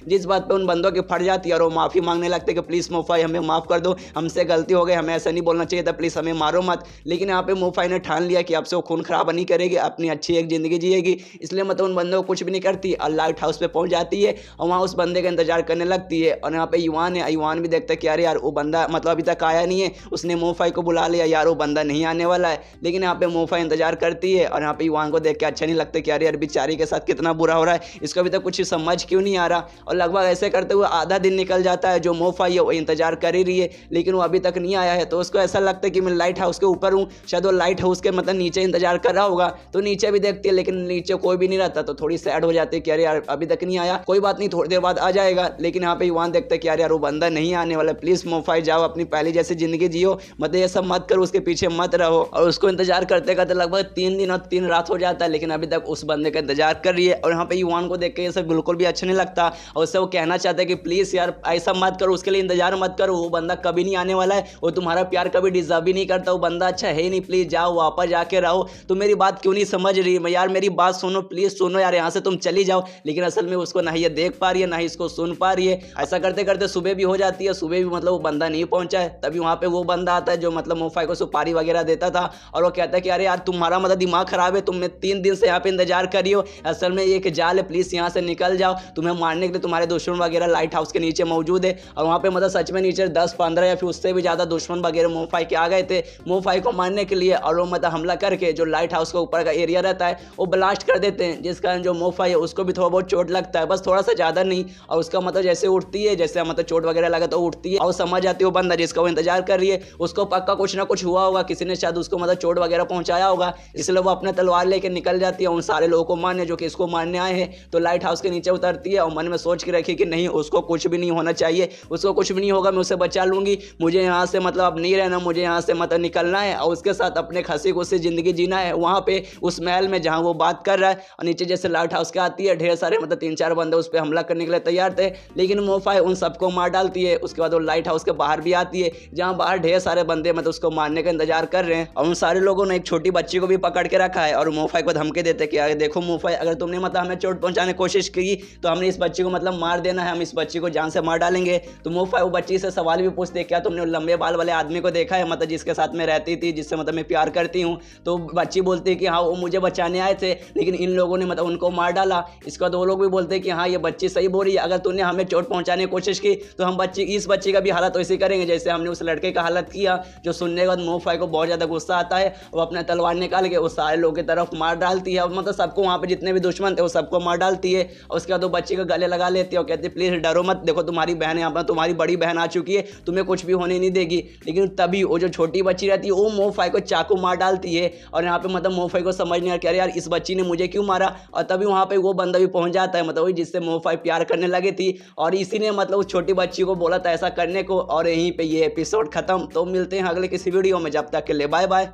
जिस बात पे उन बंदों की फट जाती है और वो माफ़ी मांगने लगते कि प्लीज़ मोफाई हमें माफ़ कर दो, हमसे गलती हो गई, हमें ऐसा नहीं बोलना चाहिए था, प्लीज़ हमें मारो मत। लेकिन यहाँ पे मोफाई ने ठान लिया कि अब से वो खून खराब नहीं करेगी, अपनी अच्छी एक ज़िंदगी जिएगी, इसलिए मतलब उन बंदों को कुछ भी नहीं करती और लाइट हाउस पे पहुँच जाती है और वहाँ उस बंदे का इंतजार करने लगती है। और यहाँ पे युवान है, युवान भी देखता है कि यार वो बंदा मतलब अभी तक आया नहीं है, उसने मोफाई को बुला लिया, यार वो बंदा नहीं आने वाला है। लेकिन यहाँ पे मोफाई इंतजार करती है और यहाँ पे युवान को देख के अच्छा नहीं लगता कि यार बेचारी के साथ कितना बुरा हो रहा है, इसको अभी तक कुछ समझ क्यों नहीं आ रहा। और लगभग ऐसे करते हुए आधा दिन निकल जाता है, जो मोफाई है वो इंतजार कर ही रही है लेकिन वो अभी तक नहीं आया है। तो उसको ऐसा लगता है कि मैं लाइट हाउस के ऊपर हूँ, शायद वो लाइट हाउस के मतलब नीचे इंतजार कर रहा होगा। तो नीचे भी देखती है लेकिन नीचे कोई भी नहीं रहता, तो थोड़ी सैड हो जाती है कि यार अभी तक नहीं आया, कोई बात नहीं थोड़ी देर बाद आ जाएगा। लेकिन यहाँ पे युवान देखता है कि यार वो बंदा नहीं आने वाला, प्लीज मोफाई जाओ अपनी पहली जैसी जिंदगी जियो, मतलब ये सब मत करो, उसके पीछे मत रहो। और उसको इंतजार करते करते लगभग 3 दिन और 3 रात हो जाता है लेकिन अभी तक उस बंदे का इंतजार कर रही है। और यहाँ यहाँ पे युवान को देख के ये सब बिल्कुल भी अच्छा नहीं लगता और उससे वो कहना चाहता है कि प्लीज़ यार ऐसा मत करो, उसके लिए इंतजार मत करो, वो बंदा कभी नहीं आने वाला है, वो तुम्हारा प्यार कभी डिजर्व ही नहीं करता, वो बंदा अच्छा है नहीं, प्लीज़ जाओ वापस जाके रहो। तो मेरी बात क्यों नहीं समझ रही है यार, मेरी बात सुनो प्लीज़ सुनो यार, यहाँ से तुम चली जाओ। लेकिन असल में उसको ना ये देख पा रही है ना ही इसको सुन पा रही है। ऐसा करते करते सुबह भी हो जाती है, सुबह भी मतलब वो बंदा नहीं पहुंचा है। तभी वहाँ पे वो बंदा आता है जो मतलब मोफाई को सुपारी वगैरह देता था और वो कहता है कि अरे यार तुम्हारा मतलब दिमाग खराब है, तुमने 3 दिन से यहाँ पे इंतजार करी हो, असल में ये एक जाल है, प्लीज़ यहाँ से निकल जाओ, तुम्हें मारने के लिए तुम्हारे दुश्मन वगैरह लाइट हाउस के नीचे मौजूद है। और वहाँ पे मतलब सच में नीचे 10-15 या फिर उससे भी ज़्यादा दुश्मन वगैरह मोफाई के आ गए थे मोफाई को मारने के लिए। और वो मतलब हमला करके जो लाइट हाउस का ऊपर का एरिया रहता है वो ब्लास्ट कर देते हैं, जिस कारण जो मोफाई है उसको भी थोड़ा बहुत चोट लगता है, बस थोड़ा सा ज़्यादा नहीं। और उसका मतलब जैसे उठती है, जैसे मतलब चोट वगैरह लगा तो उठती है और समझ जाती है वो बंदा जिसका वो इंतजार कर रही है उसको पक्का कुछ ना कुछ हुआ होगा, किसी ने शायद उसको मतलब चोट वगैरह पहुंचाया होगा, इसलिए वो अपने तलवार लेके निकल जाती है उन सारे लोगों को मारने जो कि इसको मारने आए हैं। तो लाइट हाउस के नीचे उतरती है और मन में सोच के रखी कि नहीं उसको कुछ भी नहीं होना चाहिए, उसको कुछ भी नहीं होगा, मैं उसे बचा लूंगी, मुझे यहाँ से मतलब अब नहीं रहना, मुझे यहाँ से मतलब निकलना है और उसके साथ अपने हंसी खुशी जिंदगी जीना है वहाँ पे उस महल में जहाँ वो बात कर रहा है। और नीचे जैसे लाइट हाउस के आती है, ढेर सारे मतलब 3-4 बंदे उस पर हमला करने के लिए तैयार थे, लेकिन मोफाई उन सबको मार डालती है। उसके बाद वो लाइट हाउस के बाहर भी आती है जहाँ बाहर ढेर सारे बंदे मतलब उसको मारने का इंतजार कर रहे हैं। और उन सारे लोगों ने एक छोटी बच्ची को भी पकड़ के रखा है और मोफाई को धमकी देते कि अगर देखो मोफाई, अगर तुमने मतलब हमें चोट पहुंचाने की कोशिश की तो हमने इस बच्ची को मतलब मार देना है, हम इस बच्ची को जान से मार डालेंगे। तो मोफाई वो बच्ची से सवाल भी पूछते क्या तुमने लंबे बाल वाले आदमी को देखा है, मतलब जिसके साथ में रहती थी, जिससे मतलब मैं प्यार करती हूँ। तो बच्ची बोलती है कि हाँ वो मुझे बचाने आए थे लेकिन इन लोगों ने मतलब उनको मार डाला। इसका दो लोग भी बोलते हैं कि हाँ ये बच्ची सही बोल रही है, अगर तूने हमें चोट पहुंचाने की कोशिश की तो हम इस बच्ची का भी हालत वैसे करेंगे जैसे हमने उस लड़के का हालत किया। जो सुनने के बाद मोफाई को बहुत ज़्यादा गुस्सा आता है, वो अपना तलवार निकाल के उस सारे लोगों की तरफ मार डालती है और मतलब सबको वहाँ पे जितने भी दुश्मन थे वो सबको मार डालती है। और उसके बाद वो बच्ची को गले लगा लेती है और कहती है प्लीज़ डरो मत, देखो तुम्हारी बहन यहाँ पर, तुम्हारी बड़ी बहन आ चुकी है, तुम्हें कुछ भी होने नहीं देगी। लेकिन तभी वो जो छोटी बच्ची रहती है वो मोफाई को चाकू मार डालती है और यहाँ पे मतलब मोफाई को समझ नहीं आ रहा यार इस बच्ची ने मुझे क्यों मारा। और तभी वहाँ पे वो बंदा भी पहुँच जाता है, मतलब वही जिससे मोफाई प्यार करने लगी थी और इसी ने मतलब उस छोटी बच्ची को बोला था ऐसा करने को। और यहीं पे ये एपिसोड खत्म। तो मिलते हैं अगले किसी वीडियो में, जब तक के लिए बाय बाय।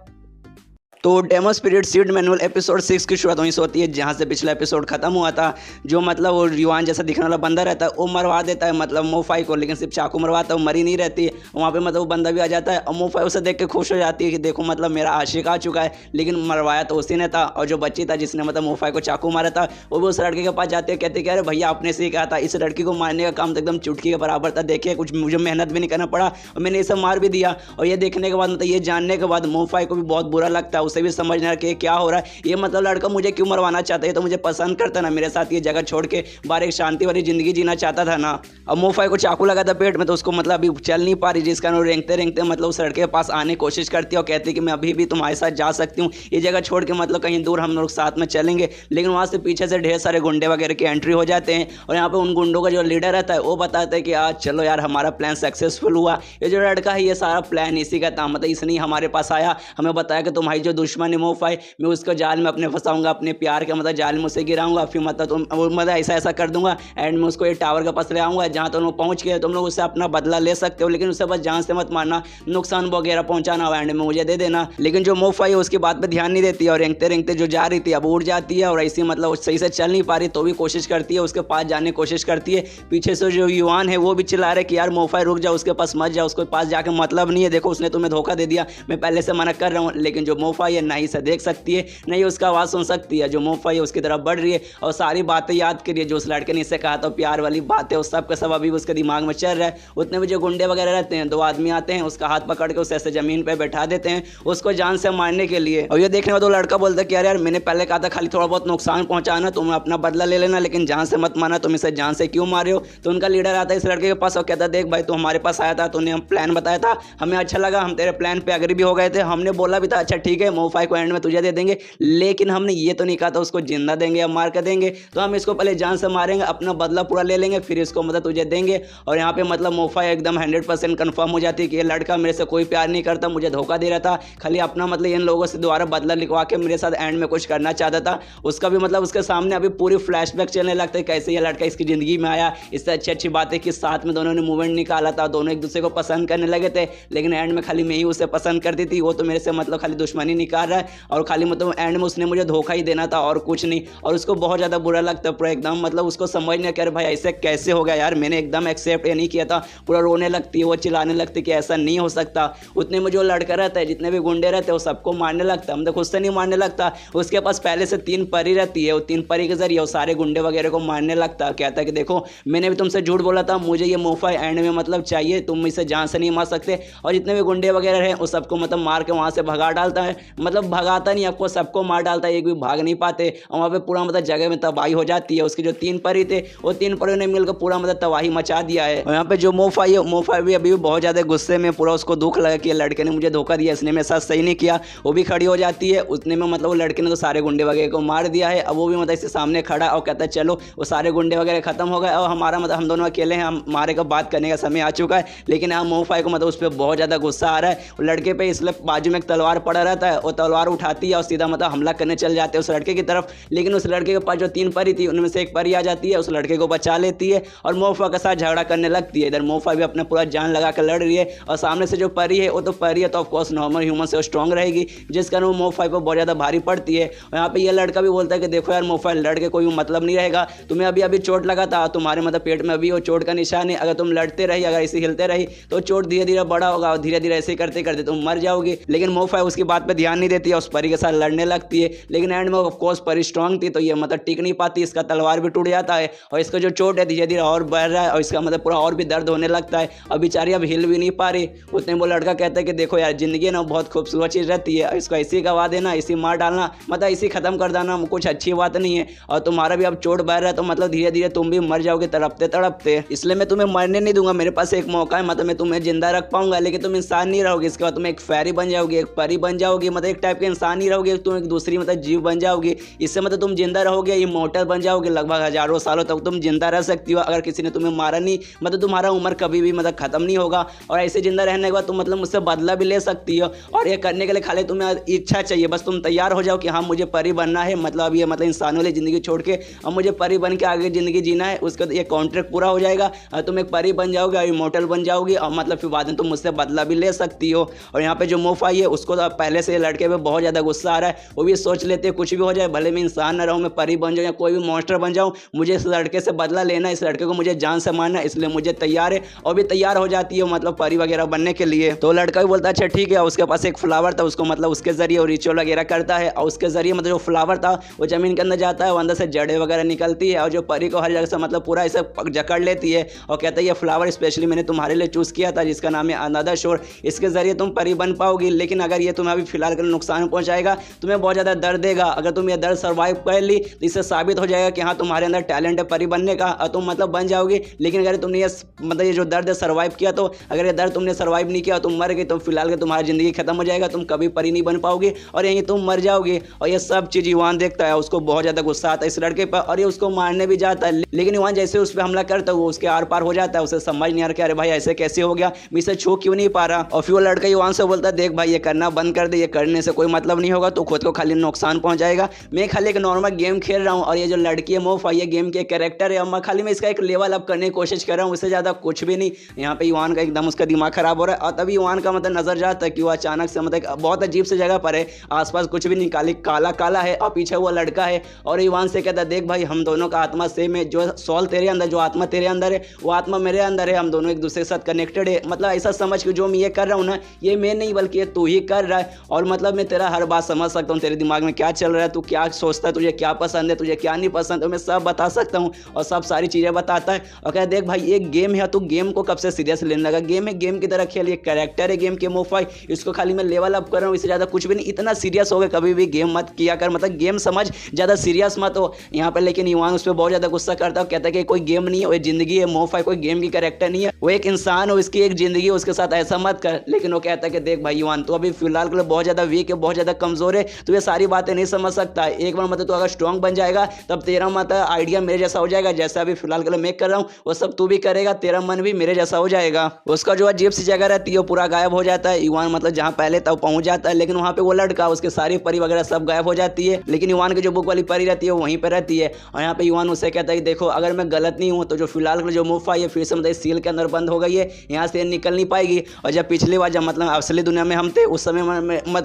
तो Demon Spirit Seed Manual episode 6 की शुरुआत वहीं से होती है जहाँ से पिछला एपिसोड खत्म हुआ था। जो मतलब वो युवान जैसा दिखने वाला बंदा रहता है वो मरवा देता है मतलब मोफाई को, लेकिन सिर्फ चाकू मरवाता है, वो मरी नहीं रहती है। वहाँ पे मतलब वो बंदा भी आ जाता है और मोफाई उसे देख के खुश हो जाती है कि देखो मतलब मेरा आशिक आ चुका है, लेकिन मरवाया तो उसी ने था। और जो बच्ची था जिसने मतलब मोफाई को चाकू मारा था वो भी उस लड़के के पास जाती है, कहते कि अरे भैया आपने से कहा था, इस लड़की को मारने का काम तो एकदम चुटकी के बराबर था, देखिए कुछ मुझे मेहनत भी नहीं करना पड़ा और मैंने इसे मार भी दिया। और ये देखने के बाद मतलब ये जानने के बाद मोफाई को भी बहुत बुरा लगता है, उसे भी समझ नहीं कि क्या हो रहा है, ये मतलब लड़का मुझे क्यों मरवाना चाहता है, तो मुझे पसंद करता ना, मेरे साथ ये जगह छोड़ के बाहर एक शांति वाली जिंदगी जीना चाहता था ना। अब मोफाई को चाकू लगा था पेट में तो उसको मतलब अभी चल नहीं पा रही, जिस कारण वो रेंगते रेंगते मतलब उस लड़के के पास आने की कोशिश करती है और कहती है कि मैं अभी भी तुम्हारे साथ जा सकती हूँ, ये जगह छोड़ के मतलब कहीं दूर हम लोग साथ में चलेंगे। लेकिन वहाँ से पीछे से ढेर सारे गुंडे वगैरह की एंट्री हो जाते हैं और यहाँ पे उन गुंडों का जो लीडर रहता है वो बताता है कि आज चलो यार हमारा प्लान सक्सेसफुल हुआ, ये जो लड़का है ये सारा प्लान इसी का था, मतलब इसने हमारे पास आया, हमें बताया कि तुम्हारी जो दुश्मन है मोफाई, मैं उसको जाल में अपने फंसाऊंगा, अपने प्यार के मतलब जाल में उसे गिराऊंगा, फिर मतलब तुम मतलब ऐसा ऐसा कर दूंगा, एंड में उसको ये टावर के पास ले आऊंगा जहाँ तुम लोग पहुँच गए, तुम लोग उससे अपना बदला ले सकते हो, लेकिन उसे बस जान से मत मारना, नुकसान वगैरह पहुंचाना हो एंड में मुझे दे देना। लेकिन जो मोफाई है उसकी बात पे ध्यान नहीं देती और रेंगते रेंगते जो जा रही थी अब उड़ जाती है और ऐसी मतलब सही से चल नहीं पा रही तो भी कोशिश करती है, उसके पास जाने की कोशिश करती है। पीछे से जो युवान है वो भी चिल्ला रहे कि यार मोफाई रुक जा, उसके पास मत जा, उसके पास जाके मतलब नहीं है, देखो उसने तुम्हें धोखा दे दिया, मैं पहले से मना कर रहा हूँ। लेकिन जो मोफाई है नहीं से देख सकती है, नहीं उसका आवाज़ सुन सकती है, जो मोफाई है उसकी तरफ बढ़ रही है और सारी बातें याद करिए जो उस लड़के ने इससे कहा था, प्यार वाली बातें उस सब का सब अभी उसके दिमाग में चल रहा है। उतने भी जो गुंडे वगैरह रहते हैं, 2 आदमी आते हैं, उसका हाथ पकड़ के उसे ऐसे जमीन पे बैठा देते हैं उसको जान से मारने के लिए। और ये देखने में तो लड़का बोलता है कि यार मैंने पहले कहा था खाली थोड़ा बहुत नुकसान पहुंचाना, तुम अपना बदला ले लेना, लेकिन जान से मत मारना, तुम इसे जान से क्यों मारे हो। तो उनका लीडर आता है इस लड़के के पास और कहता है देख भाई तू हमारे पास आया था, तूने हम प्लान बताया था, हमें अच्छा लगा, हम तेरे प्लान पे एग्री भी हो गए थे, हमने बोला भी था अच्छा ठीक है मोफाई को एंड में तुझे दे देंगे, लेकिन हमने ये तो नहीं कहा था उसको जिंदा देंगे या मार कर देंगे, तो हम इसको पहले जान से मारेंगे, अपना बदला पूरा ले लेंगे, फिर इसको मतलब तुझे देंगे। और यहाँ पे मतलब मोफाई एकदम 100% कंफर्म हो जाती है कि ये लड़का मेरे से कोई प्यार नहीं करता, मुझे धोखा दे रहा था, खाली अपना मतलब इन लोगों से दोबारा बदला लिखवा के मेरे साथ एंड में कुछ करना चाहता था। उसका भी मतलब उसके सामने अभी पूरी फ्लैशबैक चलने लगता है कैसे ये लड़का इसकी ज़िंदगी में आया, इससे अच्छी अच्छी बातें कि साथ में दोनों ने मूवमेंट निकाला था, दोनों एक दूसरे को पसंद करने लगे थे, लेकिन एंड में खाली मैं ही उसे पसंद करती थी, वो तो मेरे से मतलब खाली दुश्मनी निकाल निकाल रहा है और खाली मतलब एंड में उसने मुझे धोखा ही देना था और कुछ नहीं। और उसको बहुत ज़्यादा बुरा लगता है पूरा एकदम, मतलब उसको समझ नहीं आ भाई ऐसे कैसे हो गया यार, मैंने एकदम एक्सेप्ट नहीं किया था। पूरा रोने लगती है वो, चिल्लाने लगती कि ऐसा नहीं हो सकता। उतने में जो लड़का रहता है, जितने भी गुंडे रहते हैं, वो सबको मारने लगता है। मतलब खुद से नहीं मारने लगता, उसके पास पहले से 3 परी रहती है, वो 3 परी के जरिए वो सारे गुंडे वगैरह को मारने लगता है। कहता है कि देखो मैंने भी तुमसे झूठ बोला था, मुझे ये मोफा एंड में मतलब चाहिए, तुम इसे जान से नहीं मार सकते। और जितने भी गुंडे वगैरह हैं वो सबको मतलब मार के वहाँ से भगा डालता है। मतलब भगाता नहीं, आपको सबको मार डालता है, एक भी भाग नहीं पाते। और वहाँ पे पूरा मतलब जगह में तबाही हो जाती है। उसके जो 3 परी थे वो 3 परियों ने मिलकर पूरा मतलब तबाही मचा दिया है। और यहाँ पे जो मोफा है, मोफा भी अभी बहुत ज़्यादा गुस्से में, पूरा उसको दुख लगा कि लड़के ने मुझे धोखा दिया, इसने मेरे साथ सही नहीं किया। वो भी खड़ी हो जाती है। उतने में मतलब वो लड़के ने तो सारे गुंडे वगैरह को मार दिया है। अब वो भी मतलब इसके सामने खड़ा और कहता है चलो वो सारे गुंडे वगैरह खत्म हो गए और हमारा मतलब हम दोनों अकेले हैं, हमारे को बात करने का समय आ चुका है। लेकिन यहाँ मोफाई को मतलब उस पर बहुत ज़्यादा गुस्सा आ रहा है। वो लड़के पे इसलिए बाजू में एक तलवार पड़ा रहता है, वो तलवार उठाती है और सीधा मतलब हमला करने चल जाते हैं उस लड़के की तरफ। लेकिन उस लड़के के पास जो 3 परी थी उनमें से एक परी आ जाती है, उस लड़के को बचा लेती है और मोफा के साथ झगड़ा करने लगती है। इधर मोफा भी अपना पूरा जान लगा कर लड़ रही है और सामने से जो परी है वो तो परी है तो ऑफकोर्स नॉर्मल ह्यूमन से स्ट्रॉन्ग रहेगी, जिस कारण वो मोफाई पर बहुत ज़्यादा भारी पड़ती है। और यहाँ पे ये लड़का भी बोलता है कि देखो यार मोफाई, लड़के कोई मतलब नहीं रहेगा, तुम्हें अभी अभी चोट लगा था, तुम्हारे मतलब पेट में अभी वो चोट का निशान है, अगर तुम लड़ते रही, अगर इसे हिलते रही तो चोट धीरे धीरे बड़ा होगा और धीरे धीरे ऐसे करते करते तुम मर जाओगे। लेकिन मोफाई उसकी बात पे ध्यान नहीं देती है, उस परी के साथ लड़ने लगती है। लेकिन एंड में ऑफकोर्स परी स्ट्रॉन्ग थी तो ये मतलब टिक नहीं पाती, इसका तलवार भी टूट जाता है और इसका जो चोट है धीरे धीरे और बढ़ रहा है और इसका मतलब पूरा और भी दर्द होने लगता है। अब बेचारी अब हिल भी नहीं पा रही। उतने वो लड़का कहता है कि देखो यार जिंदगी ना बहुत खूबसूरत चीज़ रहती है, इसको ऐसे गवा देना, इसी मार डालना, मतलब इसी खत्म कर देना कुछ अच्छी बात नहीं है। और तुम्हारा भी अब चोट बढ़ रहा है तो मतलब धीरे धीरे तुम भी मर जाओगे तड़पते तड़पते, इसलिए मैं तुम्हें मरने नहीं दूंगा। मेरे पास एक मौका है, मतलब मैं तुम्हें जिंदा रख पाऊंगा, लेकिन तुम इंसान नहीं रहोगे। इसके बाद तुम एक फेरी बन जाओगी, एक परी बन जाओगी, मतलब एक टाइप के इंसान नहीं रहोगे, तुम एक दूसरी मतलब जीव बन जाओगी। इससे मतलब तुम जिंदा रहोगे, इमॉर्टल बन जाओगे, लगभग हजारों सालों तक तुम जिंदा रह सकती हो। अगर किसी ने तुम्हें मारा नहीं, मतलब तुम्हारा उम्र कभी भी मतलब खत्म नहीं होगा। और ऐसे जिंदा रहने के बाद तुम मतलब मुझसे बदला भी ले सकती हो। और ये करने के लिए खाली तुम्हें इच्छा चाहिए, बस तुम तैयार हो जाओ कि हाँ मुझे परी बनना है, मतलब ये मतलब इंसानों वाली जिंदगी छोड़ के अब मुझे परी बन के आगे जिंदगी जीना है। उसका ये कॉन्ट्रैक्ट पूरा हो जाएगा, तुम एक परी बन जाओगे और इमॉर्टल बन जाओगी और मतलब फिर बाद में तुम मुझसे बदला भी ले सकती हो। और यहाँ पे जो मोफाई है उसको तो पहले से लड़के पे बहुत ज़्यादा गुस्सा आ रहा है। वो भी सोच लेते हैं कुछ भी हो जाए, भले मैं इंसान ना रहूँ, मैं परी बन जाऊँ या कोई भी मॉन्स्टर बन जाऊँ, मुझे इस लड़के से बदला लेना, इस लड़के को मुझे जान से मारना, इसलिए मुझे तैयार है। और भी तैयार हो जाती है मतलब परी वगैरह बनने के लिए। तो लड़का भी बोलता है अच्छा ठीक है। उसके पास एक फ्लावर था, उसको मतलब उसके जरिए रिचुअल वगैरह करता है और उसके जरिए मतलब जो फ्लावर था वो जमीन के अंदर जाता है, वो अंदर से जड़ें वगैरह निकलती है और जो परी को हर जगह से मतलब पूरा ऐसे जकड़ लेती है और कहता है ये फ्लावर स्पेशली मैंने तुम्हारे लिए चूज़ किया था, जिसका नाम है अनदर शोर, इसके जरिए तुम परी बन पाओगी। लेकिन अगर ये तुम्हें अभी फिलहाल के लिए नुकसान पहुंचाएगा, तुम्हें बहुत ज़्यादा दर्द देगा, अगर तुम ये दर्द सर्वाइव कर ली तो इससे साबित हो जाएगा कि हाँ तुम्हारे अंदर टैलेंट है परी बनने का और तुम मतलब बन जाओगी। लेकिन अगर तुमने ये मतलब ये जो दर्द है सर्वाइव किया, तो अगर ये दर्द तुमने सर्वाइव नहीं किया, तुम मर गई, तो फिलहाल के तुम्हारी जिंदगी खत्म हो जाएगा, तुम कभी परी नहीं बन पाओगे और यहीं तुम मर जाओगे। और ये सब चीज़ युवान देखता है, उसको बहुत ज़्यादा गुस्सा आता है इस लड़के पर और ये उसको मारने भी जाता है। लेकिन युवान जैसे उस पर हमला करता है वो उसके आर पार हो जाता है, उसे समझ नहीं आ रहा कि अरे भाई ऐसे कैसे हो गया, मैं इसे छू क्यों नहीं पा रहा। और फिर वो लड़का युवान से बोलता है देख भाई ये करना बंद कर दे, ये करने से कोई मतलब नहीं होगा, तो खुद को खाली नुकसान पहुंचाएगा। मैं खाली एक नॉर्मल गेम खेल रहा हूँ और ये जो लड़की है मोफा, ये गेम के कैरेक्टर है और मैं खाली मैं इसका एक लेवल अप करने की कोशिश कर रहा हूँ, उससे ज़्यादा कुछ भी नहीं। यहाँ पे युवान का एकदम उसका दिमाग खराब हो रहा है और तभी युवान का मतलब नजर जाता है कि वो अचानक से मतलब बहुत अजीब सी जगह पर है, आसपास कुछ भी नहीं, खाली काला काला है और पीछे वो लड़का है। और युवान से कहता है देख भाई हम दोनों का आत्मा सेम है, जो सोल तेरे अंदर, जो आत्मा तेरे अंदर है वो आत्मा मेरे अंदर है, हम दोनों एक दूसरे के साथ कनेक्टेड है। मतलब ऐसा समझ कि जो मैं ये कर रहा हूँ ना, ये मैं नहीं बल्कि ये तू ही कर रहा है। और मतलब मैं तेरा हर बात समझ सकता हूँ, तेरे दिमाग में क्या चल रहा है, तू क्या सोचता है, तुझे क्या पसंद है, तुझे क्या नहीं पसंद है, मैं सब बता सकता हूँ और सब सारी चीज़ें बताता है। और कहता देख भाई एक गेम है, तू गेम को कब से सीरियस लेने लगा, गेम है गेम की तरह खेल, ये कैरेक्टर है गेम के मोफाई, इसको खाली मैं लेवल अप कर रहा हूँ, इससे ज़्यादा कुछ भी नहीं। इतना सीरियस हो गया कभी भी गेम मत किया कर, मतलब गेम समझ, ज़्यादा सीरियस मत हो यहाँ पर। लेकिन युवान उस पर बहुत ज़्यादा गुस्सा करता है, कहता है कि कोई गेम नहीं है, वो जिंदगी है, मोफाई कोई गेम की कैरेक्टर नहीं है, वो एक इंसान हो, इसकी एक जिंदगी, उसके साथ ऐसा मत कर। लेकिन वो कहता है कि देख भाई युवान तू अभी फिलहाल के लिए बहुत ज़्यादा वीक है, बहुत ज़्यादा कमज़ोर है, तू ये सारी बातें नहीं समझ सकता। एक बार मतलब तू अगर स्ट्रॉन्ग बन जाएगा तब तेरा मतलब आइडिया मेरे जैसा हो जाएगा, जैसा अभी फिलहाल के लिए मैं कर रहा हूँ वो सब तू भी करेगा, तेरा मन भी मेरे जैसा हो जाएगा। उसका जो अजीब सी जगह रहती है वो पूरा गायब हो जाता है। युवान मतलब जहाँ पहले तब पहुँच जाता है, लेकिन वहाँ पे वो लड़का, उसके सारी परी वगैरह सब गायब हो जाती है, लेकिन युवान की जो बुक वाली परी रहती है वो वहीं पर रहती है। और यहाँ पे युवान उससे कहता है कि देखो अगर मैं गलत नहीं हूँ तो जो फिलहाल जो मोफाई है फिर से मतलब सील के अंदर बंद हो गई है, यहाँ से निकल नहीं पाएगी। और जब पिछली बार जब मतलब असली दुनिया में हम थे उस समय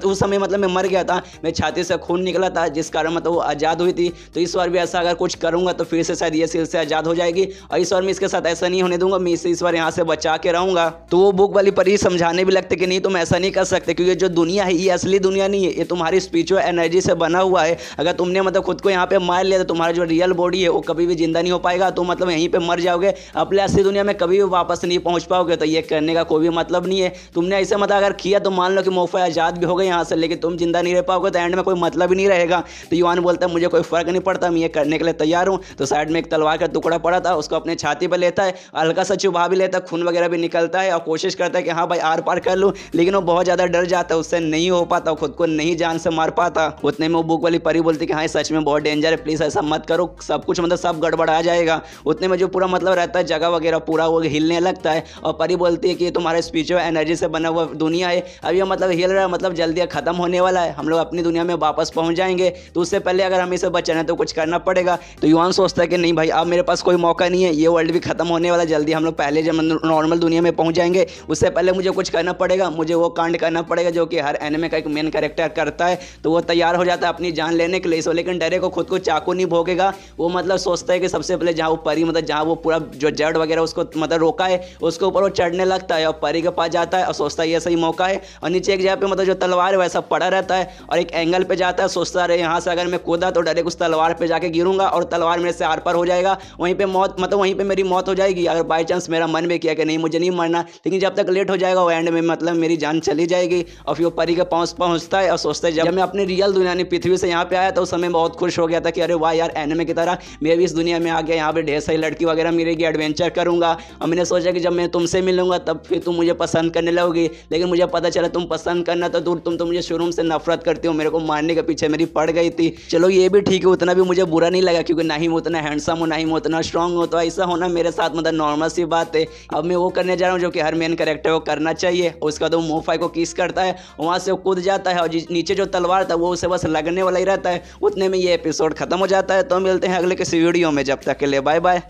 उस समय मतलब मैं मर गया था, मेरी छाती से खून निकला था, जिस कारण मतलब वो आज़ाद हुई थी। तो इस बार भी ऐसा अगर कुछ करूँगा तो फिर से शायद ये सील से आज़ाद हो जाएगी, और इस बार मैं इसके साथ ऐसा नहीं होने दूंगा, मैं इसे इस बार यहाँ से बचा के रहूँगा। तो वो बुक वाली परी समझाने भी लगते कि नहीं तुम ऐसा नहीं कर सकते, क्योंकि जो दुनिया है ये असली दुनिया नहीं है, ये तुम्हारी स्पिरिचुअल एनर्जी से बना हुआ है। अगर तुमने मतलब खुद को यहाँ पे मार लिया तो तुम्हारा जो रियल बॉडी है वो कभी भी जिंदा नहीं हो पाएगा, तो मतलब यहीं पे मर जाओगे, अपने असली दुनिया में कभी भी वापस नहीं पहुंच पाओगे। तो ये करने का कोई भी मतलब नहीं है। तुमने ऐसे मतलब अगर किया तो मान लो कि मोफाई आज़ाद भी हो गए यहाँ से, लेकिन तुम जिंदा नहीं रह पाओगे, तो एंड में कोई मतलब ही नहीं रहेगा। तो युआन बोलता है मुझे कोई फर्क नहीं पड़ता, मैं ये करने के लिए तैयार हूँ। तो साइड में एक तलवार का टुकड़ा पड़ा था, उसको अपने छाती पर लेता है, हल्का सा चुभा भी लेता है, खून वगैरह भी निकलता है, और कोशिश करता है कि हाँ भाई आर पार कर लूँ, लेकिन वो बहुत ज़्यादा डर जाता है, उससे नहीं हो पाता, खुद को नहीं जान से मार पाता। उतने में वो बुक वाली परी बोलती कि हाँ सच में बहुत डेंजर है, प्लीज़ ऐसा मत करो, सब कुछ मतलब सब गड़बड़ आ जाएगा। उतने में जो पूरा मतलब रहता है जगह वगैरह पूरा वो हिलने लगता है, और परी बोलती है कि ये तुम्हारे स्पिरिचुअल एनर्जी से बना हुआ दुनिया है, अब ये मतलब हिल रहा है, मतलब जल्दी खत्म होने वाला है, हम लोग अपनी दुनिया में वापस पहुंच जाएंगे, तो उससे पहले अगर हमें इसे बचाना है तो कुछ करना पड़ेगा। तो युआन सोचता है कि नहीं भाई अब मेरे पास कोई मौका नहीं है, ये वर्ल्ड भी खत्म होने वाला, जल्दी हम लोग पहले जब नॉर्मल दुनिया में पहुंच जाएंगे, उससे पहले मुझे कुछ करना पड़ेगा, मुझे वो कांड करना पड़ेगा जो कि हर एनिमे का एक मेन कैरेक्टर करता है। तो वो तैयार हो जाता है अपनी जान लेने के लिए, सो लेकिन डरे को खुद को चाकू नहीं भोगेगा। वो मतलब सोचता है कि सबसे पहले जहाँ वो परी मतलब जहाँ वो पूरा जो जड़ वगैरह उसको मतलब रोका है उसके ऊपर वो चढ़ने लगता है, और परी के पास जाता है और सोचता है ये सही मौका है, और नीचे एक जगह पे मतलब जो तलवार है वैसा पड़ा रहता है, और एक एंगल पे जाता है, सोचता है यहाँ से अगर मैं कूदा तो डायरेक्ट उस तलवार पे जाके गिरूंगा और तलवार मेरे से आर पार हो जाएगा, वहीं पे मौत मतलब वहीं पे मेरी मौत हो जाएगी। अगर बाई चांस मेरा मन में किया कि नहीं मुझे नहीं मरना, लेकिन जब तक लेट हो जाएगा वो एंड में मतलब मेरी जान चली जाएगी। और फिर वो परी के पास पहुंचता है और सोचता है जब मैं अपनी रियल दुनिया यानी पृथ्वी से यहाँ पे आया तो उस समय बहुत खुश हो गया था कि अरे वाह यार एनिमे की तरह मैं भी इस दुनिया में आ गया, यहाँ पे ढेर सारी लड़की वगैरह मिलेगी, एडवेंचर करूंगा। और मैंने सोचा कि जब मैं तुमसे मिलूंगा तब फिर तुम मुझे पसंद करने लगोगी, लेकिन मुझे पता चला तुम पसंद करना तो दूर, तुम तो मुझे शुरू से नफरत करती हो, मेरे को मारने के पीछे मेरी पड़ गई थी। चलो ये भी ठीक है, उतना भी मुझे बुरा नहीं लगा, क्योंकि ना ही मैं उतना हैंडसम हूँ ना ही मैं उतना स्ट्रांग हूँ, तो ऐसा होना मेरे साथ मतलब नॉर्मल सी बात है। अब मैं वो करने जा रहा हूँ जो कि हर मेन कैरेक्टर को करना चाहिए। उसका तो मोफाई को किस करता है, वहाँ से वो कूद जाता है, और नीचे जो तलवार था वो उसे बस लगने वाला ही रहता है। उतने में ये एपिसोड खत्म हो जाता है। तो मिलते हैं अगले किसी वीडियो में, जब तक के लिए बाय बाय।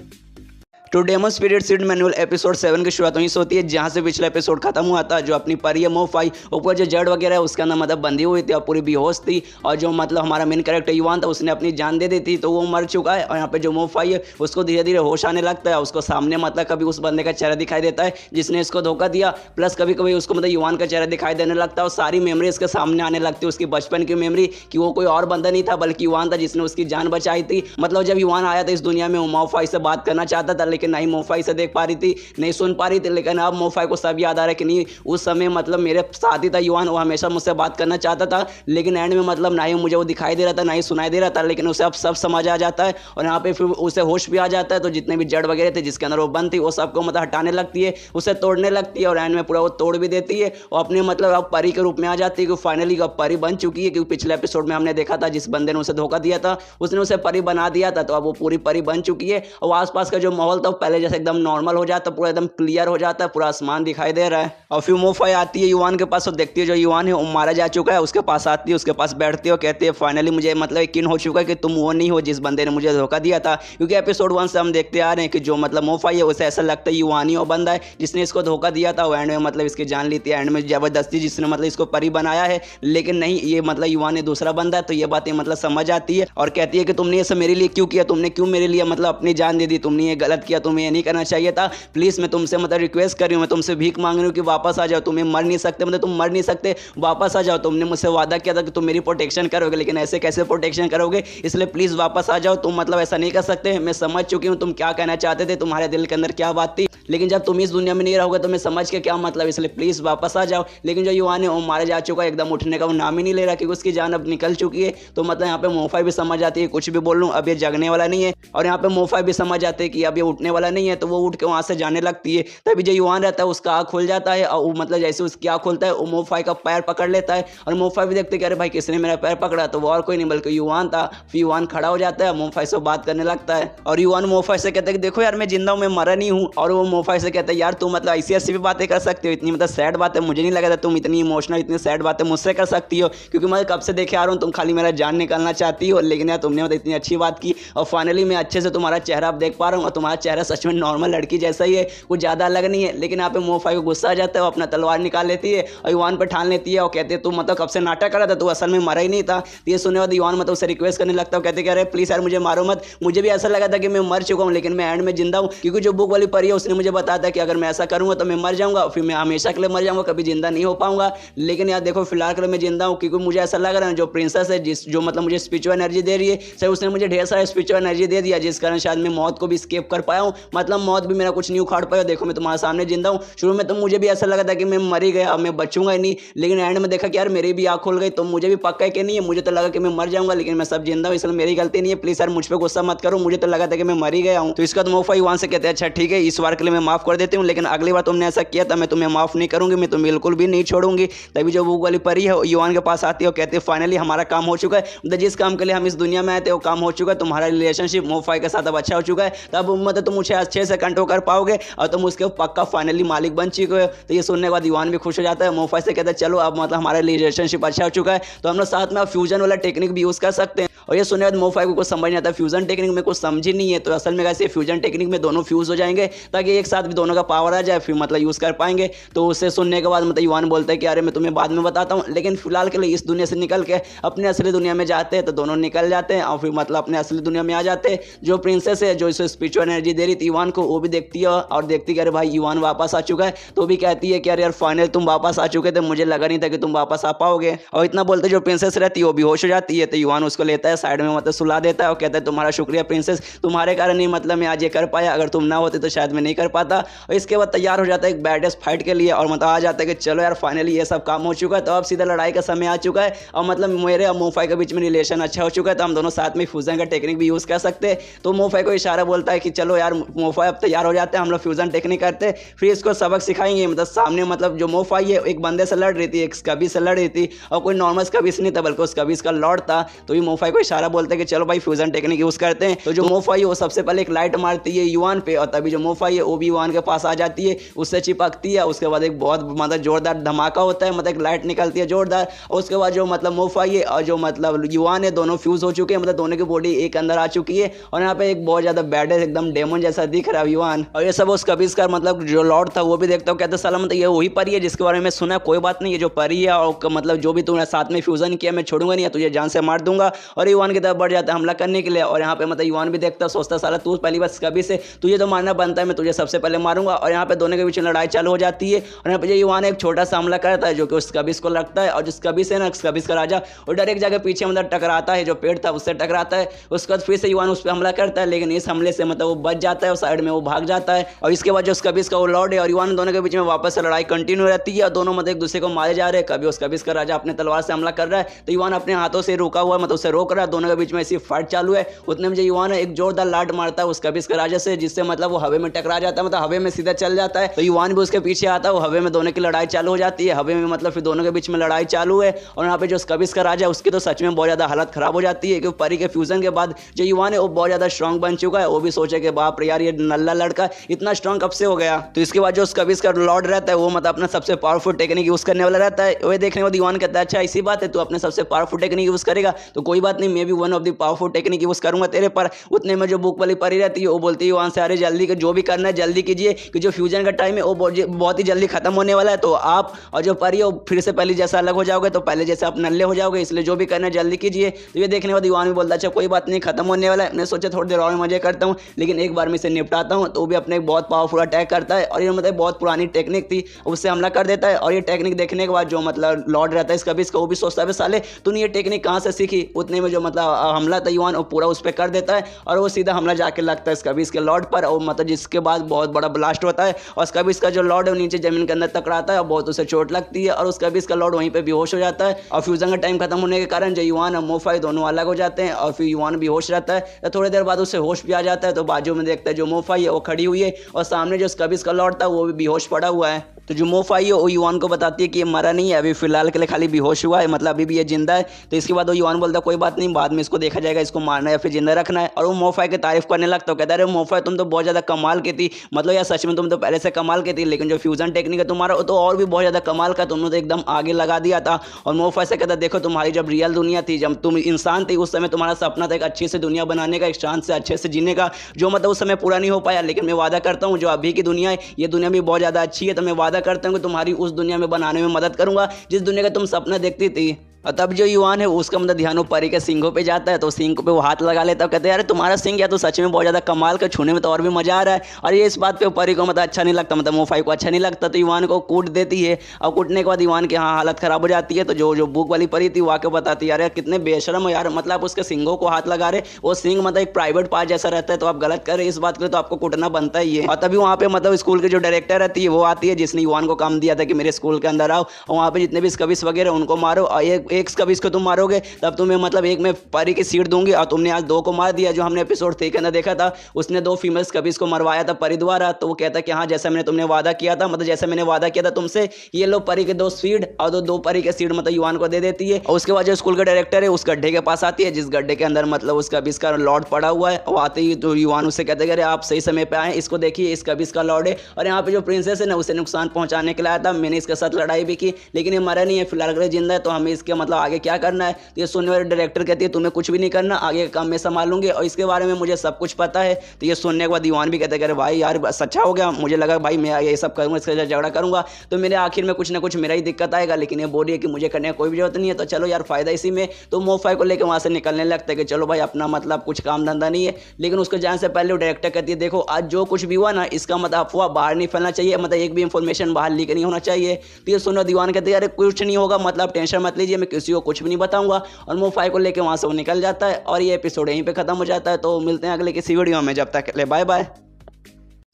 तो Demon Spirit Seed Manual episode 7 की शुरुआत वहीं से होती है जहाँ से पिछला एपिसोड खत्म हुआ था। जो अपनी परी है मोफाई, ऊपर जो जड़ वगैरह है उसके अंदर मतलब बंधी हुई थी और पूरी बेहोश थी, और जो मतलब हमारा मेन कैरेक्टर युआन था उसने अपनी जान दे दी थी, तो वो मर चुका है। और यहाँ पे जो मोफाई है उसको धीरे धीरे होश आने लगता है, उसको सामने मतलब कभी उस बंदे का चेहरा दिखाई देता है जिसने इसको धोखा दिया, प्लस कभी कभी उसको मतलब युआन का चेहरा दिखाई देने लगता है, और सारी मेमोरी इसके सामने आने लगती है, उसकी बचपन की मेमोरी कि वो कोई और बंदा नहीं था बल्कि युआन था जिसने उसकी जान बचाई थी। मतलब जब युआन आया था इस दुनिया में वो मोफाई से बात करना चाहता था, लेकिन नहीं मोफाई से देख पा रही थी, नहीं सुन पा रही थी, लेकिन अब मोफाई को सब याद आ रहा है कि नहीं उस समय मतलब मेरे साथ ही था युआन, वो हमेशा मुझसे बात करना चाहता था, लेकिन एंड में मतलब ना ही मुझे वो दिखाई दे रहा था ना ही सुनाई दे रहा था, लेकिन उसे अब सब समझ आ जाता है। और यहाँ पे फिर उसे होश भी आ जाता है, तो जितने भी जड़ वगैरह थे जिसके अंदर वो बंद थी वो सबको मतलब हटाने लगती है, उसे तोड़ने लगती है, और एंड में पूरा वो तोड़ भी देती है और अपने मतलब अब परी के रूप में आ जाती है कि फाइनली अब परी बन चुकी है। क्योंकि पिछले एपिसोड में हमने देखा था जिस बंदे ने उसे धोखा दिया था उसने उसे परी बना दिया था, तो अब वो पूरी परी बन चुकी है, और आसपास का जो माहौल था वो पहले जैसे एकदम नॉर्मल हो जाता, पूरा एकदम क्लियर हो जाता है, पूरा आसमान दिखाई दे रहा है। और फिर मोफाई आती है युआन के पास और देखती है जो युआन है वो मारा जा चुका है, उसके पास आती है, उसके पास बैठती है और कहती है फाइनली मुझे मतलब यकीन हो चुका है कि तुम वो नहीं हो जिस बंदे ने मुझे धोखा दिया था। क्योंकि एपिसोड 1 से हम देखते आ रहे हैं कि जो मतलब मोफाई है उसे ऐसा लगता है युआन ही वो बंदा है जिसने इसको धोखा दिया था, एंड में मतलब इसकी जान ली थी, एंड में जबरदस्ती जिसने मतलब इसको परी बनाया है, लेकिन नहीं ये मतलब युआन है दूसरा बंदा है। तो ये बातें मतलब समझ आती है और कहती है कि तुमने ये सब मेरे लिए क्यों किया, तुमने क्यों मेरे लिए मतलब अपनी जान दे दी, तुमने ये गलत किया, तुम्हें ये नहीं करना चाहिए था, प्लीज़ मैं तुमसे मतलब रिक्वेस्ट कर रही हूँ, मैं तुमसे भीख मांग रही हूँ कि वापस आ जाओ, तुम्हें मर नहीं सकते, मतलब तुम मर नहीं सकते, वापस आ जाओ, तुमने मुझसे वादा किया था कि तुम मेरी प्रोटेक्शन करोगे, लेकिन ऐसे कैसे प्रोटेक्शन करोगे, इसलिए प्लीज़ वापस आ जाओ, तुम मतलब ऐसा नहीं कर सकते, मैं समझ चुकी हूँ तुम क्या कहना चाहते थे, तुम्हारे दिल के अंदर क्या बात थी, लेकिन जब तुम इस दुनिया में नहीं रहोगे तो मैं समझ के क्या मतलब, इसलिए प्लीज़ वापस आ जाओ। लेकिन जो युआन है वो मारा जा चुका है, एकदम उठने का वो नाम ही नहीं ले रहा क्योंकि उसकी जान अब निकल चुकी है। तो मतलब यहाँ पे मोफाई भी समझ आती है कुछ भी बोल लूँ अब ये जगने वाला नहीं है, और यहाँ पे मोफाई भी समझ आते हैं कि अब ये उठने वाला नहीं है, तो वो उठ के वहाँ से जाने लगती है। तभी जो युआन रहता है उसका आँख खुल जाता है, और मतलब जैसे उसकी आँख खुलता है वो मोफाई का पैर पकड़ लेता है, और मोफाई भी देखते कि अरे भाई किसने मेरा पैर पकड़ा, तो वो और कोई नहीं बल्कि युआन था। फिर युआन खड़ा हो जाता है, मोफाई से बात करने लगता है, और युआन मोफाई से कहता है कि देखो यार मैं जिंदा हूँ, मैं मरा नहीं हूँ, और वो मोफाई से कहता है यार तू मतलब ऐसी ऐसी भी बातें कर सकती हो, इतनी मतलब सैड बात है, मुझे नहीं लगा था तुम इतनी इमोशनल इतनी सैड बातें मुझसे कर सकती हो, क्योंकि मैं कब से देखे आ रहा हूँ तुम खाली मेरा जान निकालना चाहती हो, लेकिन यार तुमने मतलब इतनी अच्छी बात की और फाइनली मैं अच्छे से तुम्हारा चेहरा अब देख पा रहा हूँ और तुम्हारा चेहरा सच में नॉर्मल लड़की जैसा ही है, कुछ ज़्यादा अलग नहीं है। लेकिन यहाँ पे मोफाई को गुस्सा आ जाता है, वो अपना तलवार निकाल लेती है और युवान पर ठान लेती है और कहते हैं तू मतलब कब से नाटक कर रहा था, तू असल में मरा ही नहीं था। तो ये सुनने बाद युवान मतलब उसे रिक्वेस्ट करने लगता है, कहते कि अरे प्लीज़ यार मुझे मारो मत, मुझे भी ऐसा लगा था कि मैं मर चुका हूँ लेकिन मैं एंड में जिंदा हूँ, क्योंकि जो बुक वाली परी है उसने मुझे बताया था कि अगर मैं ऐसा करूँगा तो मैं मर जाऊँगा, फिर मैं हमेशा के लिए मर जाऊँगा, कभी जिंदा नहीं हो पाऊंगा। लेकिन यार देखो फिलहाल के लिए मैं जिंदा हूँ, क्योंकि मुझे ऐसा लग रहा है जो प्रिंसेस है जो मतलब मुझे स्पिरिचुअल एनर्जी दे रही है, सर उसने मुझे ढेर सारा स्पिरिचुअल एनर्जी दे दिया, जिस कारण शायद मैं मौत को भी स्केप कर पाया हूँ, मतलब मौत भी मेरा कुछ नहीं उखाड़ पाया। देखो मैं तुम्हारे सामने जिंदा हूँ। शुरू में तो मुझे भी ऐसा लगा था कि मैं मर ही गया, अब मैं बचूंगा ही नहीं, लेकिन एंड में देखा कि यार मेरी भी आँख खुल गई, तो मुझे भी पक्का है कि नहीं है, मुझे तो लगा कि मैं मर जाऊंगा, लेकिन मैं सब जिंदा हूँ, इसलिए मेरी गलती नहीं है, प्लीज यार मुझ पर गुस्सा मत करो, मुझे तो लगा था कि मैं मर ही गया हूँ। तो इसका तो मोफाई युवान से कहते हैं अच्छा ठीक है इस बार के लिए मैं माफ कर देती हूँ, लेकिन अगली बार तुमने ऐसा किया था मैं तुम्हें माफ नहीं करूंगी, मैं तुम्हें बिल्कुल भी नहीं छोड़ूंगी। तभी जो बुक वाली परी है युवान के पास आती है और कहती है फाइनली हमारा काम हो चुका है, मतलब जिस काम के लिए हम इस दुनिया में आए थे वो काम हो चुका है, तुम्हारा रिलेशनशिप मोफाई के साथ अब अच्छा हो चुका है, तब मतलब तुम मुझे अच्छे से कंट्रोल कर पाओगे और तुम उसके पक्का फाइनली मालिक बन चुके हो। तो ये सुनने के बाद युवान भी खुश हो जाता है, मोफाई से कहता है चलो अब मतलब हमारा रिलेशनशिप अच्छा हो चुका है तो हम लोग साथ में फ्यूजन वाला टेक्निक भी यूज़ कर सकते हैं। और ये सुनने के बाद मोफाई को कुछ समझ नहीं आता, फ्यूजन टेक्निक में कुछ समझ ही नहीं है, तो असल में कैसे फ्यूजन टेक्निक में दोनों फ्यूज हो जाएंगे ताकि एक साथ भी दोनों का पावर आ जाए, फिर मतलब यूज़ कर पाएंगे। तो उससे सुनने के बाद मतलब युवान बोलता है कि अरे मैं तुम्हें बाद में बताता हूँ, लेकिन फिलहाल के लिए इस दुनिया से निकल के अपने असली दुनिया में जाते हैं, तो दोनों निकल जाते हैं और फिर मतलब अपने असली दुनिया में आ जाते हैं। जो प्रिंसेस है जो इसे स्पिरिचुअल एनर्जी दे रही थी युवान को, वो भी देखती है और देखती है कि अरे भाई युवान वापस आ चुका है, तो भी कहती है कि अरे यार फाइनल तुम वापस आ चुके थे, मुझे लगा नहीं था कि तुम वापस आ पाओगे। और इतना बोलते जो प्रिंसेस रहती है वो बेहोश हो जाती है, तो युवान उसको लेता है साइड में मतलब सुला देता है और कहता है तुम्हारा शुक्रिया प्रिंसेस, तुम्हारे कारण ही मतलब मैं आज ये कर पाया, अगर तुम ना होते तो शायद मैं नहीं कर पाता। और इसके बाद तैयार हो जाता है एक बैडेस्ट फाइट के लिए और मतलब आ जाता है कि चलो यार फाइनली ये सब काम हो चुका है, तो अब सीधा लड़ाई का समय आ चुका है और मतलब मेरे और मोफाई के बीच में रिलेशन अच्छा हो चुका है, तो हम दोनों साथ में फ्यूजन का टेक्निक भी यूज़ कर सकते हैं। तो मोफाई को इशारा बोलता है कि चलो यार मोफाई अब तैयार हो जाते हैं, हम लोग फ्यूजन टेक्निक करते हैं, फिर इसको सबक सिखाएंगे। मतलब सामने मतलब जो मोफाई है एक बंदे से लड़ रही थी, एक स्कबी से लड़ रही थी और कोई नॉर्मल स्कबीस नहीं था बल्कि उस स्कबीस का लॉर्ड था। तो ये मोफाई को इशारा बोलते हैं कि चलो भाई फ्यूजन टेक्निक यूज़ करते हैं। तो जो मोफाई है वो सबसे पहले एक लाइट मारती है युवान पे और तभी जो मोफाई है वो भी युवान के पास आ जाती है, उससे चिपकती है। उसके बाद एक बहुत मतलब जोरदार धमाका होता है, मतलब एक लाइट निकलती है जोरदार और उसके बाद जो मतलब मोफाई है और जो मतलब युवान है दोनों फ्यूज हो चुके हैं, मतलब दोनों की बॉडी एक अंदर आ चुकी है और यहाँ पे एक बहुत ज़्यादा बैड है एकदम डेमन जैसा दिख रहा है युवान। और ये सब उस कबीज का मतलब जो लॉर्ड था वो भी देखता हूँ, कहते सलाम मतलब ये वही परी है जिसके बारे में सुना, कोई बात नहीं, ये जो परी है और मतलब जो भी तूने साथ में फ्यूजन किया मैं छोड़ूंगा नहीं, तुझे जान से मार दूंगा। और युवान की तरफ बढ़ जाता है हमला करने के लिए और यहाँ पे मतलब युवान भी देखता सोचता साला तू पहली बार कभी से तुझे तो मारना बनता है, मैं तुझे सबसे पहले मारूंगा। और यहाँ पे दोनों के बीच में लड़ाई चालू हो जाती है और यहाँ पे युवान एक छोटा सा हमला करता है जो कि उस कबीज को लगता है और जिस कबीज है ना कबीज का राजा और डायरेक्ट जाकर पीछे मतलब टकराता है, जो पेड़ था उससे टकराता है। उसके बाद फिर से युवान उस पर हमला करता है, लेकिन इस हमले से मतलब वो बच जाता है और साइड में वो भाग जाता है। और इसके बाद जो उस कबीज का वो लॉर्ड है और युवान दोनों के बीच में वापस से लड़ाई कंटिन्यू रहती है और दोनों मतलब एक दूसरे को मारे जा रहे हैं। कभी उस कबीज का राजा अपने तलवार से हमला कर रहा है तो युवान अपने हाथों से रोका हुआ मतलब उसे रोक रहा है, दोनों के बीच में ऐसी फाइट चालू है। उतने में युवान एक जोरदार लाट मारता है उस कबीज का राजा से, जिससे मतलब वो हवे में टकरा जाता है, मतलब हवे में सीधा चल जाता है। तो युवान भी उसके पीछे आता है, वो हवे में दोनों की लड़ाई चालू हो जाती है, हवे में मतलब फिर दोनों के बीच में लड़ाई चालू है। और यहाँ पे जो कबीज का राजा है उसकी तो सच में बहुत ज्यादा हालत खराब हो जाती है क्योंकि परी के फ्यूजन के बाद जो युवान है वो बहुत ज्यादा स्ट्रॉन्ग बन चुका है। वो भी सोचे कि बाप रे यार ये नल्ला लड़का इतना स्ट्रॉन्ग कब से हो गया। तो इसके बाद जो उस कबीज का लॉर्ड रहता है वो मतलब अपना सबसे पावरफुल टेक्निक यूज करने वाला रहता है। वो देखने को युवान कहता है अच्छा इसी बात है, तू अपने सबसे पावरफुल टेक्निक यूज करेगा तो कोई बात नहीं, मैं भी one of the powerful technique use करूंगा तेरे पर। उतने में जो बुक वाली परी रहती है वो बोलती है युवान से अरे जल्दी जो भी करना है जल्दी कीजिए कि जो फ्यूजन का टाइम है वो बहुत ही जल्दी खत्म होने वाला है, तो आप और जो परी है फिर से पहले जैसा अलग हो जाओगे, तो पहले जैसे आप नल्ले हो जाओगे, इसलिए जो भी करना है जल्दी कीजिए। तो ये देखने के बाद युवान भी बोलता है अच्छा कोई बात नहीं खत्म होने वाला है, मैं सोचा थोड़ी देर और मजे करता हूँ लेकिन एक बार में इसे निपटाता हूँ। तो वो भी अपने बहुत पावरफुल अटैक करता है और ये मतलब बहुत पुरानी टेक्निक थी, उससे हमला कर देता है। और ये टेक्निक देखने के बाद जो मतलब लॉर्ड रहता है इसका भी वो भी सोचता है साले तूने ये टेक्निक कहाँ से सीखी। उतने में जो मतलब हमला था युवान वो पूरा उस पर कर देता है और वो सीधा हमला जाके लगता है इसका भी इसके लॉर्ड पर, और मतलब जिसके बाद बहुत बड़ा ब्लास्ट होता है और उसका भी इसका जो लॉर्ड है वो नीचे जमीन के अंदर टकराता है और बहुत उसे चोट लगती है और उसका भी इसका लॉर्ड वहीं पे बेहोश हो जाता है। और फ्यूजन का टाइम खत्म होने के कारण जो युवान और मोफाई दोनों अलग हो जाते हैं और फिर युवान बेहोश रहता है। तो थोड़ी देर बाद उसे होश भी आ जाता है, तो बाजू में देखता है जो मोफाई है वो खड़ी हुई है और सामने जो उसका भी इसका लॉर्ड था वो भी बेहोश पड़ा हुआ है। तो जो मोफाई है वो युवान को बताती है कि ये मरा नहीं है, अभी फिलहाल के लिए खाली बेहोश हुआ है, मतलब अभी भी ये जिंदा है। तो इसके बाद वो युवान बोलता है कोई बात नहीं, बाद में इसको देखा जाएगा, इसको मारना है या फिर जिंदा रखना है। और वो मोफाई की तारीफ करने लगता है, कहता है अरे मोफाई तुम तो बहुत ज़्यादा कमाल की थी, मतलब यार सच में तुम तो पहले से कमाल की थी, लेकिन जो फ्यूजन टेक्निक है तुम्हारा वो तो और भी बहुत ज़्यादा कमाल का, तुमने तो एकदम आगे लगा दिया था। और मोफाई से कहता है देखो तुम्हारी जब रियल दुनिया थी, जब तुम इंसान थी, उस समय तुम्हारा सपना था एक अच्छी से दुनिया बनाने का, एक शांत से अच्छे से जीने का, जो मतलब उस समय पूरा नहीं हो पाया। लेकिन मैं वादा करता हूँ जो अभी की दुनिया है ये दुनिया भी बहुत ज़्यादा अच्छी है, तो मैं वादा करता हूँ कि तुम्हारी उस दुनिया में बनाने में मदद करूंगा जिस दुनिया का तुम सपना देखती थी। और तब जो युवान है उसका मतलब ध्यान वो परी के सिंगों पे जाता है, तो सिंग पे वो हाथ लगा लेता है, कहते हैं यार तुम्हारा सिंग या तो सच में बहुत ज़्यादा कमाल का, छूने में तो और भी मजा आ रहा है। और ये इस बात पे परी को मतलब अच्छा नहीं लगता, मतलब मोफाई को अच्छा नहीं लगता, तो युवान को कूट देती है। और कूटने के बाद युवान की हाँ हालत खराब हो जाती है। तो जो बुक वाली परी थी वो आके बताती है यार कितने बेशरम हो यार, मतलब उसके सिंगों को हाथ लगा रहे, वो सिंग मतलब एक प्राइवेट पार्ट जैसा रहता है, तो आप गलत कर रहे इस बात के लिए, तो आपको कूटना बनता ही है। और तभी वहाँ पे मतलब स्कूल के जो डायरेक्टर रहती है वो आती है, जिसने युवान को काम दिया था कि मेरे स्कूल के अंदर आओ और वहाँ पे जितने भी स्कबिस वगैरह उनको मारो, और एक स्कबिस को तुम मारोगे तब तुम्हें मतलब एक में परी की सीट दूंगी, और तुमने आज 2 को मार दिया। जो हमने एपिसोड 3 के अंदर देखा था उसने 2 फीमेल स्कबिस को मरवाया था परी द्वारा। तो वो कहता है कि हाँ जैसा मैंने तुमने वादा किया था, मतलब जैसे मैंने वादा किया था तुमसे, ये लो परी के 2 सीड, और 2 परी के सीड मतलब युवान को दे देती है। और उसके बाद जो स्कूल का डायरेक्टर है उस गड्ढे के पास आती है, जिस गड्ढे के अंदर मतलब उस कबिस का लॉर्ड पड़ा हुआ है। वो आते ही तो युवान उससे कहते हैं अरे आप सही समय पे आए, इसको देखिए इस कबिस का लॉर्ड है, और यहाँ पे जो प्रिंसेस है ना उसे नुकसान पहुंचाने के लिए आया था, मैंने इसके साथ लड़ाई भी की लेकिन ये मरा नहीं है, फिलहाल अगर जिंदा है, तो हमें इसके मतलब आगे क्या करना है। तो ये सुनने वाले डायरेक्टर कहती है तुम्हें कुछ भी नहीं करना, आगे का काम मैं संभालूंगी और इसके बारे में मुझे सब कुछ पता है। तो ये सुनने के बाद युवान भी कहते हैं भाई यार सच्चा हो गया, मुझे लगा भाई मैं ये सब करूँगा, इसके साथ झगड़ा करूंगा तो मेरे आखिर में कुछ ना कुछ मेरा ही दिक्कत आएगा, लेकिन ये बोल रही है कि मुझे करने की कोई भी जरूरत नहीं है, तो चलो यार फायदा इसी में। तो मोफाई को लेकर वहाँ से निकलने लगता है कि चलो भाई अपना मतलब कुछ काम धंधा नहीं है। लेकिन उसको जाने से पहले वो डायरेक्टर कहती है देखो आज जो कुछ भी हुआ ना इसका मतलब अफवाह बाहर नहीं फैलना चाहिए, मतलब एक भी इंफॉर्मेशन बाहर लीक नहीं होना चाहिए। तो ये सुनो दीवान कहते हैं अरे कुछ नहीं होगा, मतलब टेंशन मत लीजिए, मैं किसी को कुछ भी नहीं बताऊंगा। और मोफाई को लेकर वहाँ से वो निकल जाता है और ये एपिसोड यहीं पे खत्म हो जाता है। तो मिलते हैं अगले किसी वीडियो में, जब तक के लिए बाय बाय।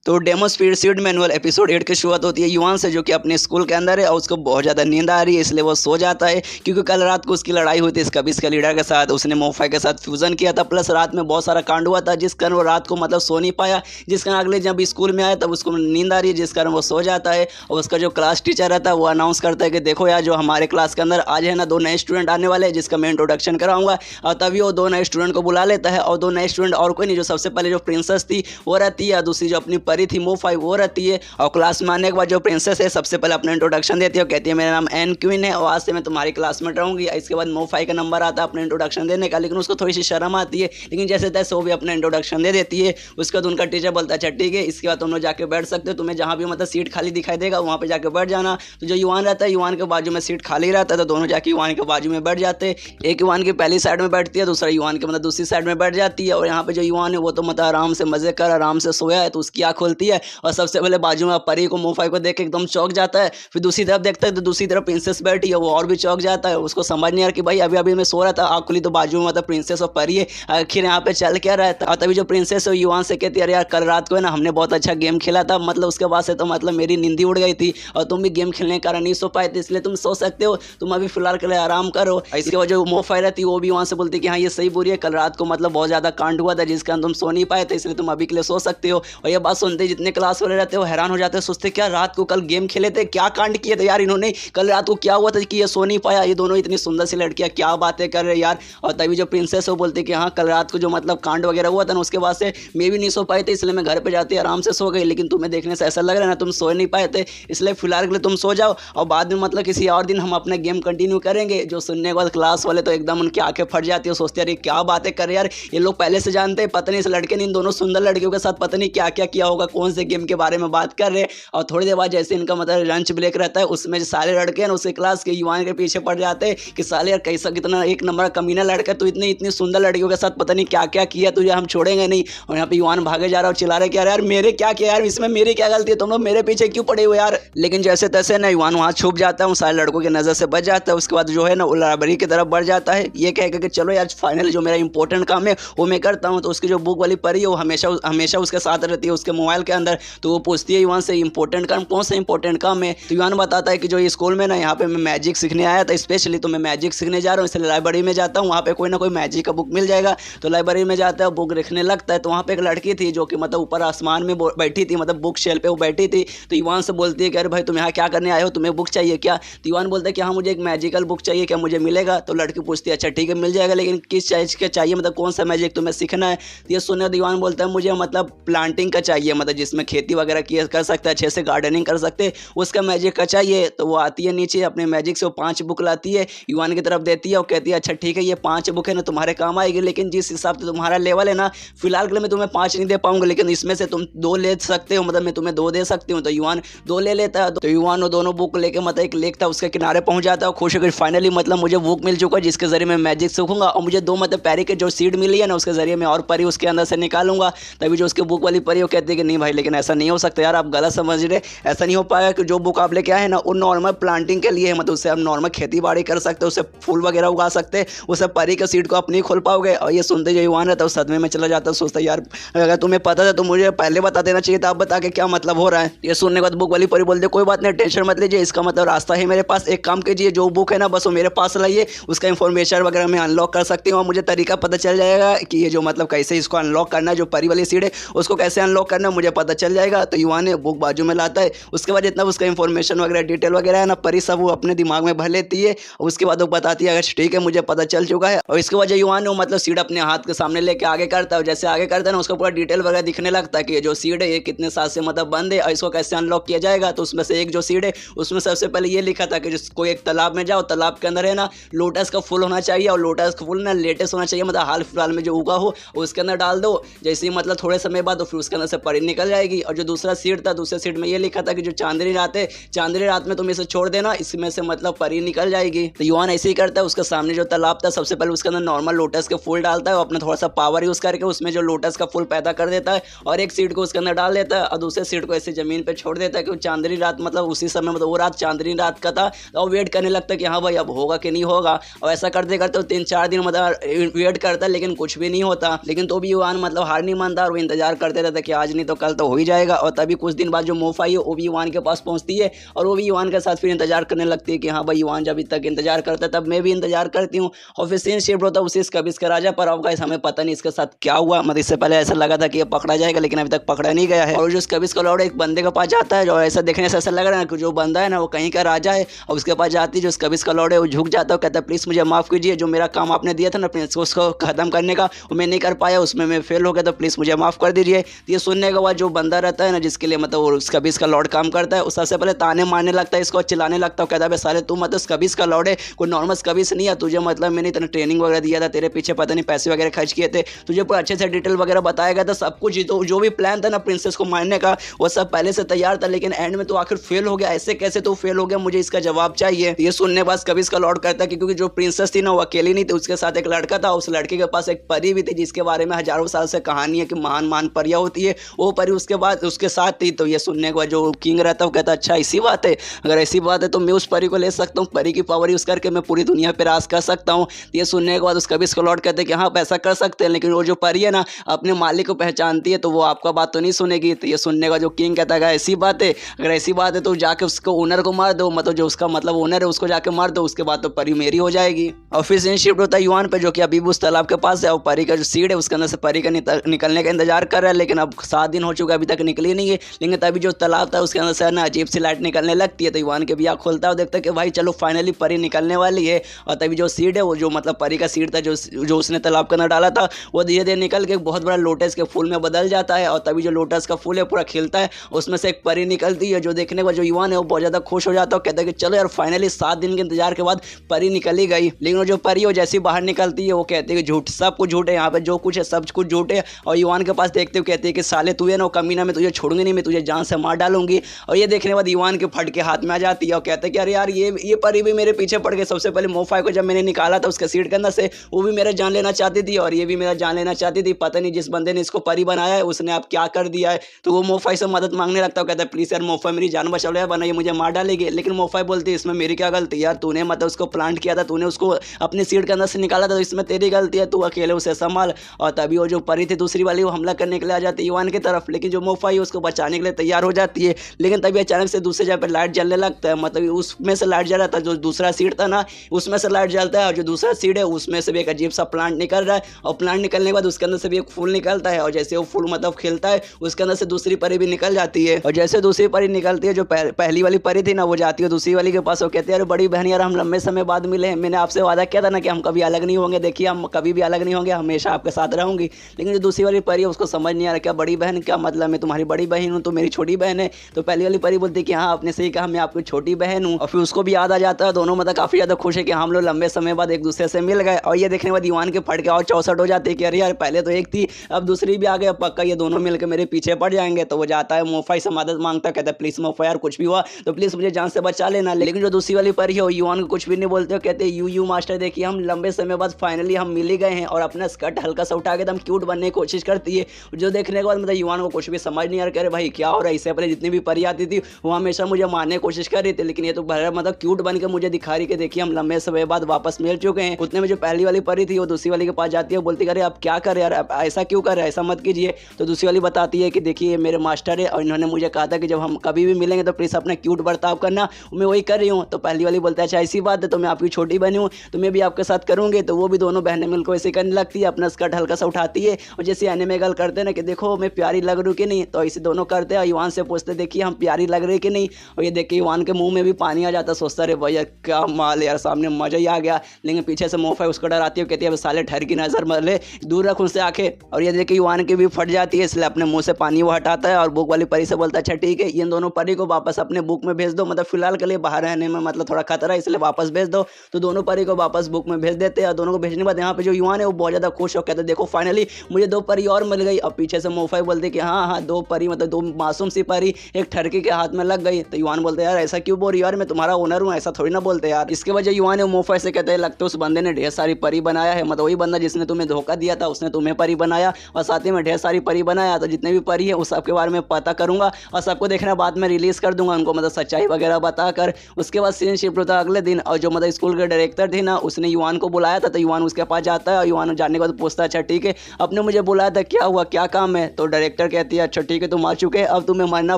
तो demo speed seed Manual episode 8 की शुरुआत होती है युवान से, जो कि अपने स्कूल के अंदर है और उसको बहुत ज़्यादा नींद आ रही है, इसलिए वो सो जाता है क्योंकि कल रात को उसकी लड़ाई हुई थी स्कबिस के लीडर के साथ, उसने मोफाई के साथ फ्यूजन किया था, प्लस रात में बहुत सारा कांड हुआ था जिस कारण वो रात को मतलब सो नहीं पाया, जिस कारण अगले जब स्कूल में आया तब उसको नींद आ रही है जिस कारण वो सो जाता है। और उसका जो क्लास टीचर रहता है वो अनाउंस करता है कि देखो यार जो हमारे क्लास के अंदर आज है ना 2 नए स्टूडेंट आने वाले हैं जिसका मैं इंट्रोडक्शन कराऊंगा। और तभी वो 2 नए स्टूडेंट को बुला लेता है, और 2 नए स्टूडेंट और कोई नहीं, जो सबसे पहले जो प्रिंसेस थी वो रहती है, दूसरी जो अपनी परी थी मोफाई वो रहती है। और क्लास में आने के बाद जो प्रिंसेस है सबसे पहले अपना इंट्रोडक्शन देती है, कहती है मेरा नाम एन क्वीन है और आज से मैं तुम्हारी क्लासमेट रहूंगी। इसके बाद मोफाई का नंबर आता है अपना इंट्रोडक्शन देने का, लेकिन उसको थोड़ी सी शर्म आती है, लेकिन जैसे तैसे वो भी अपना इंट्रोडक्शन दे देती है। उसके बाद उनका टीचर बोलता है अच्छा ठीक है, इसके बाद तुम लोग जाके बैठ सकते हो, तुम्हें जहाँ भी मतलब सीट खाली दिखाई देगा वहाँ पे जाके बैठ जाना। तो जो युवान रहता है युवान के बाजू में सीट खाली रहता है, तो दोनों जाके युवान के बाजू में बैठ जाते हैं। एक युवान की पहली साइड में बैठती है, दूसरा युवान के मतलब दूसरी साइड में बैठ जाती है। और यहाँ पे जो युवान है वो तो मतलब आराम से मजे कर आराम से सोया है, तो उसकी आँख खुलती है और सबसे पहले बाजू में परी को मोफाई को देख के एकदम चौंक जाता है। फिर दूसरी तरफ देखता है तो दूसरी तरफ प्रिंसेस बैठी है, वो और भी चौंक जाता है, उसको समझ नहीं आ रहा कि भाई अभी अभी मैं सो रहा था, आँख खुली तो बाजू में मतलब प्रिंसेस और परी है, आखिर यहाँ पे चल क्या रहा था। और तभी जो प्रिंसेस है युवान से कहती है अरे यार कल रात को है ना हमने बहुत अच्छा गेम खेला था, मतलब उसके बाद से तो मतलब मेरी नींदी उड़ गई थी और तुम भी गेम खेलने के कारण नहीं सो पाए थे, इसलिए तुम सो सकते हो, तुम अभी फिलहाल के लिए आराम करो। इसके बाद जो मोफाई रहती है वो भी वहाँ से बोलती है कि हाँ ये सही बोल रही है, कल रात को मतलब बहुत ज़्यादा कांड हुआ था जिस कारण तुम सो नहीं पाए थे, इसलिए तुम अभी के लिए सो सकते हो। और ये बात सुनते जितने क्लास वाले रहते हो हैरान हो जाते हैं, सोचते क्या रात को कल गेम खेले थे, क्या कांड किए थे यार इन्होंने, कल रात को क्या हुआ था कि ये सो नहीं पाया, ये दोनों इतनी सुंदर सी लड़कियां क्या बातें कर रहे यार। और तभी जो प्रिंसेस है वो बोलती कि हाँ कल रात को जो मतलब कांड वगैरह हुआ था ना उसके बाद से मैं भी नहीं सो पाई थी, इसलिए मैं घर पे जाती आराम से सो गई, लेकिन तुम्हें देखने से ऐसा लग रहा है ना तुम सो नहीं पाए थे, इसलिए फिलहाल के लिए तुम सो जाओ और बाद में मतलब किसी और दिन हम अपना गेम कंटिन्यू करेंगे। जो सुनने के बाद क्लास वाले तो एकदम उनकी आंखें फट जाती है, सोचते यार क्या बातें कर रहे यार, ये लोग पहले से जानते हैं, पता नहीं इस लड़के ने इन दोनों सुंदर लड़कियों के साथ पता नहीं क्या क्या किया होगा, कौन से गेम के बारे में बात कर रहे हैं। और थोड़ी देर बाद जैसे इनका मतलब लंच ब्रेक रहता है उसमें जो सारे लड़के हैं उसके क्लास के युवान के पीछे पड़ जाते हैं कि साले यार कैसा कितना एक नंबर का कमीना लड़का, तो इतनी सुंदर लड़कियों के साथ पता नहीं क्या क्या किया, तुझे हम छोड़ेंगे नहीं। और यहाँ पे युवान भागे जा रहा और चिल्ला रहे कि यार मेरे क्या किया यार, इसमें मेरी क्या गलती है, तुम लोग मेरे पीछे क्यों पड़े हुए यार। लेकिन जैसे तैसे ना युवान वहाँ छुप जाता है, उन सारे लड़कों की नज़र से बच जाता है। उसके बाद जो है ना वो लाइब्रेरी की तरफ बढ़ जाता है, ये कह कि चलो यार फाइनली जो मेरा इंपॉर्टेंट काम है वो मैं करता हूँ। तो उसकी जो बुक वाली परी है वो हमेशा उसके साथ रहती है, उसके मोबाइल मोबाइल के अंदर। तो वो पूछती है युवान से इंपॉर्टेंट काम, कौन सा इंपॉर्टेंट काम है। तो युवान बताता है कि जो स्कूल में ना यहाँ पे मैं मैजिक सीखने आया था स्पेशली, तो मैं मैजिक सीखने जा रहा हूँ इसलिए लाइब्रेरी में जाता हूँ, वहाँ पे कोई ना कोई मैजिक का बुक मिल जाएगा। तो लाइब्रेरी में जाता है, बुक लिखने लगता है। तो वहाँ पे एक लड़की थी जो कि मतलब ऊपर आसमान में बैठी थी, मतलब बुक शेल्फ पे वो बैठी थी। तो युवान से बोलती है कि अरे भाई तुम यहाँ क्या करने आए हो, तुम्हें बुक चाहिए क्या। तो युवान बोलता है कि हाँ मुझे एक मैजिकल बुक चाहिए, क्या मुझे मिलेगा। तो लड़की पूछती है अच्छा ठीक है मिल जाएगा, लेकिन किस चीज़ का चाहिए, मतलब कौन सा मैजिक तुम्हें सीखना है। तो ये सुनने दीवान बोलता है मुझे मतलब प्लांटिंग का चाहिए, मतलब जिसमें खेती वगैरह किया कर सकते हैं, अच्छे से गार्डनिंग कर सकते हैं, उसका मैजिक का चाहिए। तो वो आती है नीचे अपने मैजिक से, वो 5 बुक लाती है, युवान की तरफ देती है और कहती है अच्छा ठीक है ये 5 बुक है ना तुम्हारे काम आएगी, लेकिन जिस हिसाब से तुम्हारा लेवल है ना फिलहाल के लिए मैं तुम्हें 5 नहीं दे पाऊंगा, लेकिन इसमें से तुम 2 ले सकते हो, मतलब मैं तुम्हें 2 दे सकती हूँ। तो युवान 2 ले लेता है। तो युवान वो दोनों बुक लेके मतलब एक लेक था उसके किनारे पहुंच जाता है और खुश होकर फाइनली मतलब मुझे बुक मिल चुका है जिसके जरिए मैं मैजिक सीखूंगा और मुझे 2 मतलब पैरी के जो सीड मिली है ना उसके जरिए मैं और परी उसके अंदर से निकालूंगा। तभी जो उसके बुक वाली परी वो कहती है कि नहीं भाई लेकिन ऐसा नहीं हो सकता यार, आप गलत समझ रहे, ऐसा नहीं हो पाएगा कि जो बुक आप लेके आए हैं ना वो नॉर्मल प्लांटिंग के लिए है, मतलब उससे आप नॉर्मल खेती बाड़ी कर सकते हो, उससे फूल वगैरह उगा सकते हैं, उससे परी के सीड को आप नहीं खोल पाओगे। और ये सुनते जो युवान रहता है उस सदमे में चला जाता है, सोचता है यार अगर तुम्हें पता था तो मुझे पहले बता देना चाहिए था, आप बता के क्या मतलब हो रहा है। ये सुनने के बाद बुक वाली परी बोलते कोई बात नहीं टेंशन मत लीजिए, इसका मतलब रास्ता है मेरे पास, एक काम कीजिए जो बुक है ना बस वो मेरे पास लाइए, उसका इन्फॉर्मेशन वगैरह मैं अनलॉक कर सकती हूँ और मुझे तरीका पता चल जाएगा कि ये जो मतलब कैसे इसको अनलॉक करना है, जो परी वाली सीड है उसको कैसे अनलॉक करना है मुझे पता चल जाएगा। तो युवान ने बुक बाजू में लाता है, उसके बाद जितना उसका इन्फॉर्मेशन वगैरह डिटेल वगैरह है ना परी सब वो अपने दिमाग में भर लेती है और उसके बाद वो बताती है अगर ठीक है मुझे पता चल चुका है। और इसके वजह युवान ने मतलब सीड अपने हाथ के सामने लेके आगे करता है, जैसे आगे करता है ना उसको पूरा डिटेल वगैरह दिखने लगता है कि ये जो सीड है ये कितने साल से मतलब बंद है और इसको कैसे अनलॉक किया जाएगा। तो उसमें से एक जो सीड है उसमें सबसे पहले ये लिखा था कि कोई एक तालाब में जाओ, तालाब के अंदर है ना लोटस का फूल होना चाहिए और लोटस का फूल ना लेटेस्ट होना चाहिए, मतलब हाल फिलहाल में जो उगा हो उसके अंदर डाल दो, जैसे ही मतलब थोड़े समय बाद तो फिर उसके अंदर से परी निकल जाएगी। और जो दूसरा सीड था दूसरे सीड में ये लिखा था कि जो चांदनी रात है चांदनी रात में तुम इसे छोड़ देना, इसमें से मतलब परी निकल जाएगी। तो युवान ऐसे ही करता है, उसके सामने जो तालाब था सबसे पहले उसके अंदर नॉर्मल लोटस के फूल डालता है, अपना थोड़ा सा पावर यूज करके उसमें जो लोटस का फूल पैदा कर देता है और एक सीड को उसके अंदर डाल देता है और दूसरे सीड को ऐसे जमीन पे छोड़ देता है कि चांदनी रात मतलब उसी समय मतलब वो रात चांदनी रात का था और वेट करने लगता है कि हाँ भाई अब होगा कि नहीं होगा। और ऐसा करते करते 3-4 दिन मतलब वेट करता है लेकिन कुछ भी नहीं होता, लेकिन तो भी युवान मतलब हार नहीं मानता और वो इंतजार करते रहता है कि आज नहीं तो कल तो हो ही जाएगा। और तभी कुछ दिन बाद जो मोफाई है वो भी युवान के पास पहुंचती है और वो भी युवान के साथ फिर इंतजार करने लगती है कि हाँ भाई युवान जब तक इंतजार करता है तब मैं भी इंतजार करती हूँ। और फिर सीन शिफ्ट होता है उसी कबिस का राजा पर। अब गाइस हमें पता नहीं इसके साथ क्या हुआ, मतलब इससे पहले ऐसा लगा था कि ये पकड़ा जाएगा लेकिन अभी तक पकड़ा नहीं गया है। और जो कबिस का लॉर्ड एक बंदे के पास जाता है, जो ऐसा देखने से ऐसा लग रहा है कि जो बंदा है ना वो कहीं का राजा है और उसके पास जाती है जो कबिस का लॉर्ड है वो झुक जाता है, कहता है प्लीज़ मुझे माफ़ कीजिए, जो मेरा काम आपने दिया था ना प्रिंस उसको खत्म करने का वो मैं नहीं कर पाया, उसमें मैं फेल हो गया, तो प्लीज़ मुझे माफ़ कर दीजिए। तो ये सुनने के बाद जो बंदा रहता है ना जिसके लिए मतलब वो कबिस का लॉर्ड काम करता है, उस सबसे पहले ताने मारने लगता है, इसको चिल्लाने लगता है, कहता है साले तू मतलब कबिस का लॉर्ड है, कोई नॉर्मल कबिस नहीं है, तुझे मतलब मैंने इतना ट्रेनिंग वगैरह दिया था, तेरे पीछे पता नहीं पैसे वगैरह खर्च किए थे, तुझे पूरा अच्छे से डिटेल वगैरह बताया गया था, सब कुछ जो भी प्लान था ना प्रिंसेस को मारने का वो सब पहले से तैयार था, लेकिन एंड में तो आखिर फेल हो गया, ऐसे कैसे तो फेल हो गया, मुझे इसका जवाब चाहिए। ये सुनने के बाद कबिस का लॉर्ड कहता है कि क्योंकि जो प्रिंसेस थी ना वो अकेली नहीं थी, उसके साथ एक लड़का था, उस लड़के के पास एक परी भी थी जिसके बारे में हजारों साल से कहानी है कि महान महान परियां होती है, वो परी उसके बाद उसके साथ थी। तो ये सुनने के बाद जो किंग रहता है वो कहता है अच्छा ऐसी बात है, अगर ऐसी बात है तो मैं उस परी को ले सकता हूँ, परी की पावर यूज करके मैं पूरी दुनिया पर राज कर सकता हूँ। ये सुनने के बाद उस कबिस का लॉर्ड कहते हैं कि हाँ आप ऐसा कर सकते हैं, लेकिन वो जो परी है ना अपने मालिक को पहचानती है तो वो आपका बात तो नहीं सुनेगी। तो ये सुनने का जो किंग कहता है ऐसी बात है, अगर ऐसी बात है तो जाके उसको ओनर को मार दो, मतलब जो उसका मतलब ओनर है उसको जाके मार दो, उसके बाद तो परी मेरी हो जाएगी। और फिर सीन शिफ्ट होता है युवान पे जो कि अभी भी उस तालाब के पास है और परी का जो सीड है उसके अंदर से परी का निकलने का इंतजार कर रहा है, लेकिन अब 7 दिन हो चुका है अभी तक निकली नहीं है। लेकिन तभी जो तालाब था उसके अंदर से ना अजीब सी लाइट निकलने लगती है, तो युवान के भी आँख खोलता है और देखता है कि भाई चलो फाइनली परी निकलने वाली है। और तभी जो सीड है वो जो मतलब परी का सीड था जो उसने तालाब के अंदर डाला था वो धीरे धीरे निकल के बहुत बड़ा लोटस के फूल में बदल जाता है। और तभी जो लोटस का फूल है पूरा खिलता है, उसमें से एक परी निकलती है, जो देखने का जो युवान है वो बहुत ज़्यादा खुश हो जाता है, कहता है कि चलो यार फाइनली 7 दिन के इंतजार के बाद परी निकली गई। लेकिन वो जो परी वो जैसी बाहर निकलती है वो कहती है कि झूठ, सब कुछ झूठ है, यहाँ पे जो कुछ है सब कुछ झूठ है। और युवान के पास देखते हुए कहती है कि साले तू है ना कमीना, में तुझे छोड़ूंगी नहीं, मैं तुझे जान से मार डालूंगी। और ये देखने के बाद युवान के फट के हाथ में आ जाती है और कहते हैं कि अरे यार ये परी भी मेरे पीछे पड़ गई, सबसे पहले मोफाई को जब मैंने निकाला था उसके सीट के अंदर से वो भी मेरा जान लेना चाहती थी और ये भी मेरा जान लेना चाहती थी, पता नहीं जिस बंदे ने इसको परी बनाया है उसने आप क्या कर दिया है। तो वो मोफाई से मदद मांगने लगता है, कहता है प्लीज़ यार मोफाई मेरी जान बचा लो वरना ये मुझे मार डालेगी। लेकिन मोफाई बोलती है इसमें मेरी क्या गलती यार, तूने मतलब उसको प्लांट किया था, तूने उसको अपनी सीट के अंदर से निकाला था, तो इसमें तेरी गलती है, तू अकेले उसे संभाल। और तभी वो जो परी थी दूसरी वाली वो हमला करने के लिए आ जाती है युवान की तरफ। तरफ, लेकिन जो मोफाई उसको बचाने के लिए तैयार हो जाती है। लेकिन तभी अचानक से दूसरी जगह पर लाइट जलने लगता है, मतलब उसमें से लाइट जल रहा था, जो दूसरा सीड था ना उसमें से लाइट जलता है, और जो दूसरा सीड है उसमें से भी एक अजीब सा प्लांट निकल रहा है, और प्लांट निकलने के बाद उसके अंदर से भी एक फूल निकलता है, और जैसे वो फूल मतलब खिलता है उसके अंदर से दूसरी परी भी निकल जाती है। और जैसे दूसरी परी निकलती है, जो पहली वाली परी थी ना वो जाती है दूसरी वाली के पास, वो कहती है अरे बड़ी बहन यार, हम लंबे समय बाद मिले हैं, मैंने आपसे वादा किया था ना कि हम कभी अलग नहीं होंगे, देखिए हम कभी भी अलग नहीं होंगे, हमेशा आपके साथ रहूंगी। लेकिन जो दूसरी वाली परी है उसको समझ नहीं आ रहा, क्या बड़ी बहन क्या मतलब, मैं तुम्हारी बड़ी बहन हूँ, तो मेरी छोटी बहन है। तो पहली वाली परी बोलती है कि हाँ आपने सही कहा, मैं आपकी छोटी बहन हूँ। और फिर उसको भी याद आ जाता है, दोनों मतलब काफी ज्यादा खुश है कि हम लोग लंबे समय बाद एक दूसरे से मिल गए। और ये देखने के बाद युवान के फट के और 64 हो जाते हैं कि अरे यार पहले तो एक थी अब दूसरी भी आ गई, अब पक्का ये दोनों मिलकर मेरे पीछे पड़ जाएंगे। तो वो जाता है मोफाई से मदद मांगता है, कहता है प्लीज मोफाई यार कुछ भी हुआ तो प्लीज मुझे जान से बचा लेना। लेकिन जो दूसरी वाली परी है वो युवान को कुछ भी नहीं बोलते, कहते यू मास्टर देखिए हम लंबे समय बाद फाइनली हम मिल ही गए हैं, और अपना स्कर्ट हल्का सा उठा के एकदम क्यूट बनने की कोशिश करती है। जो देखने के बाद मतलब युवान को कुछ भी समझ नहीं आ रहा, भाई क्या हो रहा है, इससे पहले जितनी भी परी आती थी वो हमेशा मुझे मारने की कोशिश कर रही थी, लेकिन ये तो मतलब क्यूट बन के मुझे दिखा रही कि देखिए हम लंबे समय बाद वापस मिल चुके हैं। उतने में जो पहली वाली परी थी वो दूसरी वाली के पास जाती है, बोलती अरे आप क्या कर रहे यार, ऐसा क्यों कर रहे हैं, ऐसा मत कीजिए। तो दूसरी वाली बताती है कि देखिए मेरे मास्टर है और इन्होंने मुझे कहा था कि जब हम कभी भी मिलेंगे तो प्लीज अपना क्यूट बर्ताव करना, मैं वही कर रही हूँ। तो पहली वाली बोलता है अच्छा ऐसी बात है, तो मैं आपकी छोटी बहन हूँ तो मैं भी आपके साथ करूँगी। तो वो भी दोनों बहनें मिलकर ऐसे करने लगती है, अपना स्कर्ट हल्का सा उठाती है, और जैसे एनिमे गर्ल करते हैं ना कि देखो मैं प्यारी लग रही हूँ कि नहीं, तो ऐसे दोनों करते हैं। युवान से पूछते देखिए हम प्यारी लग रही कि नहीं, और ये देख के युवान के मुंह में भी पानी आ जाता, सोचता रे भैया क्या माल यार, सामने मजा ही आ गया। लेकिन पीछे से मोफाई उसको डराती है, कहती है साले ठहर की नजर मत ले, दूर रख उनसे आंखें। और ये देख के युवान की भी फट जाती है, इसलिए अपने मुंह से पानी वो हटाता है, और बुक वाली परी से बोलता है अच्छा ठीक है इन दोनों परी को वापस अपने बुक में भेज दो, मतलब फिलहाल के लिए बाहर रहने में मतलब थोड़ा खतरा है इसलिए वापस भेज दो। तो दोनों परी को वापस बुक में भेज देते हैं, और दोनों को भेजने के बाद यहाँ पे जो युवान है वो बहुत ज्यादा खुश हो, कहते हैं देखो फाइनली मुझे 2 परी और मिल गई। और पीछे से मोफाई बोलते कि हाँ हाँ 2 परी मतलब 2 मासूम सी परी एक ठरकी के हाथ में लग गई। तो युवान बोलते यार ऐसा क्यों बोल रही यार, मैं तुम्हारा ओनर हूँ, ऐसा थोड़ी ना बोलते यार। इसके वजह युवान है मोफाई से कहते हैं लगता है उस बंदे ने ढेर सारी परी बनाया है, मतलब वही बंदा जिसने तुम्हें धोखा दिया था उसने तुम्हें परी बनाया, और साथ ही में ढेर सारी परी बनाया। तो जितने भी परी है उस सबके बारे में पता करूंगा और सबको देखना बाद में रिलीज कर दूंगा उनको, मतलब सच्चाई वगैरह बताकर। उसके बाद सीन शिफ्ट होता अगले दिन, और जो मतलब स्कूल के डायरेक्टर थे ना उसने युवान को बुलाया था। तो युवान उसके पास जाता है, और युवान जाने के बाद पूछता है अच्छा ठीक है आपने मुझे बुलाया था क्या हुआ क्या काम है। तो डायरेक्टर कहती है अच्छा ठीक है तुम आ चुके अब तुम्हें मरना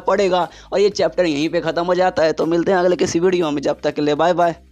पड़ेगा। और ये चैप्टर यहीं पे खत्म हो जाता है। तो मिलते हैं अगले किसी वीडियो में, जब तक के लिए बाय बाय।